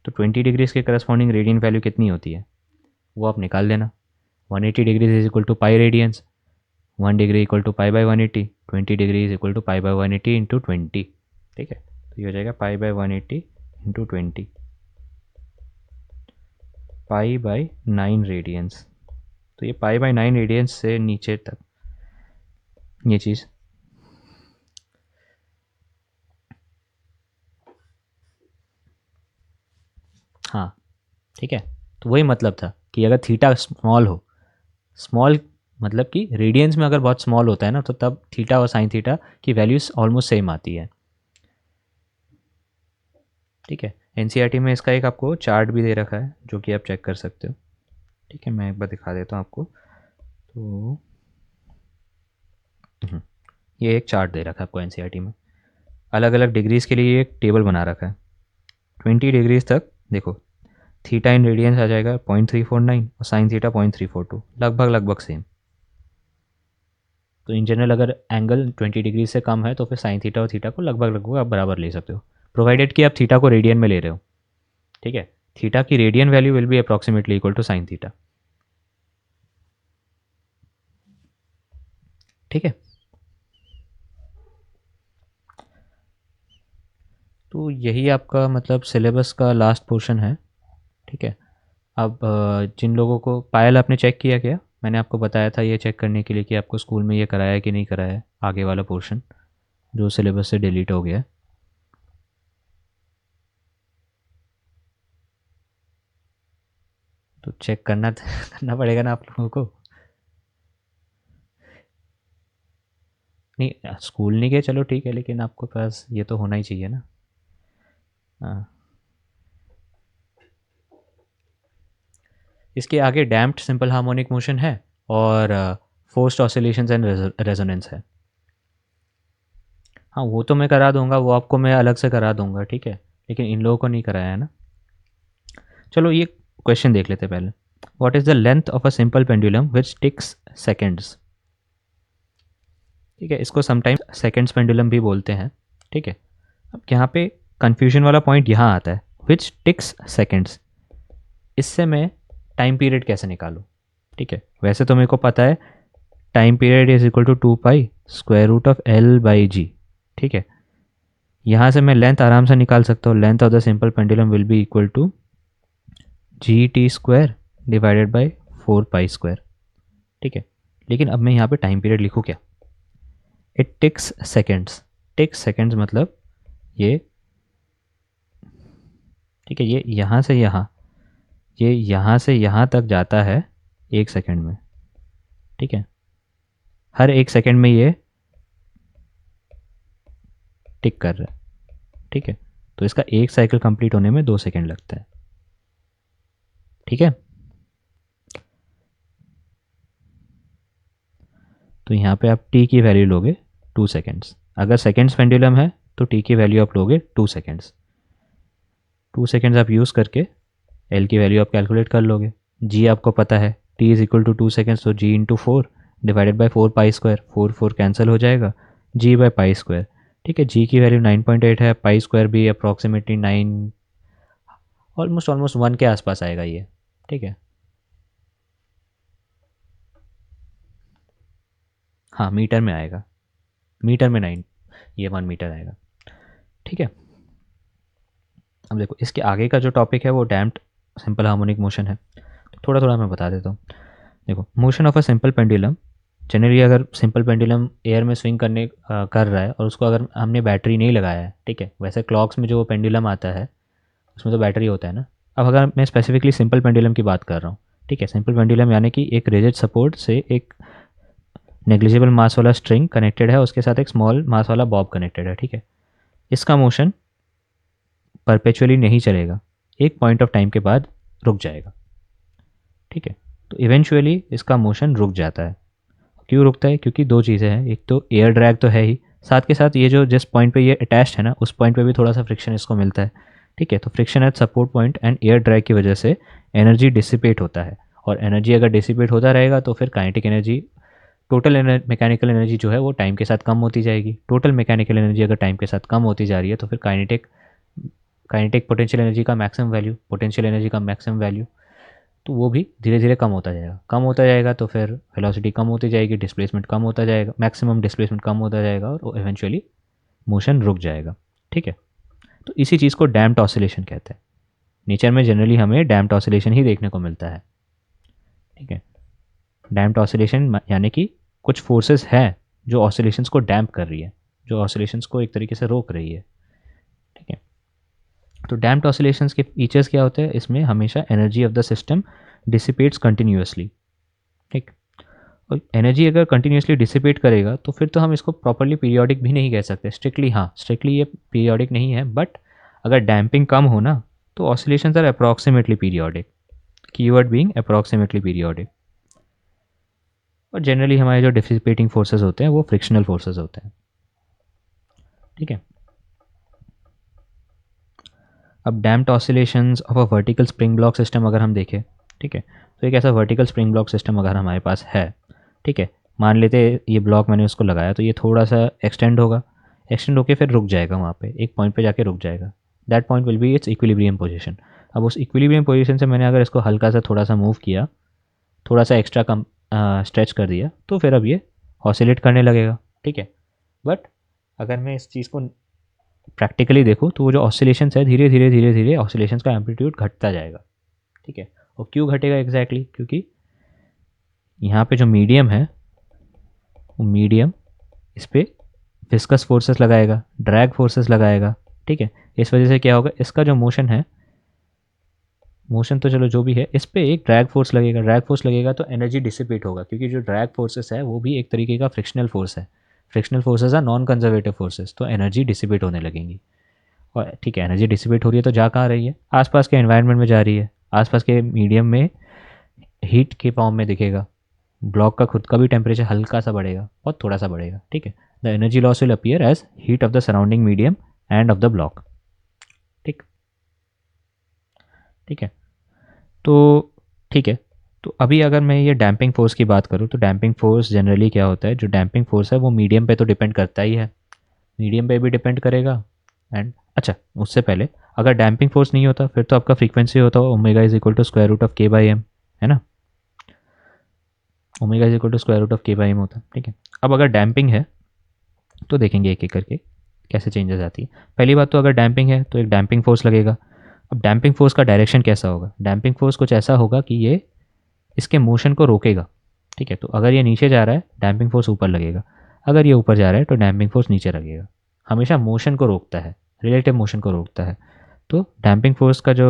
तो 20 डिग्रीज के करस्पॉन्डिंग रेडियन वैल्यू कितनी होती है वो आप निकाल लेना। 180 degrees is equal to pi radians, 1 degree equal to pi by 180, 20 degree is equal to pi by 180 into 20। ठीक है, तो ये हो जाएगा pi by 180 into 20, pi by 9 radians. तो ये पाई बाई 9 रेडियंस से नीचे तक ये चीज़ हाँ ठीक है। तो वही मतलब था कि अगर थीटा स्मॉल हो, स्मॉल मतलब कि रेडियंस में अगर बहुत स्मॉल होता है ना तो तब थीटा और साइन थीटा की वैल्यूज ऑलमोस्ट सेम आती है। ठीक है, एनसीईआरटी में इसका एक आपको चार्ट भी दे रखा है जो कि आप चेक कर सकते हो। ठीक है, मैं एक बार दिखा देता हूँ आपको। तो ये एक चार्ट दे रखा है आपको एनसीईआरटी में, अलग अलग डिग्रीज़ के लिए एक टेबल बना रखा है। 20 डिग्रीज तक देखो थीटा इन रेडियंस आ जाएगा 0.349 और साइन थीटा 0.342, लगभग लगभग सेम। तो इन जनरल अगर एंगल 20 डिग्री से कम है तो फिर साइन थीटा और थीटा को लगभग लगभग आप बराबर ले सकते हो, प्रोवाइडेड कि आप थीटा को रेडियन में ले रहे हो। ठीक है, थीटा की radian value will be approximately equal to sine theta. ठीक है, तो यही आपका मतलब सिलेबस का लास्ट पोर्शन है। ठीक है, अब जिन लोगों को पायल आपने चेक किया क्या? मैंने आपको बताया था ये चेक करने के लिए कि आपको स्कूल में ये कराया है कि नहीं कराया है, आगे वाला पोर्शन जो सिलेबस से डिलीट हो गया है। तो चेक करना करना पड़ेगा ना आप लोगों को। नहीं स्कूल नहीं गए चलो ठीक है, लेकिन आपको पास ये तो होना ही चाहिए ना। हाँ, इसके आगे डैम्प्ड सिंपल हार्मोनिक मोशन है और फोर्स्ड ऑसिलेशंस एंड रेजोनेंस है। हाँ वो तो मैं करा दूंगा, वो आपको मैं अलग से करा दूंगा। ठीक है, लेकिन इन लोगों को नहीं कराया है ना। चलो ये क्वेश्चन देख लेते पहले। What is the length of a simple pendulum which ticks seconds? ठीक है, इसको समटाइम्स सेकेंड्स पेंडुलम भी बोलते हैं। ठीक है, अब यहाँ पे कन्फ्यूजन वाला पॉइंट यहाँ आता है, विच टिक्स सेकेंड्स। इससे मैं टाइम पीरियड कैसे निकालूँ? ठीक है, वैसे तो मेरे को पता है time period is equal to 2 pi square root of L by G. ठीक है, यहाँ से मैं लेंथ आराम से निकाल सकता हूँ। Length of the simple pendulum will be equal to G T square divided by 4 pi square. ठीक है, लेकिन अब मैं यहाँ पे टाइम पीरियड लिखूँ क्या? It ticks seconds. Ticks seconds मतलब ये, ठीक है, ये यहाँ से यहाँ, ये यहाँ से यहाँ तक जाता है 1 सेकेंड में। ठीक है, हर 1 सेकेंड में ये टिक कर रहा है। ठीक है, तो इसका एक साइकिल कंप्लीट होने में 2 सेकेंड लगता है। ठीक है, तो यहाँ पे आप टी की वैल्यू लोगे 2 सेकेंड्स। अगर सेकेंड्स पेंडुलम है तो टी की वैल्यू आप लोगे 2 सेकेंड्स। 2 सेकेंड्स आप यूज़ करके एल की वैल्यू आप कैलकुलेट कर लोगे। जी आपको पता है T is equal to 2 seconds, तो g into 4 divided by 4 pi square, 4 cancel हो जाएगा, जी बाई पाई स्क्वायर। ठीक है, जी की वैल्यू 9.8 है, पाई स्क्वायर भी अप्रॉक्सीमेटली 9, ऑलमोस्ट ऑलमोस्ट 1 के आसपास आएगा ये। ठीक है, हाँ मीटर में आएगा, मीटर में 9, ये 1 मीटर आएगा। ठीक है, अब देखो इसके आगे का जो टॉपिक है वो डैम्प्ड सिंपल हार्मोनिक मोशन है। तो थोड़ा थोड़ा मैं बता देता हूँ। देखो motion of a simple pendulum, generally अगर सिंपल पेंडुलम एयर में स्विंग कर रहा है और उसको अगर हमने बैटरी नहीं लगाया है, ठीक है, वैसे क्लॉक्स में जो पेंडुलम आता है उसमें तो बैटरी होता है ना। अब अगर मैं स्पेसिफिकली सिंपल पेंडुलम की बात कर रहा हूँ, ठीक है, सिंपल पेंडुलम यानी कि एक रिजिड सपोर्ट से एक नेग्लिजिबल मास वाला स्ट्रिंग कनेक्टेड है, उसके साथ एक स्मॉल मास वाला बॉब कनेक्टेड है। ठीक है, इसका मोशन परपेचुअली नहीं चलेगा, एक पॉइंट ऑफ टाइम के बाद रुक जाएगा। ठीक है, तो इवेंचुअली इसका मोशन रुक जाता है। क्यों रुकता है? क्योंकि दो चीज़ें हैं, एक तो एयर ड्रैग तो है ही, साथ के साथ ये जो जिस पॉइंट पे ये अटैच्ड है ना उस पॉइंट पे भी थोड़ा सा फ्रिक्शन इसको मिलता है। ठीक है। तो friction eight support point and air drag की वजह से एनर्जी डिसिपेट होता है, और एनर्जी अगर डिसिपेट होता रहेगा तो फिर kinetic energy, total mechanical energy जो है वो टाइम के साथ कम होती जाएगी। टोटल मैकेनिकल एनर्जी अगर टाइम के साथ कम होती जा रही है तो फिर काइनेटिक काइनेटिक पोटेंशियल एनर्जी का मैक्सिमम वैल्यू, पोटेंशियल एनर्जी का मैक्सिमम वैल्यू, तो वो भी धीरे धीरे कम होता जाएगा। कम होता जाएगा तो फिर वेलोसिटी कम होती जाएगी, डिस्प्लेसमेंट कम होता जाएगा, मैक्सिमम डिस्प्लेसमेंट कम होता जाएगा और इवेंचुअली मोशन रुक जाएगा। ठीक है। तो इसी चीज़ को डैम्प्ड ऑसिलेशन कहते हैं। नेचर में जनरली हमें डैम्प्ड ऑसिलेशन ही देखने को मिलता है। ठीक है। डैम्प्ड ऑसिलेशन यानी कि कुछ फोर्सेस हैं जो ऑसिलेशंस को डैम्प कर रही है, जो ऑसिलेशंस को एक तरीके से रोक रही है। ठीक है। तो डैम्प्ड ऑसिलेशंस के फीचर्स क्या होते हैं, इसमें हमेशा energy of the system dissipates continuously. ठीक। और एनर्जी अगर कंटिन्यूसली डिसिपेट करेगा तो फिर तो हम इसको प्रॉपरली पीरियोडिक भी नहीं कह सकते स्ट्रिक्टली। हाँ, स्ट्रिक्टली ये पीरियोडिक नहीं है, बट अगर डैम्पिंग कम हो ना तो oscillations are approximately periodic, keyword being approximately periodic. और जनरली हमारे जो डिसिपेटिंग फोर्सेस होते हैं वो फ्रिक्शनल फोर्सेस होते हैं। ठीक है। अब damped oscillations of a vertical spring block system अगर हम देखें, ठीक है, तो एक ऐसा वर्टिकल स्प्रिंग ब्लॉक सिस्टम अगर हमारे पास है, ठीक है, मान लेते ये ब्लॉक मैंने उसको लगाया तो ये थोड़ा सा एक्सटेंड होगा, एक्सटेंड होकर फिर रुक जाएगा, वहाँ पे एक पॉइंट पे जाके रुक जाएगा। That point will be it's equilibrium position. अब उस इक्विलिब्रियम पोजीशन से मैंने अगर इसको हल्का सा थोड़ा सा मूव किया, थोड़ा सा एक्स्ट्रा कम स्ट्रेच कर दिया, तो फिर अब ये ऑसिलेट करने लगेगा। ठीक है। बट अगर मैं इस चीज़ को प्रैक्टिकली देखो तो वो जो ऑसिलेशंस है धीरे धीरे धीरे धीरे ऑसिलेशंस का एम्पलीट्यूड घटता जाएगा। ठीक है। और क्यों घटेगा एग्जैक्टली, क्योंकि यहाँ पे जो मीडियम है वो मीडियम इस पर विस्कस फोर्सेस लगाएगा, ड्रैग फोर्सेस लगाएगा। ठीक है। इस वजह से क्या होगा, इसका जो मोशन है, मोशन तो चलो जो भी है, इस पर एक ड्रैग फोर्स लगेगा, ड्रैग फोर्स लगेगा तो एनर्जी डिसिपेट होगा, क्योंकि जो ड्रैग फोर्सेस है वो भी एक तरीके का फ्रिक्शनल फोर्स है। Frictional forces are non conservative forces, तो एनर्जी डिसिपेट होने लगेंगी। और ठीक है, एनर्जी डिसिपेट हो रही है तो जा कहाँ रही है, आसपास के एनवायरनमेंट में जा रही है, आसपास के मीडियम में हीट के फॉर्म में दिखेगा। ब्लॉक का खुद का भी टेम्परेचर हल्का सा बढ़ेगा, बहुत थोड़ा सा बढ़ेगा। ठीक है। The energy loss will appear as heat of the surrounding medium and of the block. ठीक। ठीक है। तो ठीक है, तो अभी अगर मैं ये डैम्पिंग फोर्स की बात करूँ तो डैम्पिंग फोर्स जनरली क्या होता है, जो डैम्पिंग फोर्स है वो मीडियम पे तो डिपेंड करता ही है, मीडियम पे भी डिपेंड करेगा। एंड अच्छा, उससे पहले अगर डैम्पिंग फोर्स नहीं होता फिर तो आपका फ्रीक्वेंसी होता है omega is equal to square root of के बाई एम, है ना। Omega is equal to square root of के बाई एम होता है। ठीक है। अब अगर डैम्पिंग है तो देखेंगे एक एक करके कैसे चेंजेस आती है। पहली बात तो अगर डैम्पिंग है तो एक डैम्पिंग फोर्स लगेगा। अब डैम्पिंग फोर्स का डायरेक्शन कैसा होगा, डैम्पिंग फोर्स कुछ ऐसा होगा कि ये इसके मोशन को रोकेगा। ठीक है। तो अगर ये नीचे जा रहा है डैम्पिंग फोर्स ऊपर लगेगा, अगर ये ऊपर जा रहा है तो डैम्पिंग फोर्स नीचे लगेगा। हमेशा मोशन को रोकता है, रिलेटिव मोशन को रोकता है। तो डैम्पिंग फोर्स का जो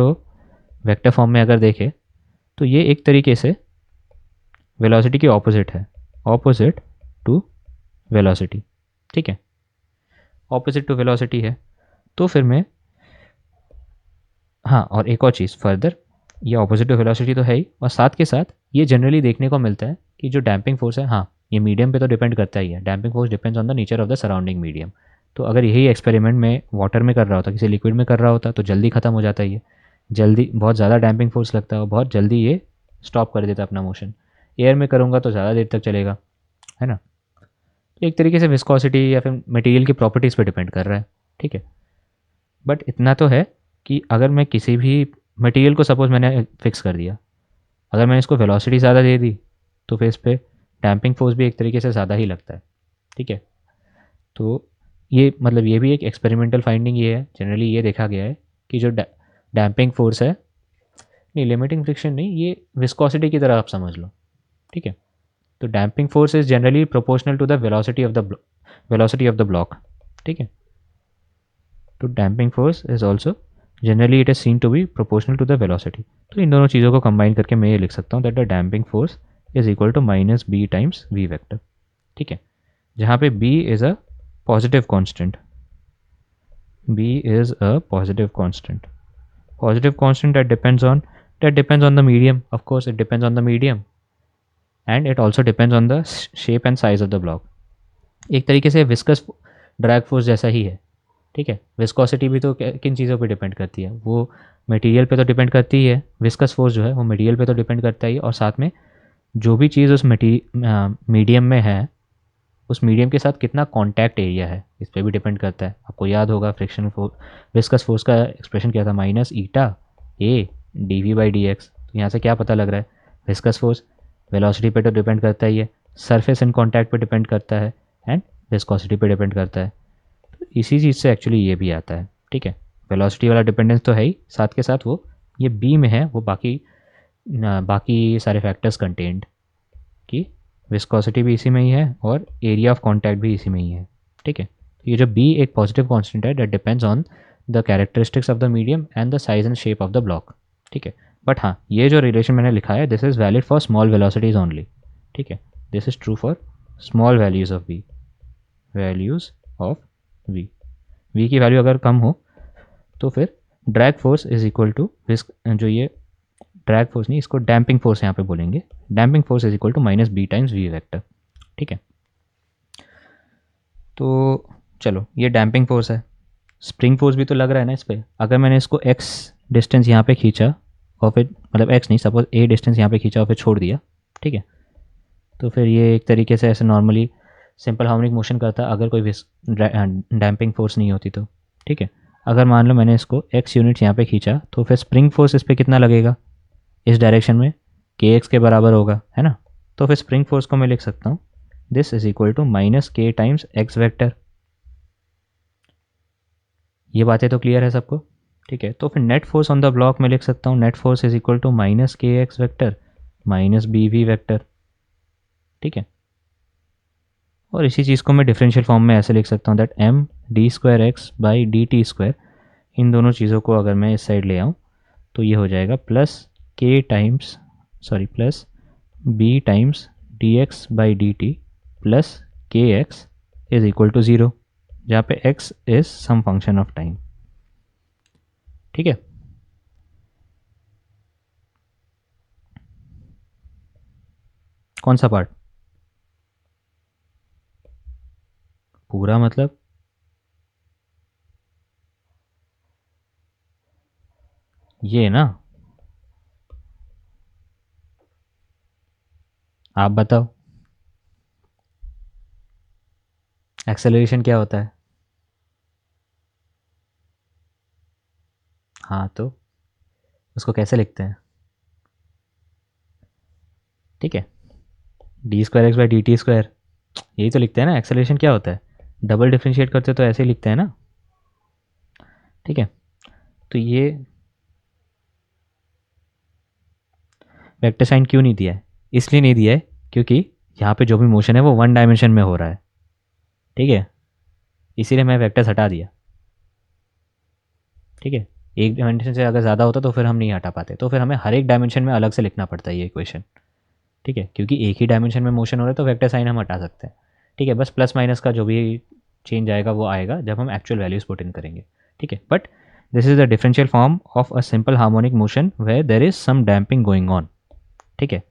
वेक्टर फॉर्म में अगर देखें तो ये एक तरीके से वेलोसिटी की ऑपोजिट है, ऑपोजिट टू वेलोसिटी। ठीक है। ऑपोजिट टू वेलोसिटी है तो फिर मैं, हाँ, और एक और चीज़ फर्दर, ये ऑपोजिट टू वेलोसिटी तो है ही, और साथ के साथ ये जनरली देखने को मिलता है कि जो डैम्पिंग फोर्स है, हाँ, ये मीडियम पे तो डिपेंड करता ही है। Damping force depends on the nature of the surrounding medium. तो अगर यही एक्सपेरिमेंट में वाटर में कर रहा होता, किसी लिक्विड में कर रहा होता तो जल्दी ख़त्म हो जाता है, ये जल्दी बहुत ज़्यादा डैम्पिंग फोर्स लगता है और बहुत जल्दी ये स्टॉप कर देता अपना मोशन। एयर में करूँगा तो ज़्यादा देर तक चलेगा, है ना। एक तरीके से विस्कोसिटी या फिर मटेरियल की प्रॉपर्टीज़ पे डिपेंड कर रहा है। ठीक है। बट इतना तो है कि अगर मैं किसी भी मटेरियल को सपोज मैंने फिक्स कर दिया, अगर मैंने इसको वेलोसिटी ज़्यादा दे दी तो फिर इस पर डैम्पिंग फोर्स भी एक तरीके से ज़्यादा ही लगता है। ठीक है। तो ये मतलब ये भी एक एक्सपेरिमेंटल फाइंडिंग ये है, जनरली ये देखा गया है कि जो डैम्पिंग फोर्स है, नहीं लिमिटिंग फ्रिक्शन नहीं, ये विस्कोसिटी की तरह आप समझ लो। ठीक है। तो damping force is generally proportional to the velocity of the block. ठीक है। तो damping force is also generally it is seen to be proportional to the velocity. तो इन दोनों चीज़ों को कंबाइन करके मैं ये लिख सकता हूँ that the damping force is equal to minus B times V vector. ठीक है। जहाँ पे B is a positive constant, B is a positive constant, positive constant that depends on the medium, of course it depends on the medium, and it also depends on the shape and size of the block। एक तरीके से viscous drag force जैसा ही है। ठीक है। Viscosity भी तो किन चीज़ों पे डिपेंड करती है, वो मटेरियल पे तो डिपेंड करती ही है, विस्कस फोर्स जो है वो मटेरियल पे तो डिपेंड करता ही है, और साथ में जो भी चीज़ उस मीडियम में है, उस मीडियम के साथ कितना कॉन्टैक्ट एरिया है इस पर भी डिपेंड करता है। आपको याद होगा फ्रिक्शनल फोर्स, विस्कस फोर्स का एक्सप्रेशन क्या था, minus eta A D V by D X. तो यहाँ से क्या पता लग रहा है, विस्कस फोर्स वेलोसिटी पे तो डिपेंड करता ही है, सरफेस इन कॉन्टैक्ट पे डिपेंड करता है, एंड विस्कोसिटी पे डिपेंड करता है। तो इसी चीज़ से एक्चुअली ये भी आता है। ठीक है, वेलोसिटी वाला डिपेंडेंस तो है ही, साथ के साथ वो ये बी में है, वो बाकी सारे फैक्टर्स कंटेंट कि विस्कोसिटी भी इसी में ही है और एरिया ऑफ कॉन्टैक्ट भी इसी में ही है। ठीक है, ये जो बी एक पॉजिटिव कॉन्स्टेंट है that depends on the characteristics of the medium and the size and shape of the block. ठीक है, बट हाँ, ये जो रिलेशन मैंने लिखा है this is valid for small velocities only. ठीक है, this is true for small values of v, values of v. V की वैल्यू अगर कम हो तो फिर drag force is equal to विस्क, जो ये ड्रैग फोर्स नहीं, इसको डैम्पिंग फोर्स यहाँ पे बोलेंगे, damping force is equal to minus B times V vector. ठीक है, तो चलो ये डैम्पिंग फोर्स है। स्प्रिंग फोर्स भी तो लग रहा है ना इस पर। अगर मैंने इसको एक्स डिस्टेंस यहाँ पे खींचा और फिर मतलब एक्स नहीं, सपोज ए डिस्टेंस यहाँ पे खींचा और फिर छोड़ दिया, ठीक है, तो फिर ये एक तरीके से ऐसे नॉर्मली सिंपल हार्मोनिक मोशन करता अगर कोई डैम्पिंग फोर्स नहीं होती तो। ठीक है, अगर मान लो मैंने इसको एक्स यूनिट यहाँ पे खींचा तो फिर स्प्रिंग फोर्स इस पर कितना लगेगा, इस डायरेक्शन में के एक्स के बराबर होगा, है ना। तो फिर स्प्रिंग फोर्स को मैं लिख सकता हूँ this is equal to minus K times X vector. ये बातें तो क्लियर है सबको। ठीक है, तो फिर net force on the block में लिख सकता हूँ net force is equal to minus के x vector minus b v vector. ठीक है, और इसी चीज़ को मैं डिफरेंशियल फॉर्म में ऐसे लिख सकता हूँ that m d square x by D T square, इन दोनों चीज़ों को अगर मैं इस साइड ले आऊँ तो ये हो जाएगा plus k times, sorry plus b times d x by D t plus k x is equal to zero, जहाँ पे x is some function of time. ठीक है, कौन सा पार्ट, पूरा मतलब ये ना, आप बताओ एक्सेलरेशन क्या होता है। हाँ तो उसको कैसे लिखते हैं। ठीक है, D square x by D T square, यही तो लिखते हैं ना एक्सेलरेशन क्या होता है। डबल डिफ्रेंशिएट करते तो ऐसे ही लिखते हैं ना। ठीक है, तो ये वेक्टर साइन क्यों नहीं दिया है, इसलिए नहीं दिया है क्योंकि यहाँ पे जो भी मोशन है वो वन डायमेंशन में हो रहा है। ठीक है, इसीलिए मैं वेक्टर्स हटा दिया। ठीक है, एक डायमेंशन से अगर ज़्यादा होता तो फिर हम नहीं हटा पाते, तो फिर हमें हर एक डायमेंशन में अलग से लिखना पड़ता है ये इक्वेशन। ठीक है, क्योंकि एक ही डायमेंशन में मोशन हो रहा है तो वेक्टर साइन हम हटा सकते हैं। ठीक है, बस प्लस माइनस का जो भी चेंज आएगा वो आएगा जब हम एक्चुअल वैल्यूज पुट इन करेंगे। ठीक है, but this is the differential form of a simple harmonic motion where there is some damping going on. ठीक है,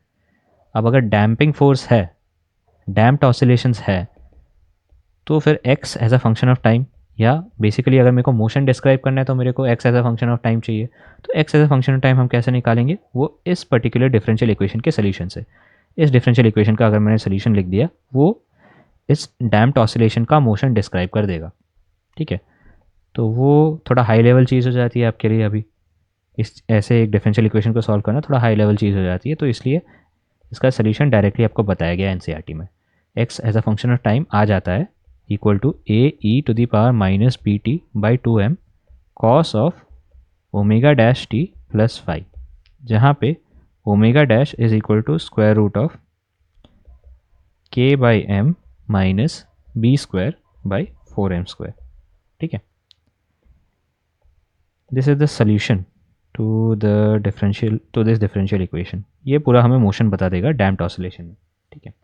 अब अगर डैम्पिंग फोर्स है, डैम्प्ड ऑसिलेशंस है, तो फिर X as a function of time, या बेसिकली अगर मेरे को मोशन डिस्क्राइब करना है तो मेरे को X as a function of time चाहिए। तो X as a function of time हम कैसे निकालेंगे, वो इस पर्टिकुलर डिफरेंशियल इक्वेशन के सोल्यूशन से। इस डिफरेंशियल इक्वेशन का अगर मैंने सोल्यूशन लिख दिया वो इस डैम्प्ड ऑसिलेशन का मोशन डिस्क्राइब कर देगा। ठीक है, तो वो थोड़ा हाई लेवल चीज़ हो जाती है आपके लिए अभी, इस ऐसे एक डिफरेंशियल इक्वेशन को सॉल्व करना थोड़ा हाई लेवल चीज़ हो जाती है, तो इसलिए इसका सोल्यूशन डायरेक्टली आपको बताया गया एनसीईआरटी में। X as a function of time आ जाता है equal to A e to the power minus b t by two m cos of omega dash t plus five, जहाँ पे omega dash is equal to square root of के by m minus b square by four m square. ठीक है, this is the solution to the differential to this differential equation. ये पूरा हमें motion बता देगा डैम्प्ड ऑसिलेशन में। ठीक है,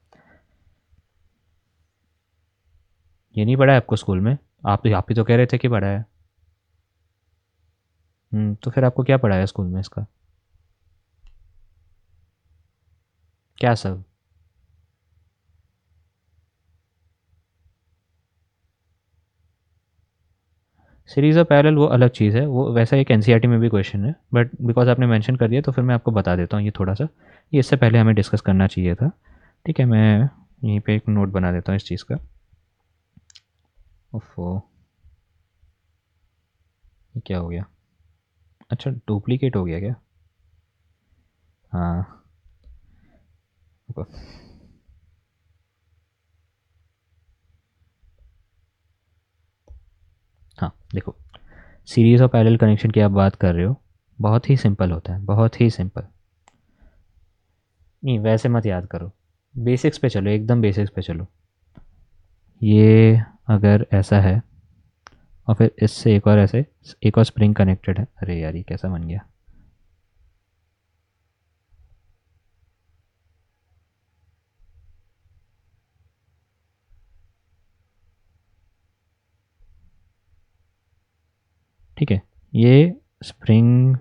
ये नहीं पढ़ा है आपको स्कूल में, आप ही तो कह रहे थे कि पढ़ा है। तो फिर आपको क्या पढ़ाया स्कूल में इसका, क्या सब। सीरीज़ और पैरेलल वो अलग चीज़ है, वो वैसा एक एनसीईआरटी में भी क्वेश्चन है, बट बिकॉज आपने मेंशन कर दिया तो फिर मैं आपको बता देता हूँ ये थोड़ा सा, ये इससे पहले हमें डिस्कस करना चाहिए था। ठीक है, मैं यहीं पे एक नोट बना देता हूँ इस चीज़ का। ओफो, ये क्या हो गया? अच्छा, डुप्लीकेट हो गया क्या? हाँ, रुको। हाँ देखो, सीरीज़ और पैरेलल कनेक्शन की आप बात कर रहे हो, बहुत ही सिंपल होता है, बहुत ही सिंपल। नहीं वैसे मत याद करो, बेसिक्स पे चलो, एकदम बेसिक्स पे चलो। ये अगर ऐसा है और फिर इससे एक और ऐसे एक और स्प्रिंग कनेक्टेड है, अरे यार ये कैसा बन गया? ठीक है, ये स्प्रिंग,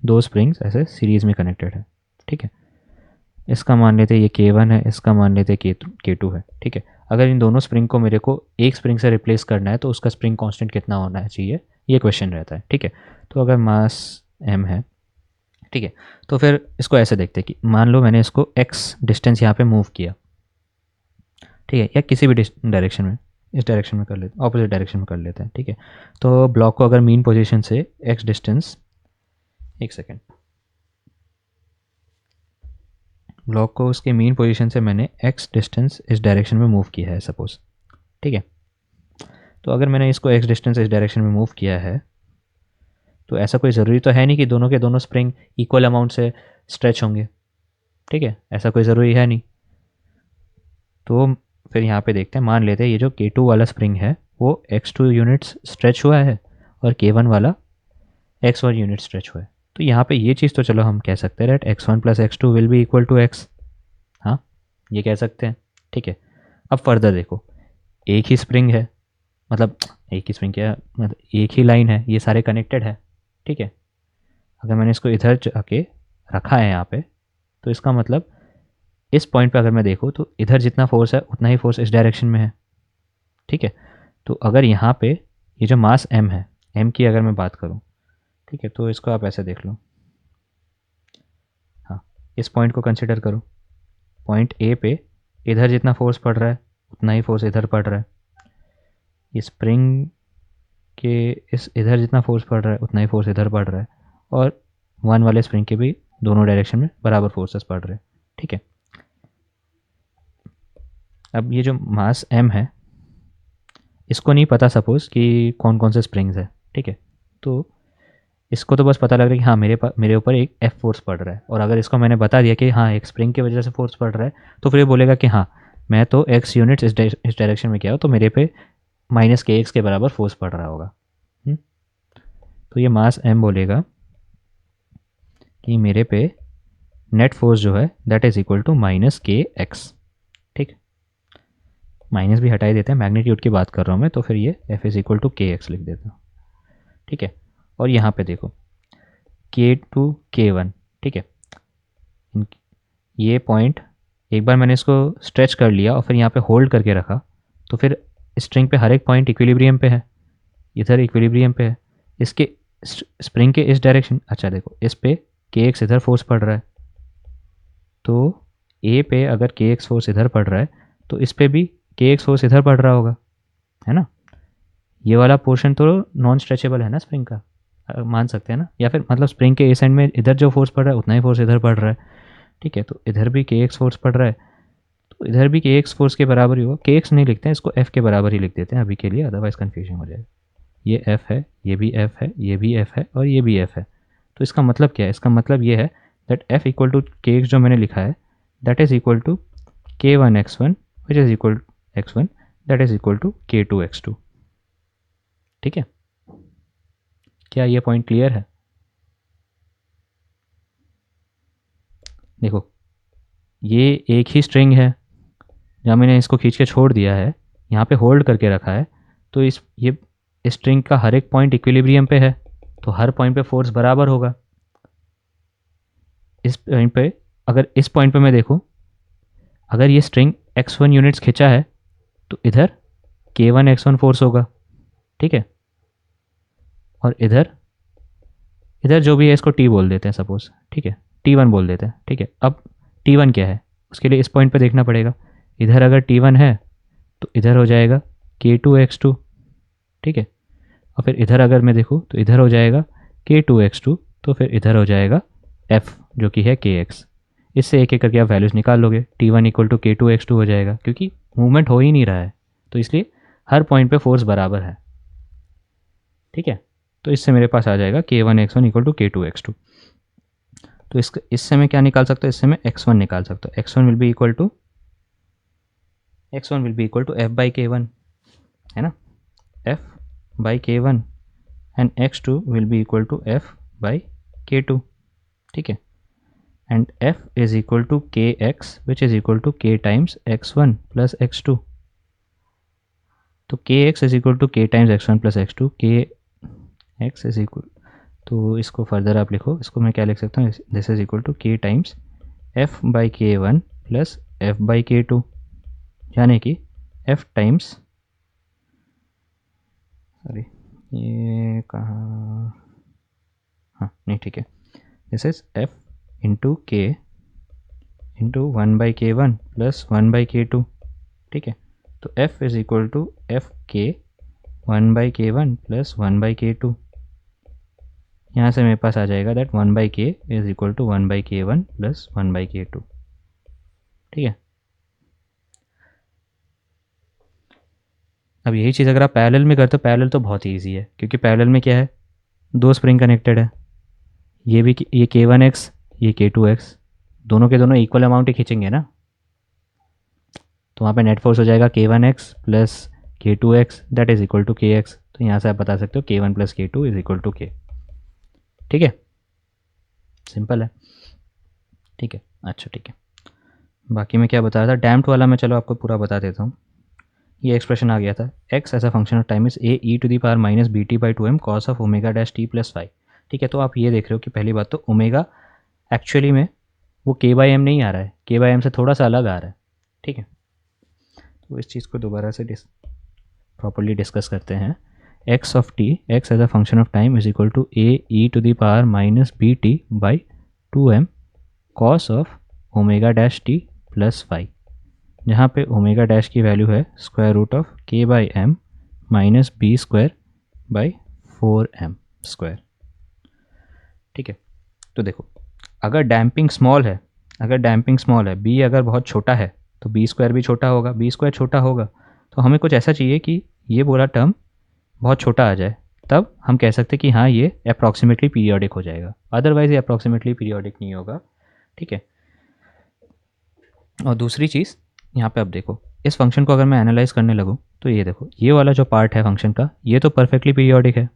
दो स्प्रिंग्स ऐसे सीरीज़ में कनेक्टेड है। ठीक है, इसका मान लेते ये K1 है, इसका मान लेते K2 है। ठीक है, अगर इन दोनों स्प्रिंग को मेरे को एक स्प्रिंग से रिप्लेस करना है तो उसका स्प्रिंग कांस्टेंट कितना होना चाहिए, ये क्वेश्चन रहता है। ठीक है, तो अगर मास m है, ठीक है, तो फिर इसको ऐसे देखते हैं कि मान लो मैंने इसको x डिस्टेंस यहाँ पे मूव किया, ठीक है, या किसी भी डायरेक्शन में, इस डायरेक्शन में कर लेते हैं, ऑपोजिट डायरेक्शन में कर लेते हैं। ठीक है, तो ब्लॉक को अगर मीन पोजीशन से x डिस्टेंस, एक सेकेंड, ब्लॉक को उसके मीन पोजीशन से मैंने x डिस्टेंस इस डायरेक्शन में मूव किया है सपोज। ठीक है, तो अगर मैंने इसको x डिस्टेंस इस डायरेक्शन में मूव किया है, तो ऐसा कोई ज़रूरी तो है नहीं कि दोनों के दोनों स्प्रिंग इक्वल अमाउंट से स्ट्रेच होंगे। ठीक है, ऐसा कोई ज़रूरी है नहीं। तो फिर यहाँ पे देखते हैं, मान लेते हैं ये जो K2 वाला स्प्रिंग है वो x2 यूनिट्स स्ट्रेच हुआ है और K1 वाला x1 यूनिट स्ट्रेच हुआ है। तो यहाँ पे ये चीज़ तो चलो हम कह सकते हैं rate x1 plus x2 will be equal to x। हाँ, ये कह सकते हैं। ठीक है, अब फर्दर देखो, एक ही स्प्रिंग है, मतलब एक ही स्प्रिंग क्या, मतलब एक ही लाइन है, ये सारे कनेक्टेड है। ठीक है, अगर मैंने इसको इधर जाके रखा है यहाँ पे, तो इसका मतलब इस पॉइंट पे अगर मैं देखूँ तो इधर जितना फोर्स है उतना ही फोर्स इस डायरेक्शन में है। ठीक है, तो अगर यहाँ पे ये जो मास m है, m की अगर मैं बात करूँ, ठीक है, तो इसको आप ऐसे देख लो। हाँ, इस पॉइंट को कंसिडर करो, पॉइंट ए पे इधर जितना फोर्स पड़ रहा है उतना ही फोर्स इधर पड़ रहा है, ये स्प्रिंग के इस इधर जितना फोर्स पड़ रहा है उतना ही फोर्स इधर पड़ रहा है, और वन वाले स्प्रिंग के भी दोनों डायरेक्शन में बराबर फोर्सेस पड़ रहे हैं। ठीक है, अब ये जो मास m है इसको नहीं पता सपोज़ कि कौन कौन से स्प्रिंग्स है। ठीक है, तो इसको तो बस पता लग रहा है कि हाँ मेरे ऊपर एक F फोर्स पड़ रहा है, और अगर इसको मैंने बता दिया कि हाँ एक स्प्रिंग की वजह से फोर्स पड़ रहा है, तो फिर ये बोलेगा कि हाँ मैं तो x यूनिट्स इस डायरेक्शन में किया हो तो मेरे पे माइनस के एक्स के बराबर फोर्स पड़ रहा होगा। तो ये मास m बोलेगा कि मेरे पे नेट फोर्स जो है that is equal to minus के एक्स। ठीक, माइनस भी हटाई देते हैं, मैग्नीट्यूड की बात कर रहा हूँ मैं, तो फिर ये F is equal to K x लिख देता हूँ। ठीक है, और यहाँ पे देखो K2 K1, ठीक है, ये पॉइंट एक बार मैंने इसको स्ट्रेच कर लिया और फिर यहाँ पे होल्ड करके रखा, तो फिर स्ट्रिंग पे हर एक पॉइंट इक्विलिब्रियम पे है, इधर इक्विलिब्रियम पे है, इसके स्प्रिंग के इस डायरेक्शन, अच्छा देखो इस पे के एक्स इधर फोर्स पड़ रहा है, तो ए पे अगर के एक्स फोर्स इधर पड़ रहा है तो इस पे भी के एक्स फोर्स इधर पड़ रहा होगा, है ना। ये वाला पोर्शन तो नॉन स्ट्रेचेबल है ना स्प्रिंग का, मान सकते हैं ना, या फिर मतलब स्प्रिंग के इस एंड में इधर जो फोर्स पड़ रहा है उतना ही फोर्स इधर पड़ रहा है। ठीक है, तो इधर भी के एक्स फोर्स पड़ रहा है, तो इधर भी के एक्स फोर्स के बराबर ही होगा। के एक्स नहीं लिखते हैं इसको, एफ के बराबर ही लिख देते हैं अभी के लिए, अदरवाइज कन्फ्यूजन हो जाएगा। ये एफ है, ये भी एफ है, ये भी एफ है और ये भी एफ है। तो इसका मतलब क्या है, इसका मतलब ये है that F equal to K X जो मैंने लिखा है that is equal to K one X one which is equal X one that is equal to K two X two. ठीक है, क्या ये पॉइंट क्लियर है? देखो ये एक ही स्ट्रिंग है, जहाँ मैंने इसको खींच के छोड़ दिया है, यहाँ पे होल्ड करके रखा है, तो इस स्ट्रिंग का हर एक पॉइंट इक्विलिब्रियम पे है, तो हर पॉइंट पे फोर्स बराबर होगा। इस पॉइंट पे, अगर इस पॉइंट पे मैं देखूँ, अगर ये स्ट्रिंग x1 यूनिट्स खींचा है तो इधर k1 x1 फोर्स होगा, ठीक है। और इधर इधर जो भी है इसको टी बोल देते हैं सपोज, ठीक है, T1 बोल देते हैं, ठीक है। अब T1 क्या है उसके लिए इस पॉइंट पे देखना पड़ेगा। इधर अगर T1 है तो इधर हो जाएगा K2x2, ठीक है। और फिर इधर अगर मैं देखूँ तो इधर हो जाएगा K2x2, तो फिर इधर हो जाएगा F जो कि है Kx। इससे एक एक करके आप वैल्यूज़ निकाल लोगे। T1 इक्वल टू K2x2 हो जाएगा, क्योंकि मूवमेंट हो ही नहीं रहा है, तो इसलिए हर पॉइंट पे फोर्स बराबर है, ठीक है। तो इससे मेरे पास आ जाएगा K1x1 इक्वल टू K2x2। तो इससे मैं क्या निकाल सकता हूँ, इससे मैं x1 निकाल सकता हूँ। x1 will be equal to F by K1, है ना, F by K1, and x2 will be equal to F by K2, ठीक है। And F is equal to Kx which is equal to K times x1 plus x2। तो Kx is equal to K times x1 plus x2। Kx is equal, तो इसको further आप लिखो, इसको मैं क्या लिख सकता हूँ, this is equal to K times F by K1 plus F by K2, यानी कि F टाइम्स, सॉरी ये कहाँ, हाँ नहीं ठीक है, this is F into K into 1/K1 plus 1/K2, ठीक है। तो F is equal to F K 1/K1 plus 1/K2। यहाँ से मेरे पास आ जाएगा that 1/K is equal to 1/K1 plus 1/K2, ठीक है। अब यही चीज़ अगर आप पैरेलल में करते हो, पैरेलल तो बहुत ईजी है, क्योंकि पैरेलल में क्या है, दो स्प्रिंग कनेक्टेड है। ये भी ये K1x, ये K2x, दोनों के दोनों इक्वल अमाउंट ही खींचेंगे ना, तो वहाँ पे नेट फोर्स हो जाएगा K1x plus K2x that is equal to Kx। तो यहाँ से आप बता सकते हो K1 plus K2 is equal to K, ठीक है, सिंपल है, ठीक है। अच्छा ठीक है, बाकी मैं क्या बता रहा था, डैम्प्ड वाला मैं चलो आपको पूरा बता देता हूँ। ये एक्सप्रेशन आ गया था, x as a function of time is A e to the power minus b t by two m cos of omega dash t plus five, ठीक है। तो आप ये देख रहे हो कि पहली बात तो ओमेगा एक्चुअली में वो के बाई एम नहीं आ रहा है, के बाई एम से थोड़ा सा अलग आ रहा है, ठीक है। तो इस चीज़ को दोबारा से प्रॉपरली डिस्कस करते हैं। X of t, x as a function of time is equal to A e to the power minus b t by two m cos of omega dash t plus five, जहाँ पे omega dash की value है square root of के by m minus b square by 4m square, ठीक है। तो देखो, अगर डैम्पिंग स्मॉल है, अगर डैम्पिंग स्मॉल है, बी अगर बहुत छोटा है तो बी स्क्वायर भी छोटा होगा, बी स्क्वायर छोटा होगा, तो हमें कुछ ऐसा चाहिए कि ये बोला टर्म बहुत छोटा आ जाए, तब हम कह सकते कि हाँ ये अप्रॉक्सीमेटली पीरियोडिक हो जाएगा, अदरवाइज ये अप्रॉक्सीमेटली पीरियोडिक नहीं होगा, ठीक है। और दूसरी चीज़ यहाँ पे अब देखो, इस फंक्शन को अगर मैं एनालाइज करने लगूँ तो ये देखो, ये वाला जो पार्ट है फंक्शन का, ये तो परफेक्टली पीरियोडिक है,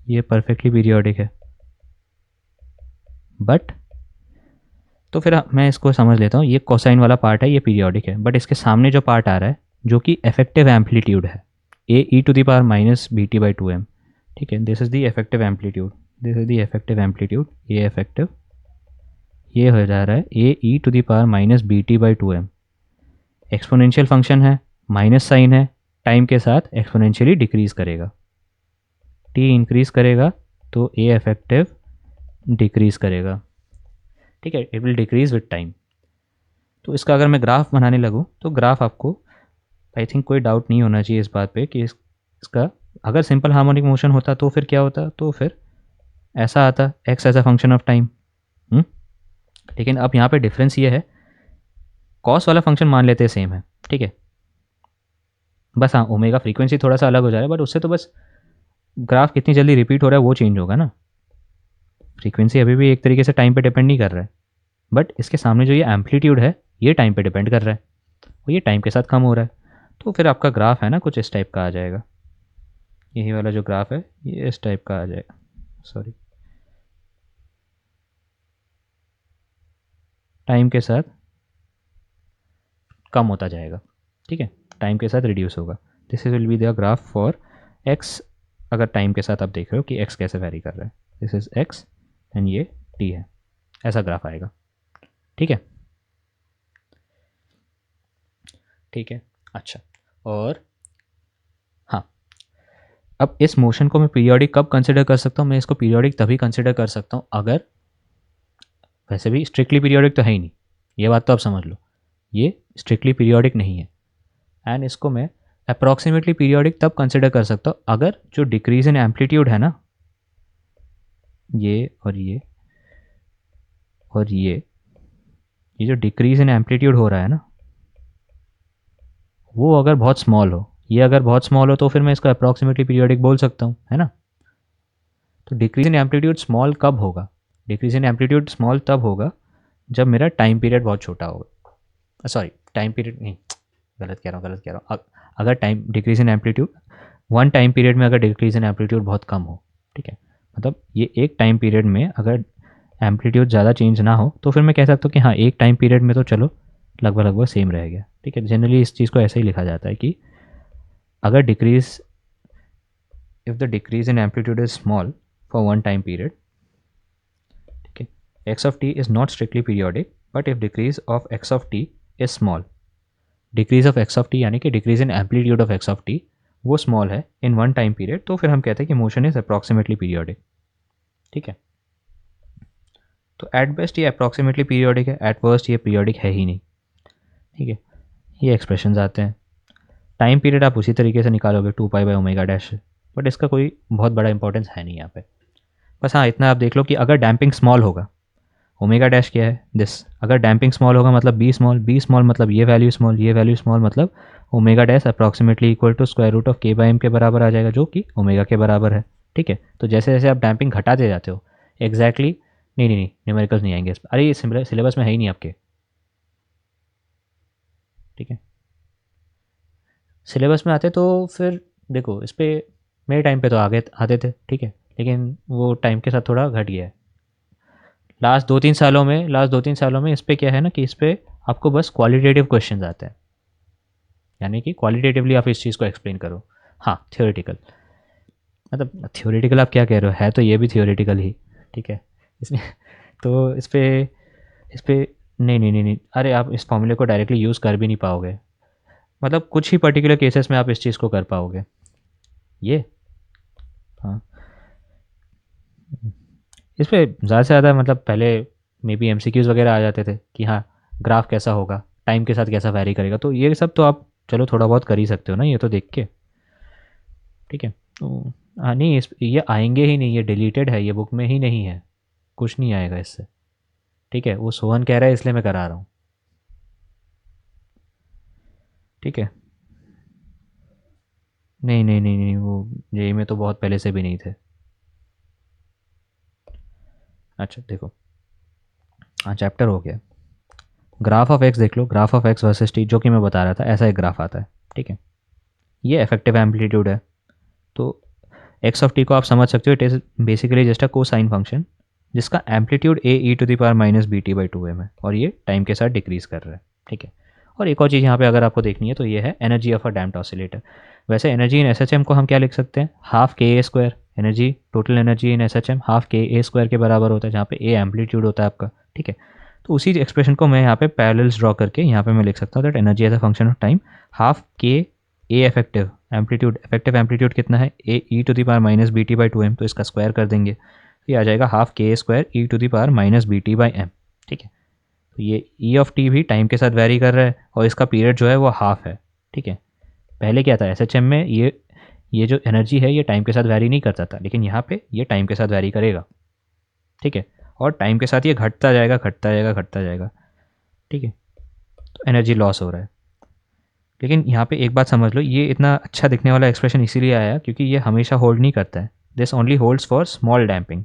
ये परफेक्टली पीरियोडिक है, बट तो फिर मैं इसको समझ लेता हूँ, ये कोसाइन वाला पार्ट है, ये पीरियोडिक है, बट इसके सामने जो पार्ट आ रहा है जो कि इफेक्टिव एम्पलीट्यूड है, A e to the power minus b t by two m, ठीक है। This is the effective amplitude, this is the effective amplitude, ये इफेक्टिव, ये हो जा रहा है A e to the power minus b t by two m. Exponential function है, minus sign है, टाइम के साथ एक्सपोनेंशियली डिक्रीज करेगा, टी इंक्रीज करेगा तो ए इफेक्टिव डिक्रीज करेगा, ठीक है, it will decrease with time. तो इसका अगर मैं ग्राफ बनाने लगूँ तो ग्राफ आपको आई थिंक कोई डाउट नहीं होना चाहिए इस बात पे कि इसका अगर सिंपल हार्मोनिक मोशन होता तो फिर क्या होता, तो फिर ऐसा आता x as a function of time. लेकिन अब यहाँ पे डिफरेंस ये है, कॉस वाला फंक्शन मान लेते हैं सेम है, ठीक है, बस हाँ ओमेगा फ्रीक्वेंसी थोड़ा सा अलग हो जा रहा है, बट उससे तो बस ग्राफ कितनी जल्दी रिपीट हो रहा है वो चेंज होगा ना, फ्रीक्वेंसी अभी भी एक तरीके से टाइम पे डिपेंड नहीं कर रहा है, बट इसके सामने जो ये एम्पलीट्यूड है ये टाइम पे डिपेंड कर रहा है, और ये टाइम के साथ कम हो रहा है, तो फिर आपका ग्राफ है ना कुछ इस टाइप का आ जाएगा, यही वाला जो ग्राफ है ये इस टाइप का आ जाएगा, सॉरी, टाइम के साथ कम होता जाएगा, ठीक है, टाइम के साथ रिड्यूस होगा। This is will be the graph for x, अगर टाइम के साथ आप देख रहे हो कि एक्स कैसे वैरी कर रहा है, दिस इज एक्स एंड ये टी है, ऐसा ग्राफ आएगा, ठीक है, ठीक है। अच्छा, और हाँ, अब इस मोशन को मैं पीरियोडिक कब कंसिडर कर सकता हूँ? मैं इसको पीरियोडिक तभी कंसिडर कर सकता हूँ अगर, वैसे भी स्ट्रिक्टली पीरियोडिक तो है ही नहीं, ये बात तो आप समझ लो, ये स्ट्रिक्टली पीरियोडिक नहीं है। एंड इसको मैं अप्रॉक्सीमेटली पीरियोडिक तब कंसिडर कर सकता हूँ अगर जो डिक्रीज इन एम्पलीट्यूड है ना, ये और ये और ये जो डिक्रीज इन एम्पलीट्यूड हो रहा है ना, वो अगर बहुत स्मॉल हो, ये अगर बहुत स्मॉल हो, तो फिर मैं इसको अप्रॉक्सीमेटली पीरियोडिक बोल सकता हूँ, है ना। तो डिक्रीज इन एम्पलीट्यूड स्मॉल कब होगा? डिक्रीज इन एम्पलीट्यूड स्मॉल तब होगा जब मेरा टाइम पीरियड बहुत छोटा होगा। सॉरी, टाइम पीरियड नहीं, गलत कह रहा हूँ। अगर time decrease in amplitude, one time period में अगर डिक्रीज इन एम्पलीट्यूड बहुत कम हो, ठीक है, मतलब ये एक टाइम पीरियड में अगर एम्पलीट्यूड ज़्यादा चेंज ना हो, तो फिर मैं कह सकता हूँ कि हाँ, एक टाइम पीरियड में तो चलो लगभग लगभग सेम रह गया, ठीक है। जनरली इस चीज़ को ऐसे ही लिखा जाता है कि अगर decrease, if the decrease in amplitude is small for one time period, ठीक है, x of T is not strictly periodic, but if decrease of x of T is small, decrease of x of T यानी कि decrease in amplitude of x of T वो small है in one time period, तो फिर हम कहते हैं कि मोशन इज अप्रॉक्सीमेटली पीरियोडिक, ठीक है। तो एट बेस्ट ये अप्रॉक्सीमेटली पीरियोडिक है, एट वर्स्ट ये पीरियोडिक है ही नहीं, ठीक है। ये एक्सप्रेशंस आते हैं। टाइम पीरियड आप उसी तरीके से निकालोगे 2 पाई/ओमेगा डैश, बट इसका कोई बहुत बड़ा इंपॉर्टेंस है नहीं यहाँ पे। बस हाँ, इतना आप देख लो कि अगर डैम्पिंग स्मॉल होगा, ओमेगा डैश क्या है दिस, अगर डैम्पिंग स्मॉल होगा मतलब बी स्मॉल मतलब ये वैल्यू स्मॉल, ये वैल्यू स्मॉल, मतलब omega dash approximately equal to square root of k/m के बराबर आ जाएगा, जो कि ओमेगा के बराबर है, ठीक है। तो जैसे जैसे आप डैम्पिंग घटाते जाते हो एग्जैक्टली, नहीं न्यूमेरिकल्स नहीं आएंगे इस पर, अरे ये सिलेबस में है ही नहीं आपके, ठीक है। सिलेबस में आते तो फिर देखो, इस पर मेरे टाइम पे तो आगे आते थे, ठीक है, लेकिन वो टाइम के साथ थोड़ा घट गया है। लास्ट दो तीन सालों में इस पर क्या है ना कि इस पर आपको बस क्वालिटेटिव क्वेश्चंस आते हैं, यानी कि क्वालिटेटिवली आप इस चीज़ को एक्सप्लेन करो। हाँ, थ्योरेटिकल, मतलब थ्योरेटिकल आप क्या कह रहे हो, है तो ये भी थ्योरेटिकल ही, ठीक है। इसमें तो इस पे नहीं, अरे आप इस फॉर्मूले को डायरेक्टली यूज़ कर भी नहीं पाओगे, मतलब कुछ ही पर्टिकुलर केसेस में आप इस चीज़ को कर पाओगे ये। हाँ, इस पे ज़्यादा से ज़्यादा मतलब पहले मे बी MCQs वगैरह आ जाते थे कि हाँ, ग्राफ कैसा होगा, टाइम के साथ कैसा वैरी करेगा, तो ये सब तो आप चलो थोड़ा बहुत कर ही सकते हो ना, ये तो देख के, ठीक है। तो हाँ, नहीं ये आएंगे ही नहीं, ये डिलीटेड है, ये बुक में ही नहीं है, कुछ नहीं आएगा इससे, ठीक है। वो सोहन कह रहा है इसलिए मैं करा रहा हूँ, ठीक है। नहीं, वो जेई में तो बहुत पहले से भी नहीं थे। अच्छा देखो, हाँ चैप्टर हो गया, ग्राफ ऑफ एक्स देख लो, graph of x versus t, जो कि मैं बता रहा था, ऐसा एक ग्राफ आता है, ठीक है। ये इफेक्टिव एम्पलीट्यूड है, तो एक्स ऑफ टी को आप समझ सकते हो, it is basically just a cosine function जिसका एम्पलीट्यूड a e⁻−bt/2m है, और ये टाइम के साथ डिक्रीज कर रहा है, ठीक है। और एक और चीज़ यहाँ पे अगर आपको देखनी है तो ये है energy of a damped oscillator. वैसे एनर्जी इन एस को हम क्या लिख सकते हैं, half KA², energy, total energy in SHM half KA² के बराबर होता है, जहाँ पे ए एम्पलीट्यूड होता है आपका, ठीक है। तो उसी एक्सप्रेशन को मैं यहाँ पे पैरेलल्स ड्रॉ करके यहाँ पे मैं लिख सकता हूँ that energy as a function of time half के ए इफेक्टिव एम्पलीट्यूड कितना है, a e⁻−bt/2m, तो इसका स्क्वायर कर देंगे तो ये आ जाएगा हाफ KA² e⁻−bt/m, ठीक है। तो ये ई ऑफ टी भी टाइम के साथ वेरी कर रहा है और इसका पीरियड जो है वो हाफ है, ठीक है। पहले क्या था, SHM में ये जो एनर्जी है ये टाइम के साथ वेरी नहीं करता था, लेकिन यहाँ पे ये टाइम के साथ वेरी करेगा, ठीक है। और टाइम के साथ ये घटता जाएगा, ठीक है। तो एनर्जी लॉस हो रहा है, लेकिन यहाँ पे एक बात समझ लो, ये इतना अच्छा दिखने वाला एक्सप्रेशन इसीलिए आया क्योंकि ये हमेशा होल्ड नहीं करता है, this only holds for small damping.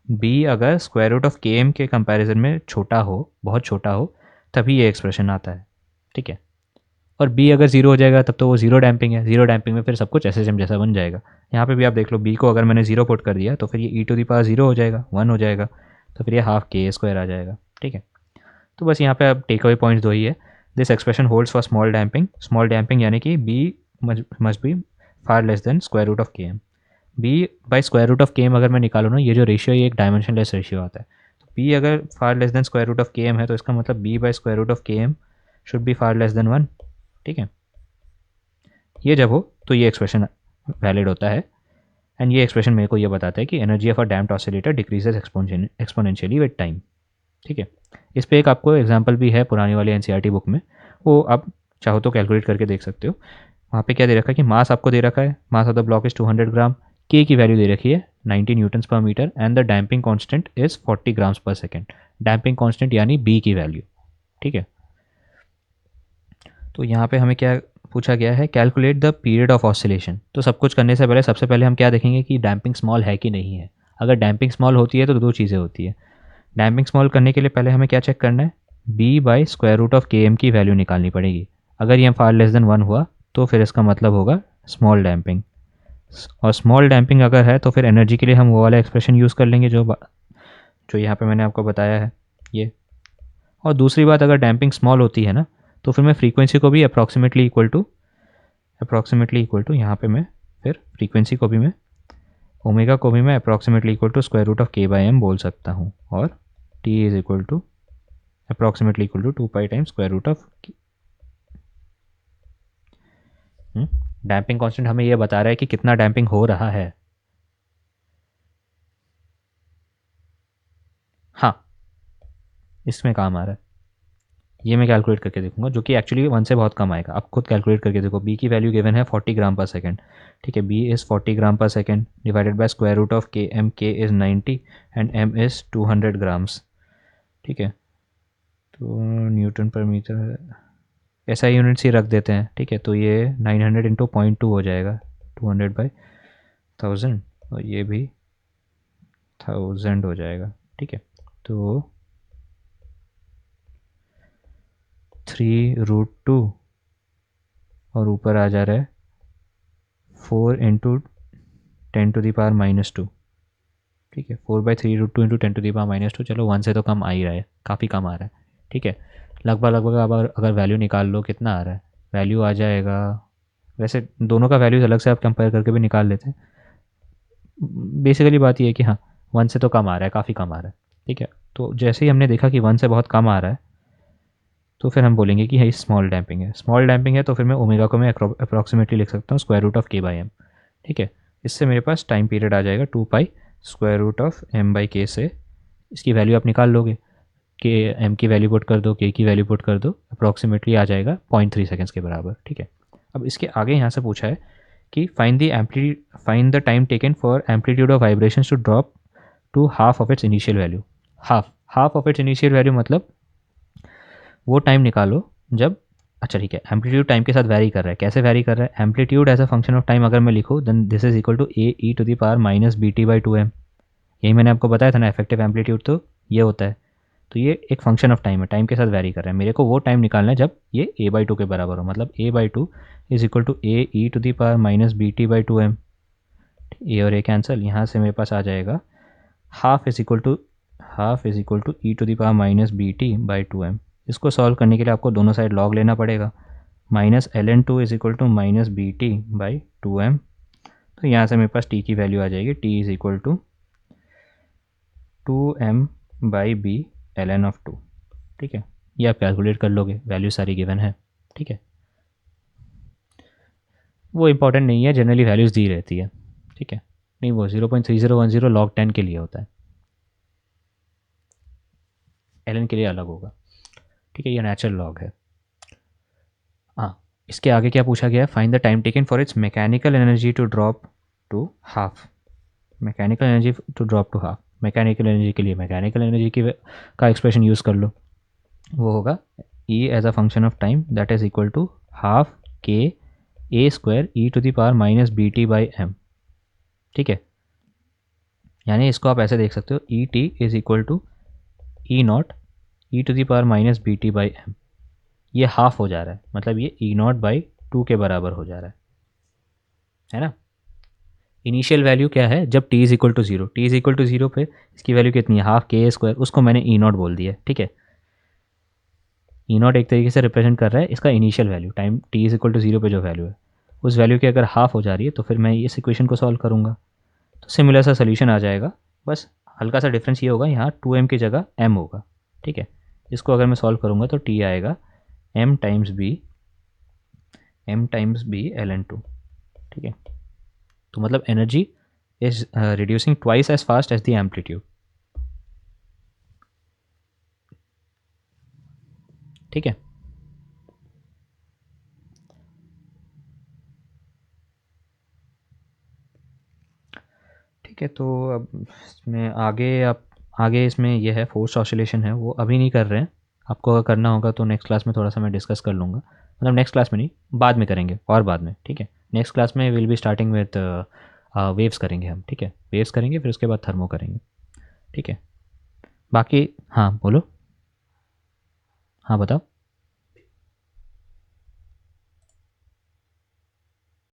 B अगर square root of k m के कंपैरिजन में छोटा हो, बहुत छोटा हो, तभी ये एक्सप्रेशन आता है, ठीक है। और बी अगर जीरो हो जाएगा तब तो वो जीरो डैम्पिंग है, जीरो डैम्पिंग में फिर सब कुछ SHM जैसा बन जाएगा। यहाँ पे भी आप देख लो, बी को अगर मैंने जीरो पुट कर दिया तो फिर ये e⁻0 हो जाएगा, 1 हो जाएगा, तो फिर ये हाफ KA² आ जाएगा, ठीक है। तो बस यहाँ पे अब टेक अवे पॉइंट्स दो ही है, this expression holds for small damping यानी कि b must be far less than square root of k m. B by square root of k m अगर मैं निकालूँ ना, ये जो रेशियो ये एक डायमेंशनलेस रेशियो आता है, तो बी अगर far less than square root of k m है तो इसका मतलब b by square root of k m should be far less than 1, ठीक है। ये जब हो तो ये एक्सप्रेशन वैलिड होता है, एंड ये एक्सप्रेशन मेरे को ये बताता है कि energy of a damped oscillator decreases exponentially with time. ठीक है, इस पे एक आपको एग्जांपल भी है पुरानी वाली एनसीईआरटी बुक में, वो आप चाहो तो कैलकुलेट करके देख सकते हो। वहाँ पे क्या दे रखा है कि मास आपको दे रखा है, mass of the block is 200 gram, k की वैल्यू दे रखी है 90 newtons per metre and the damping constant is 40 grams per second. Damping constant यानी बी की वैल्यू। ठीक है, तो यहाँ पे हमें क्या पूछा गया है, calculate the period of oscillation. तो सब कुछ करने से पहले सबसे पहले हम क्या देखेंगे कि डैम्पिंग स्मॉल है कि नहीं है। अगर डैम्पिंग स्मॉल होती है तो दो चीज़ें होती है। डैम्पिंग स्मॉल करने के लिए पहले हमें क्या चेक करना है, b by square root of k m की वैल्यू निकालनी पड़ेगी। अगर ये फार लेस देन 1 हुआ तो फिर इसका मतलब होगा स्मॉल डैम्पिंग, और स्मॉल डैम्पिंग अगर है तो फिर एनर्जी के लिए हम वो वाला एक्सप्रेशन यूज़ कर लेंगे जो यहाँ पे मैंने आपको बताया है ये। और दूसरी बात, अगर डैम्पिंग स्मॉल होती है ना तो फिर मैं फ्रीक्वेंसी को भी अप्रॉक्सीमेटली इक्वल टू यहाँ पे मैं फिर फ्रीक्वेंसी को भी मैं ओमेगा को भी मैं approximately equal to square root of के बाई एम बोल सकता हूँ, और t is equal to approximately equal to 2 pi times square root of. Damping constant हमें ये बता रहा है कि कितना डैम्पिंग हो रहा है। हाँ, इसमें काम आ रहा है, ये मैं कैलकुलेट करके देखूंगा, जो कि एक्चुअली 1 से बहुत कम आएगा। आप खुद कैलकुलेट करके देखो, बी की वैल्यू गिवन है 40 ग्राम पर सेकेंड। ठीक है, B is 40 gram per second divided by square root of k m, k is 90 and m is 200 grams. ठीक है, तो न्यूटन पर मीटर ऐसा यूनिट्स ही रख देते हैं। ठीक है, तो ये 900 इंटू 0.2 हो जाएगा, 200 बाई 1000, और ये भी 1000 हो जाएगा। ठीक है, तो 3√2 और ऊपर आ जा रहा है 4 इंटू 10⁻²। ठीक है, 4/3√2 इंटू 10⁻²। चलो 1 से तो कम आ ही रहा है, काफ़ी कम आ रहा है। ठीक है, लगभग अब अगर वैल्यू निकाल लो कितना आ रहा है, वैल्यू आ जाएगा, वैसे दोनों का वैल्यूज अलग से आप कंपेयर करके भी निकाल लेते हैं। बेसिकली बात ये है कि हाँ 1 से तो कम आ रहा है, काफ़ी कम आ रहा है। ठीक है, तो जैसे ही हमने देखा कि 1 से बहुत कम आ रहा है तो फिर हम बोलेंगे कि है स्मॉल डैम्पिंग है। स्मॉल डैम्पिंग है तो फिर मैं ओमेगा को मैं अप्रॉक्सीमेटली लिख सकता हूँ स्क्वायर रूट ऑफ के बाई एम। ठीक है, इससे मेरे पास टाइम पीरियड आ जाएगा 2 pi square root of m by k से इसकी वैल्यू आप निकाल लोगे, के एम की वैल्यू पुट कर दो, के की वैल्यू पुट कर दो, अप्रॉक्सीमेटली आ जाएगा 0.3 सेकेंड्स के बराबर। ठीक है, अब इसके आगे यहाँ से पूछा है कि find the time taken for amplitude of vibrations to drop to half of its initial value. Half of its initial value मतलब वो टाइम निकालो जब, अच्छा ठीक है, एम्पलीट्यूड टाइम के साथ वैरी कर रहा है। कैसे वैरी कर रहा है, amplitude as a function of time अगर मैं लिखूँ then this is equal to A e to the power minus b t by 2m। यही मैंने आपको बताया था ना, इफेक्टिव एम्पलीट्यूड तो ये होता है। तो ये एक फंक्शन ऑफ टाइम है, टाइम के साथ वैरी कर रहा है। मेरे को वो टाइम निकालना है जब ये a/2 के बराबर हो, मतलब a/2 is equal to A e to the power minus b t by 2m। A और ए कैंसिल, यहाँ से मेरे पास आ जाएगा half is equal to e to the power minus b t by 2m। इसको सॉल्व करने के लिए आपको दोनों साइड लॉग लेना पड़ेगा। Minus ln2 is equal to minus b t by 2m। तो यहाँ से मेरे पास t की वैल्यू आ जाएगी, t is equal to 2m by b ln of 2। ठीक है, ये आप कैलकुलेट कर लोगे, वैल्यू सारी गिवन है। ठीक है, वो इंपॉर्टेंट नहीं है, जनरली वैल्यूज़ दी रहती है। ठीक है, नहीं वो 0.3010 लॉग 10 के लिए होता है, ln के लिए अलग होगा। ठीक है, ये नेचुरल लॉग है। हाँ, इसके आगे क्या पूछा गया है, find the time taken for its mechanical energy to drop to half. Mechanical energy to drop to half, mechanical energy के लिए मैकेनिकल एनर्जी की का एक्सप्रेशन यूज़ कर लो, वो होगा E as a function of time that is equal to half के ए square e to the power minus b t by m. ठीक है, यानी इसको आप ऐसे देख सकते हो, E t is equal to E naught e to the power minus b t by m. ये हाफ हो जा रहा है, मतलब ये ई नॉट बाई 2 के बराबर हो जा रहा है ना। इनिशियल वैल्यू क्या है, जब t is equal to zero, t is equal to zero पे इसकी वैल्यू कितनी है, हाफ के स्क्वायर, उसको मैंने ई नॉट बोल दिया। ठीक है, ई नॉट एक तरीके से रिप्रेजेंट कर रहा है इसका initial value, time t is equal to zero पे जो वैल्यू है, उस वैल्यू की अगर हाफ हो जा रही है तो फिर मैं इस इक्वेशन को सॉल्व करूँगा तो सिमिलर सा सोल्यूशन आ जाएगा। बस हल्का सा डिफरेंस ये होगा, यहाँ 2m की जगह m होगा। ठीक है, इसको अगर मैं सॉल्व करूँगा तो t आएगा m टाइम्स बी ln 2। ठीक है, तो मतलब energy is reducing twice as fast as the amplitude. ठीक है, ठीक है। तो अब इसमें आगे इसमें ये है फोर्स ऑसिलेशन है, वो अभी नहीं कर रहे हैं। आपको अगर करना होगा तो नेक्स्ट क्लास में थोड़ा सा मैं डिस्कस कर लूँगा, मतलब नेक्स्ट क्लास में नहीं, बाद में करेंगे और बाद में, ठीक है। नेक्स्ट क्लास में will be starting with waves करेंगे हम, ठीक है। वेव्स करेंगे, फिर उसके बाद थर्मो करेंगे, ठीक है। बाकी हाँ बोलो। हाँ बताओ।